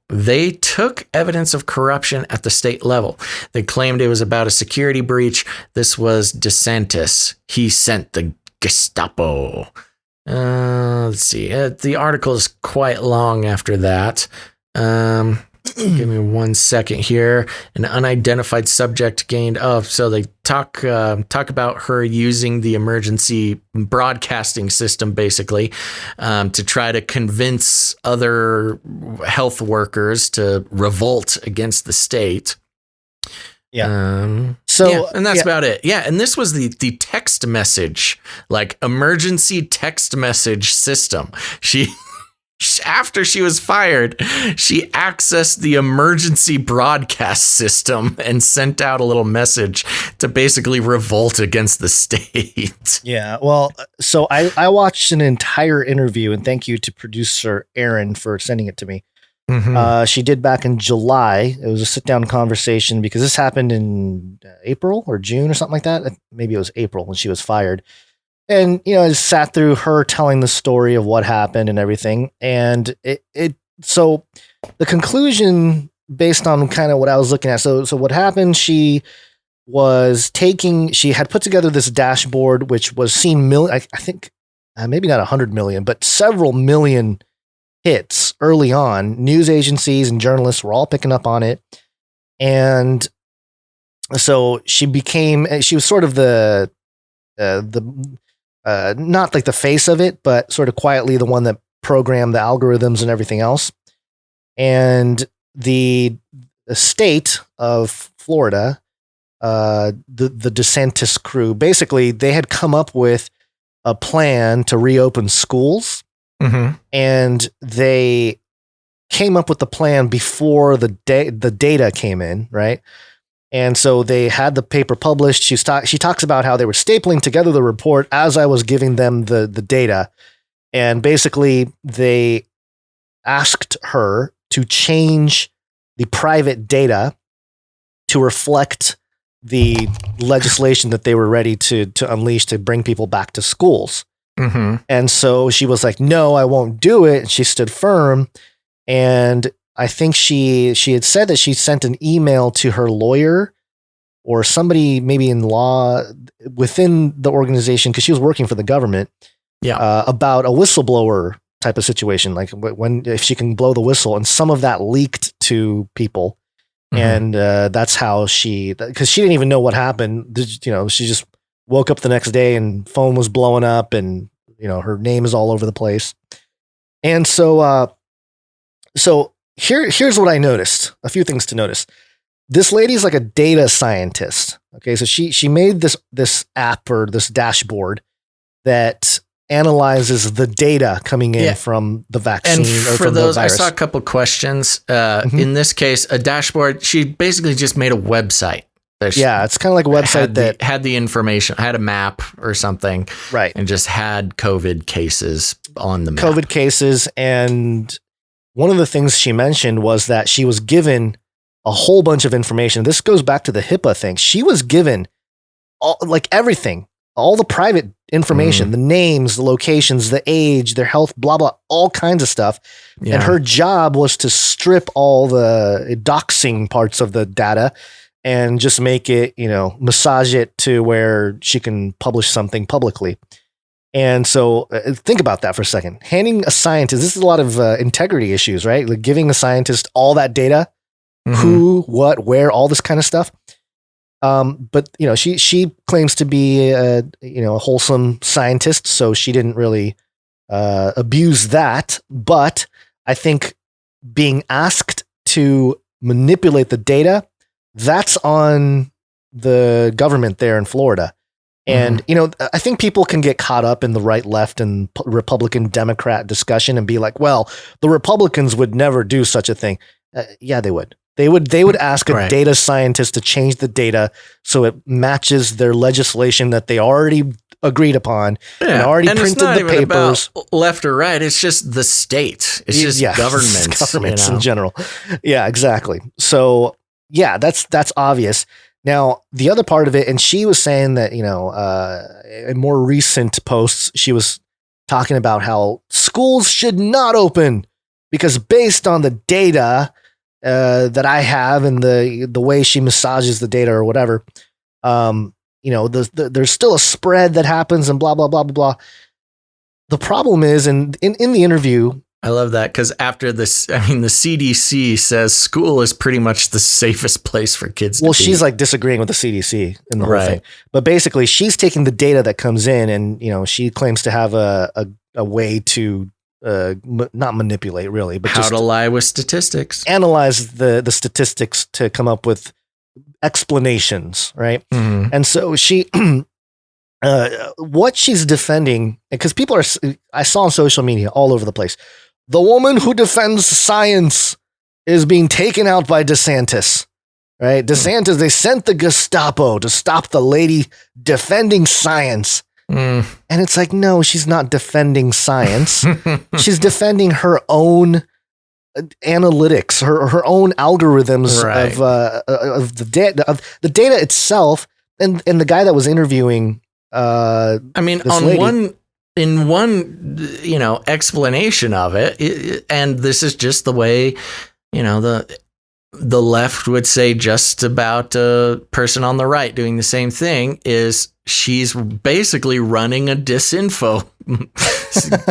They took evidence of corruption at the state level. They claimed it was about a security breach. This was DeSantis. He sent the Gestapo. Let's see. The article is quite long after that. Give me 1 second here. An unidentified subject gained. So they talk about her using the emergency broadcasting system, basically, to try to convince other health workers to revolt against the state. Yeah. And that's about it. Yeah. And this was the text message, like emergency text message system. After she was fired, she accessed the emergency broadcast system and sent out a little message to basically revolt against the state. Yeah. Well, so I watched an entire interview, and thank you to producer Aaron for sending it to me. Mm-hmm. She did back in July. It was a sit-down conversation because this happened in April or June or something like that. Maybe it was April when she was fired. And, I just sat through her telling the story of what happened and everything. And so the conclusion based on kind of what I was looking at. So what happened, she had put together this dashboard, which was seen I think maybe not 100 million, but several million hits early on. News agencies and journalists were all picking up on it. And so she was sort of the not like the face of it, but sort of quietly the one that programmed the algorithms and everything else. And the state of Florida, the DeSantis crew, basically they had come up with a plan to reopen schools. Mm-hmm. And they came up with the plan before the data came in, right? And so they had the paper published. She talks about how they were stapling together the report as I was giving them the data. And basically they asked her to change the private data to reflect the legislation that they were ready to unleash to bring people back to schools. Mm-hmm. And so she was like, no, I won't do it. And she stood firm. And I think she had said that she sent an email to her lawyer or somebody maybe in law within the organization, because she was working for the government, about a whistleblower type of situation, like if she can blow the whistle. And some of that leaked to people. Mm-hmm. And that's how because she didn't even know what happened. She just woke up the next day and phone was blowing up and, her name is all over the place. And so here's what I noticed. A few things to notice. This lady's like a data scientist. Okay. So she made this app or this dashboard that analyzes the data coming in from the vaccine. And or for from those, the virus. I saw a couple questions. In this case, a dashboard, she basically just made a website. It's kind of like a website that had the information, had a map or something, right? And just had COVID cases on the map. COVID cases, and one of the things she mentioned was that she was given a whole bunch of information. This goes back to the HIPAA thing. She was given everything, all the private information, the names, the locations, the age, their health, blah, blah, all kinds of stuff. Yeah. And her job was to strip all the doxing parts of the data and just make it, massage it to where she can publish something publicly. And so think about that for a second. Handing a scientist, this is a lot of integrity issues, right? Like giving a scientist all that data, who, what, where, all this kind of stuff. But she claims to be a wholesome scientist, so she didn't really abuse that. But I think being asked to manipulate the data, that's on the government there in Florida. And, I think people can get caught up in the right, left, and Republican, Democrat discussion and be like, well, the Republicans would never do such a thing. Yeah, they would. They would ask a data scientist to change the data so it matches their legislation that they already agreed upon and already printed the papers. About left or right. It's just the state. It's just governments in general. Yeah, exactly. So yeah, that's obvious. Now, the other part of it, and she was saying that, in more recent posts, she was talking about how schools should not open because based on the data that I have and the way she massages the data or whatever, there's still a spread that happens and blah, blah, blah, blah, blah. The problem is, and in the interview, I love that because after this, the CDC says school is pretty much the safest place for kids to be. Well, she's like disagreeing with the CDC in the whole thing. But basically, she's taking the data that comes in and, she claims to have a way to not manipulate really, but how to lie with statistics, analyze the statistics to come up with explanations. Right. And so she, what she's defending, because I saw on social media all over the place, the woman who defends science is being taken out by DeSantis, right? DeSantis, they sent the Gestapo to stop the lady defending science. And it's like, no, she's not defending science. She's defending her own analytics, her own algorithms of the data itself. And the guy that was interviewing, in one explanation of it, and this is just the way, the left would say just about a person on the right doing the same thing, is she's basically running a disinfo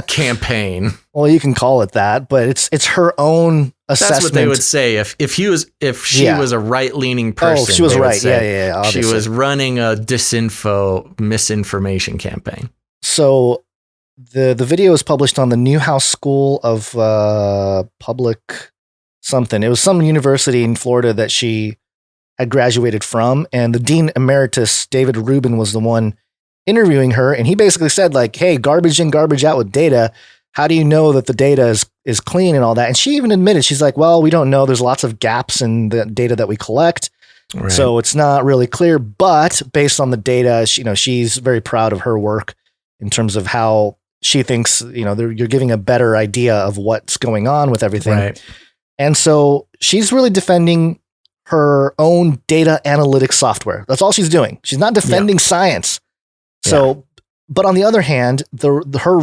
campaign. Well, you can call it that, but it's her own assessment. That's what they would say if she was a right-leaning person. Oh, she was right. Yeah. Obviously. She was running a misinformation campaign. So the video was published on the Newhouse School of Public something. It was some university in Florida that she had graduated from, and the Dean Emeritus, David Rubin, was the one interviewing her, and he basically said, like, hey, garbage in, garbage out with data. How do you know that the data is clean and all that? And she even admitted, she's like, well, we don't know. There's lots of gaps in the data that we collect. Right. So it's not really clear, but based on the data, she's very proud of her work in terms of how she thinks, you're giving a better idea of what's going on with everything. Right. And so she's really defending her own data analytics software. That's all she's doing. She's not defending science. So, but on the other hand, her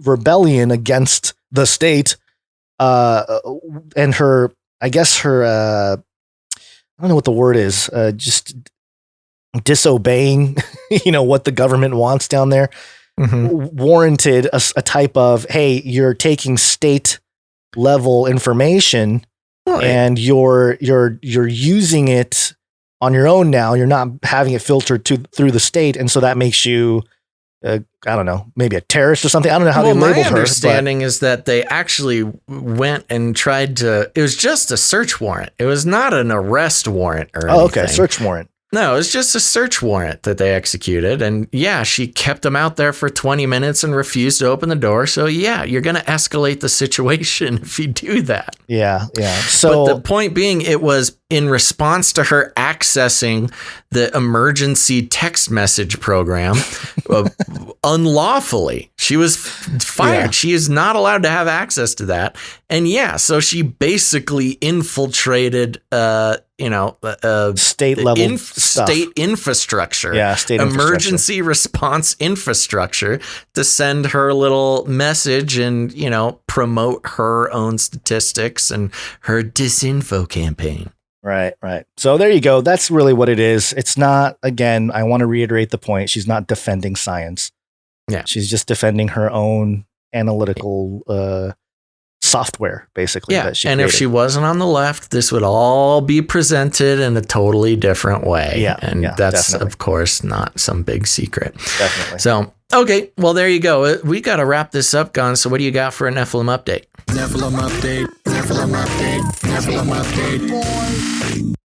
rebellion against the state, and her, I don't know what the word is, just disobeying, what the government wants down there, warranted a type of, hey, you're taking state level information and you're using it on your own now. You're not having it filtered through the state, and so that makes you, I don't know, maybe a terrorist or something. I don't know how they labeled her. My understanding is that they actually went and tried to. It was just a search warrant. It was not an arrest warrant or anything. Oh, okay, search warrant. No, it was just a search warrant that they executed. And yeah, she kept them out there for 20 minutes and refused to open the door. So yeah, you're going to escalate the situation if you do that. Yeah. So but the point being, it was in response to her accessing the emergency text message program unlawfully. She was fired. Yeah. She is not allowed to have access to that. And yeah, so she basically infiltrated state level stuff. State infrastructure. Yeah, state emergency response infrastructure to send her little message and, promote her own statistics and her disinfo campaign. Right. So there you go. That's really what it is. It's not, again, I want to reiterate the point. She's not defending science. Yeah. She's just defending her own analytical software, basically. Yeah. That she and created. if she wasn't on the left, this would all be presented in a totally different way. Yeah. And that's, definitely. of course, not some big secret. Definitely. So, okay. Well, there you go. We got to wrap this up, Gon. So what do you got for a Nephilim update?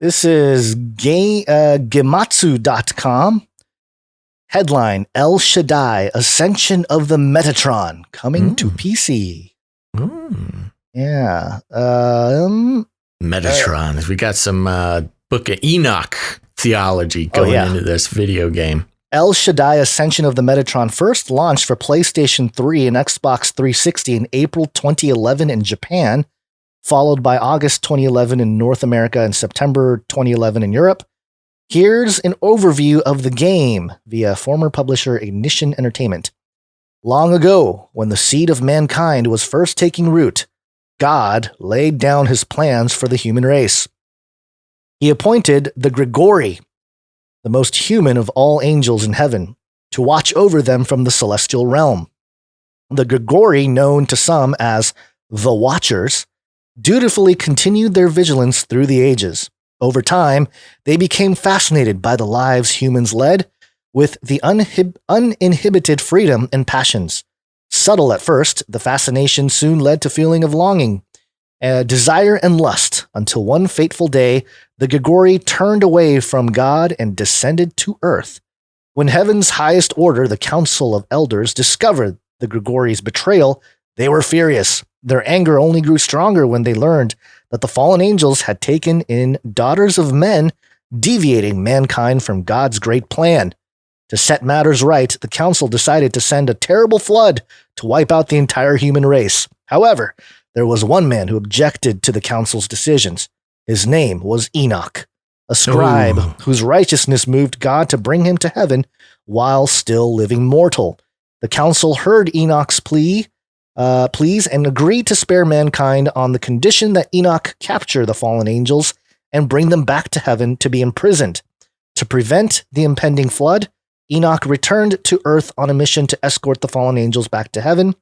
This is Gematsu.com. Headline, El Shaddai, Ascension of the Metatron, coming to PC. Yeah. Metatron. We got some Book of Enoch theology going into this video game. El Shaddai Ascension of the Metatron first launched for PlayStation 3 and Xbox 360 in April 2011 in Japan, followed by August 2011 in North America and September 2011 in Europe. Here's an overview of the game via former publisher Ignition Entertainment. Long ago, when the seed of mankind was first taking root, God laid down his plans for the human race. He appointed the Grigori, the most human of all angels in heaven, to watch over them from the celestial realm. The Grigori, known to some as the Watchers, dutifully continued their vigilance through the ages. Over time, they became fascinated by the lives humans led, with the uninhibited freedom and passions. Subtle at first, the fascination soon led to feeling of longing, desire and lust, until one fateful day, the Grigori turned away from God and descended to earth. When heaven's highest order, the Council of Elders, discovered the Grigori's betrayal, they were furious. Their anger only grew stronger when they learned that the fallen angels had taken in daughters of men, deviating mankind from God's great plan. To set matters right, the council decided to send a terrible flood to wipe out the entire human race. However, there was one man who objected to the council's decisions. His name was Enoch, a scribe whose righteousness moved God to bring him to heaven while still living mortal. The council heard Enoch's pleas and agreed to spare mankind on the condition that Enoch capture the fallen angels and bring them back to heaven to be imprisoned. To prevent the impending flood, Enoch returned to Earth on a mission to escort the fallen angels back to heaven.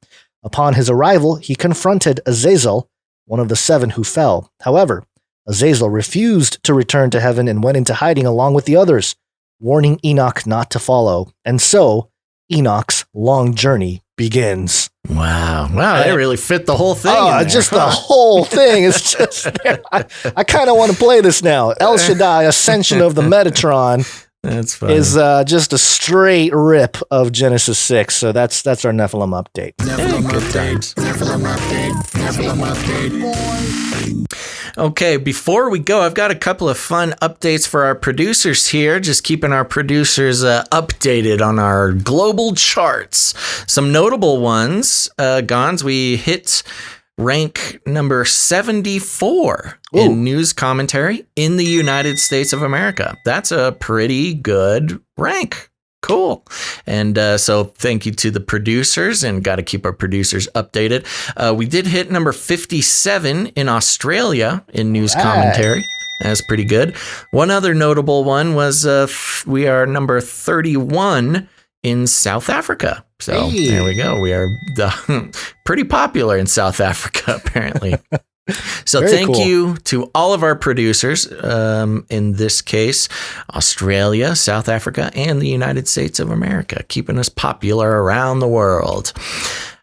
Upon his arrival, he confronted Azazel, one of the 7 who fell. However, Azazel refused to return to heaven and went into hiding along with the others, warning Enoch not to follow. And so, Enoch's long journey begins. Wow, they really fit the whole thing. Oh, just the whole thing is just there. I kind of want to play this now. El Shaddai, Ascension of the Metatron. That's funny. Is just a straight rip of Genesis 6. So that's our Nephilim update. Okay, before we go, I've got a couple of fun updates for our producers here. Just keeping our producers updated on our global charts. Some notable ones, Gons, we hit rank number 74 in news commentary in the United States of America. That's a pretty good rank. Cool. And so thank you to the producers, and got to keep our producers updated. We did hit number 57 in Australia in news commentary. That's pretty good. One other notable one was we are number 31 in South Africa. So there we go. We are pretty popular in South Africa, apparently. So thank you to all of our producers, in this case, Australia, South Africa, and the United States of America, keeping us popular around the world.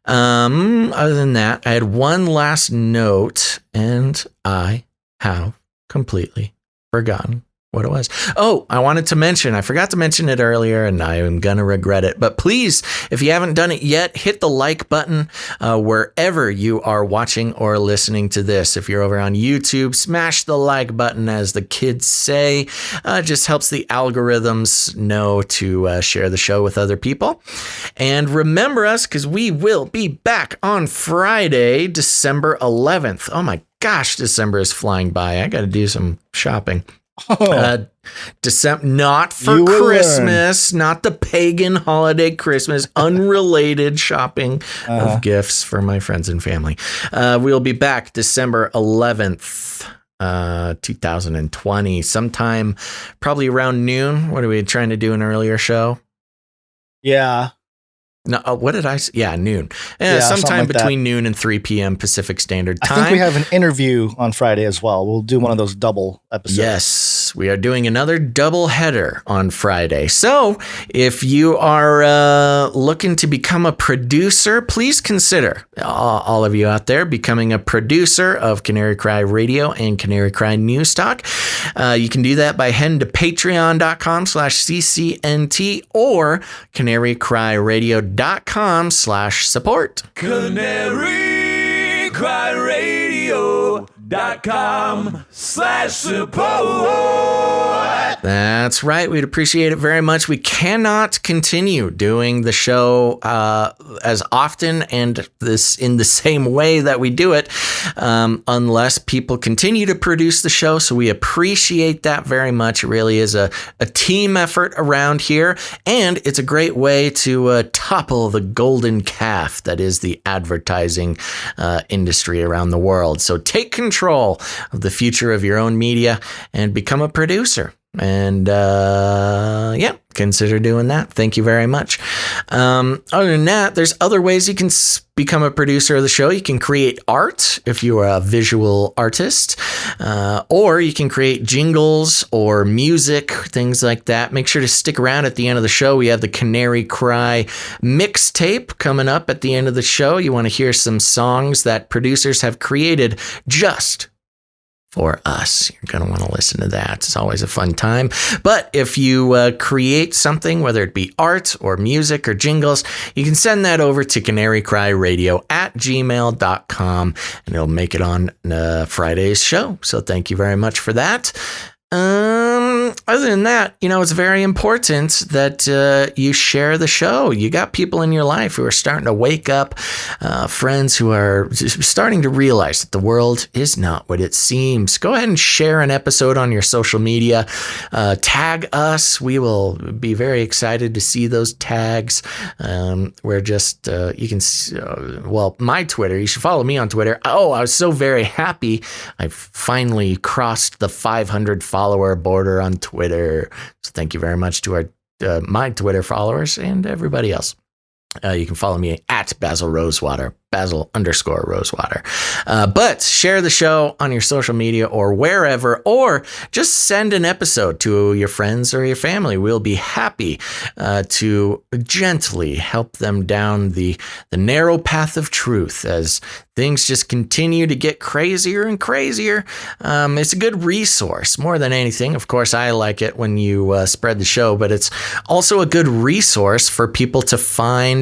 Other than that, I had one last note, and I have completely forgotten what it was. Oh, I forgot to mention it earlier, and I am going to regret it. But please, if you haven't done it yet, hit the like button wherever you are watching or listening to this. If you're over on YouTube, smash the like button, as the kids say. Just helps the algorithms know to share the show with other people. And remember us, because we will be back on Friday, December 11th. Oh my gosh, December is flying by. I got to do some shopping. December, not for Christmas, not the pagan holiday Christmas, unrelated shopping of gifts for my friends and family. We'll be back December 11th, 2020, sometime probably around noon. What are we trying to do an earlier show? Yeah. No, what did I say? Yeah, noon. Sometime like between noon and 3 p.m. Pacific Standard Time. I think we have an interview on Friday as well. We'll do one of those double episodes. Yes, we are doing another double header on Friday. So if you are looking to become a producer, please consider, all of you out there, becoming a producer of Canary Cry Radio and Canary Cry News Talk. You can do that by heading to patreon.com/CCNT or canarycryradio.com/support. canarycryradio.com/support. That's right. We'd appreciate it very much. We cannot continue doing the show as often and this in the same way that we do it unless people continue to produce the show. So we appreciate that very much. It really is a team effort around here, and it's a great way to topple the golden calf that is the advertising industry around the world. So take control of the future of your own media and become a producer. And consider doing that. Thank you very much. Other than that, there's other ways you can become a producer of the show. You can create art if you are a visual artist, or you can create jingles or music, things like that. Make sure to stick around at the end of the show. We have the Canary Cry mixtape coming up at the end of the show. You want to hear some songs that producers have created just for us. You're going to want to listen to that. It's always a fun time. But if you create something, whether it be art or music or jingles, you can send that over to canarycryradio@gmail.com and it'll make it on Friday's show. So thank you very much for that. Other than that, it's very important that you share the show. You got people in your life who are starting to wake up, friends who are starting to realize that the world is not what it seems. Go ahead and share an episode on your social media. Tag us. We will be very excited to see those tags. We're just, you can, my Twitter, you should follow me on Twitter. Oh, I was so very happy. I finally crossed the 500 follower border on Twitter. So thank you very much to our my Twitter followers and everybody else. You can follow me at Basil Rosewater, Basil_Rosewater. But share the show on your social media or wherever, or just send an episode to your friends or your family. We'll be happy to gently help them down the narrow path of truth as things just continue to get crazier and crazier. It's a good resource more than anything. Of course, I like it when you spread the show, but it's also a good resource for people to find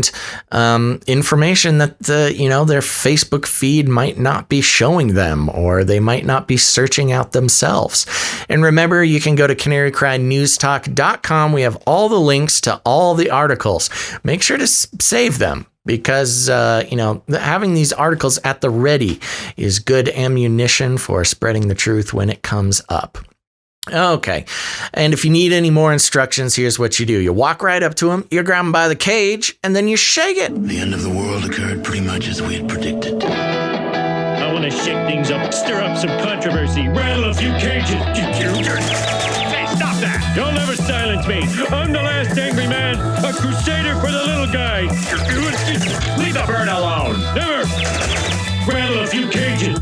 information that their Facebook feed might not be showing them, or they might not be searching out themselves. And remember, you can go to canarycrynewstalk.com. We have all the links to all the articles. Make sure to save them, because, having these articles at the ready is good ammunition for spreading the truth when it comes up. Okay. And if you need any more instructions, here's what you do. You walk right up to him, you grab him by the cage, and then you shake it. The end of the world occurred pretty much as we had predicted. I want to shake things up, stir up some controversy, rattle a few cages. Hey, stop that! You'll never silence me. I'm the last angry man, a crusader for the little guy. Leave the bird alone. Never. Rattle a few cages.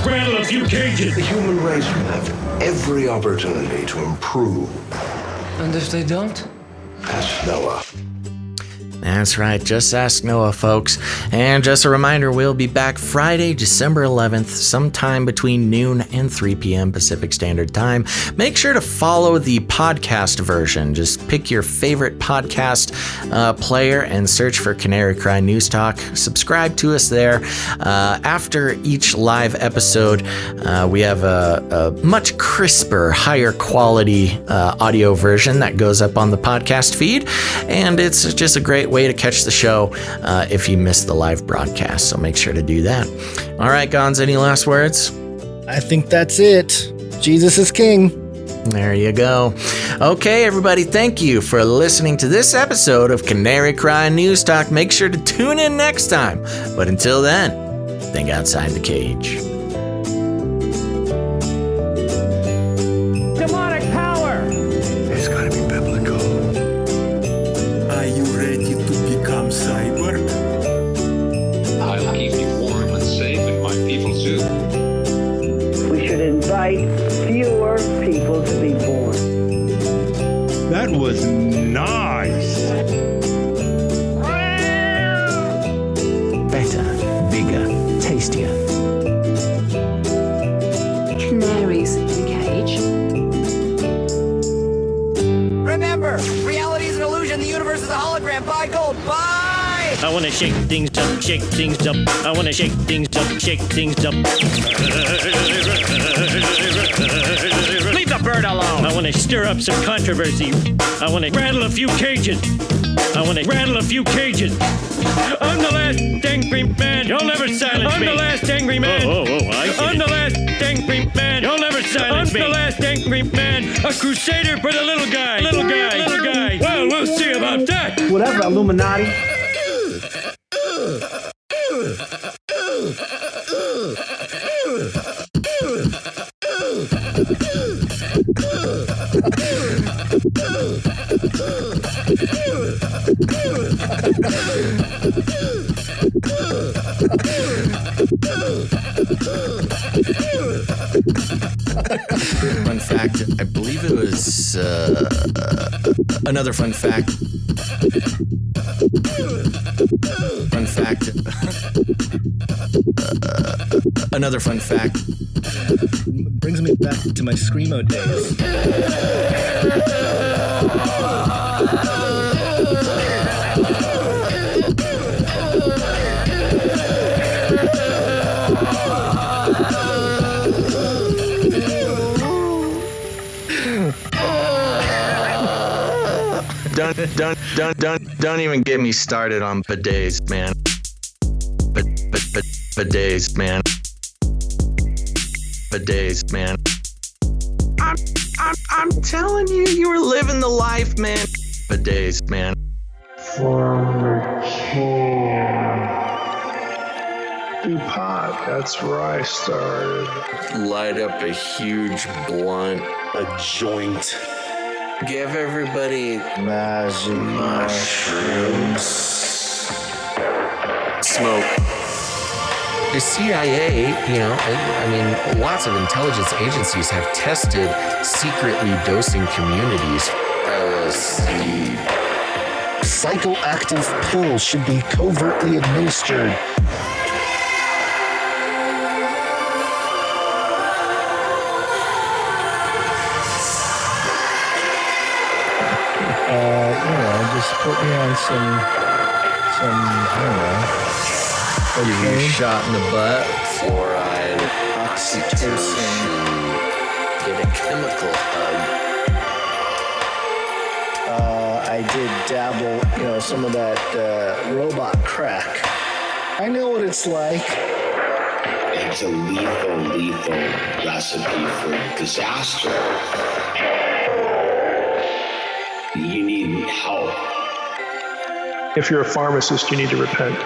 Rattle a few cages. The human race will have every opportunity to improve. And if they don't? Ask Noah. That's right. Just ask Noah, folks. And just a reminder, we'll be back Friday, December 11th, sometime between noon and 3 p.m. Pacific Standard Time. Make sure to follow the podcast version. Just pick your favorite podcast player and search for Canary Cry News Talk. Subscribe to us there. After each live episode, we have a much crisper, higher quality audio version that goes up on the podcast feed. And it's just a great great way to catch the show if you missed the live broadcast. So make sure to do that. All right, Gons, any last words? I think that's it. Jesus is king. There you go. Okay, everybody, thank you for listening to this episode of Canary Cry News Talk. Make sure to tune in next time. But until then, think outside the cage. Demonic power! It's gotta be biblical. Are you ready to become cyborg? I'll keep you warm and safe in my people's zoo. We should invite fewer people to be born. That was nice. Better, bigger, tastier. Canaries in a cage. Remember, reality is an illusion. The universe is a hologram. Buy gold. Buy! I want to shake things up, shake things up. I want to shake things up, shake things up. Leave the bird alone. I want to stir up some controversy. I want to rattle a few cages. I want to rattle a few cages. I'm the last angry man. You'll never silence me. I'm the last angry man. I'm the last angry man. You'll never silence me. I'm the last angry man. A crusader for the little guy. Little guy. Little guy. Well, we'll see about that. Whatever, Illuminati. Fun fact, I believe it was another fun fact. Fun fact. Another fun fact. Brings me back to my Screamo days. Don't even get me started on bidets, man. Bidets, man. Bidets, man. I'm telling you, you were living the life, man. Bidets, man. From the king. Do pot. That's where I started. Light up a huge blunt. A joint. Give everybody magic mushrooms. Smoke. The CIA, I mean, lots of intelligence agencies have tested secretly dosing communities. LSD. Psychoactive pills should be covertly administered. Just put me on some, I don't know. Give you a shot in the butt. Fluoride, oxytocin. Get a chemical hug. I did dabble, some of that robot crack. I know what it's like. It's a lethal recipe for disaster. You need help. If you're a pharmacist, you need to repent. Get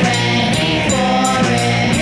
ready for it.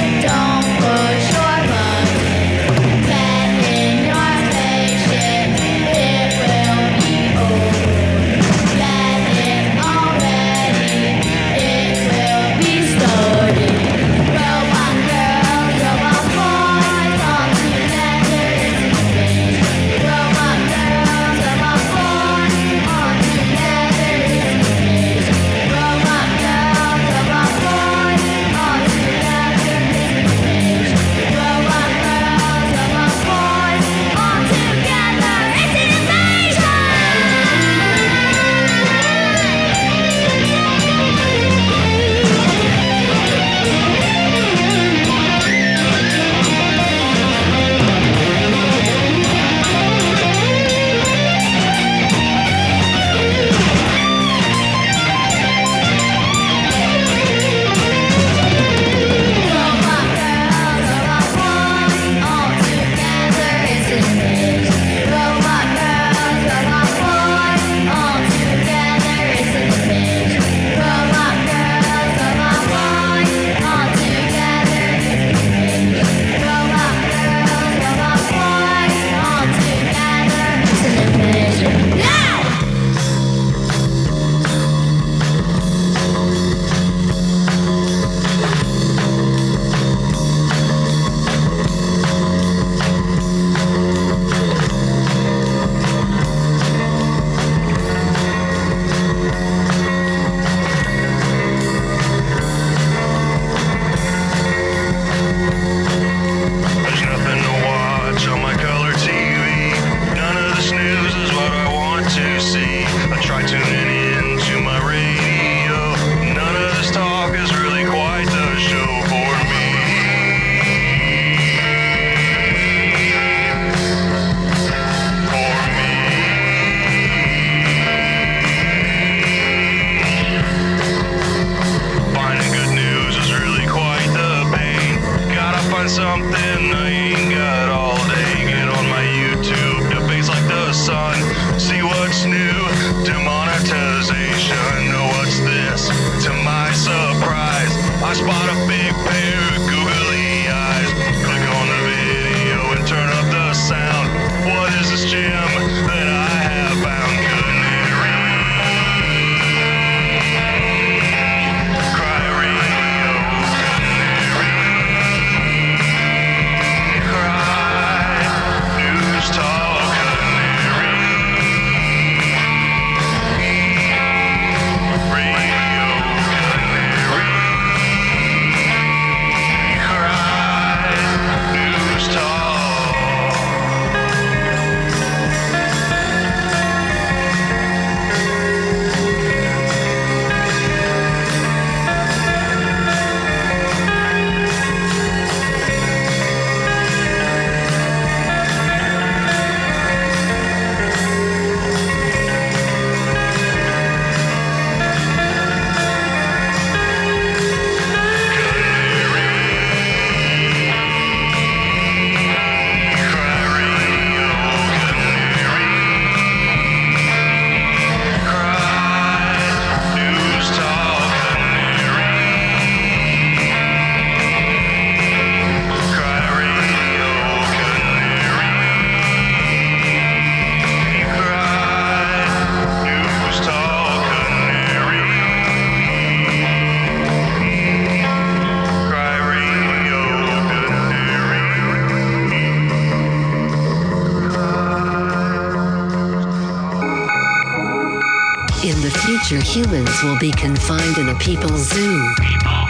future humans will be confined in a people's zoo. People,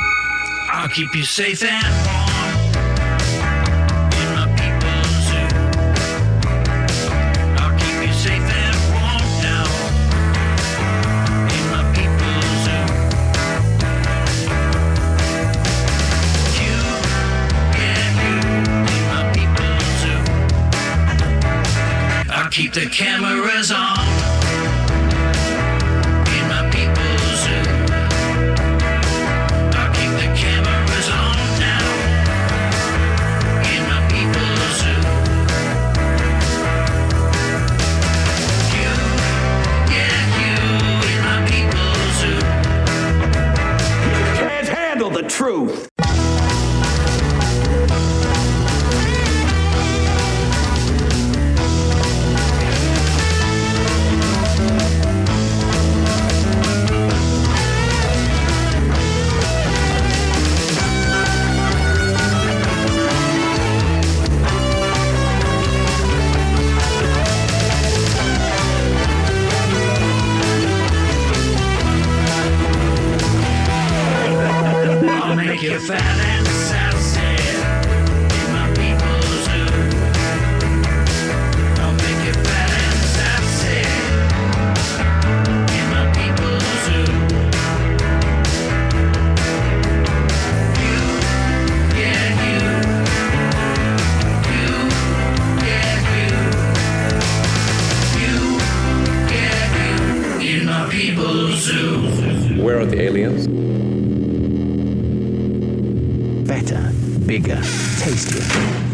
I'll keep you safe and warm in my people's zoo. I'll keep you safe and warm now in my people's zoo. You, yeah, you in my people's zoo. I'll keep the cameras on. The truth. Make you fat and sassy in my people's zoo. I'll make you fat and sassy in my people's zoo. You, yeah, you, yeah, you, in my people's zoo. Where are the aliens? Better, bigger, tastier.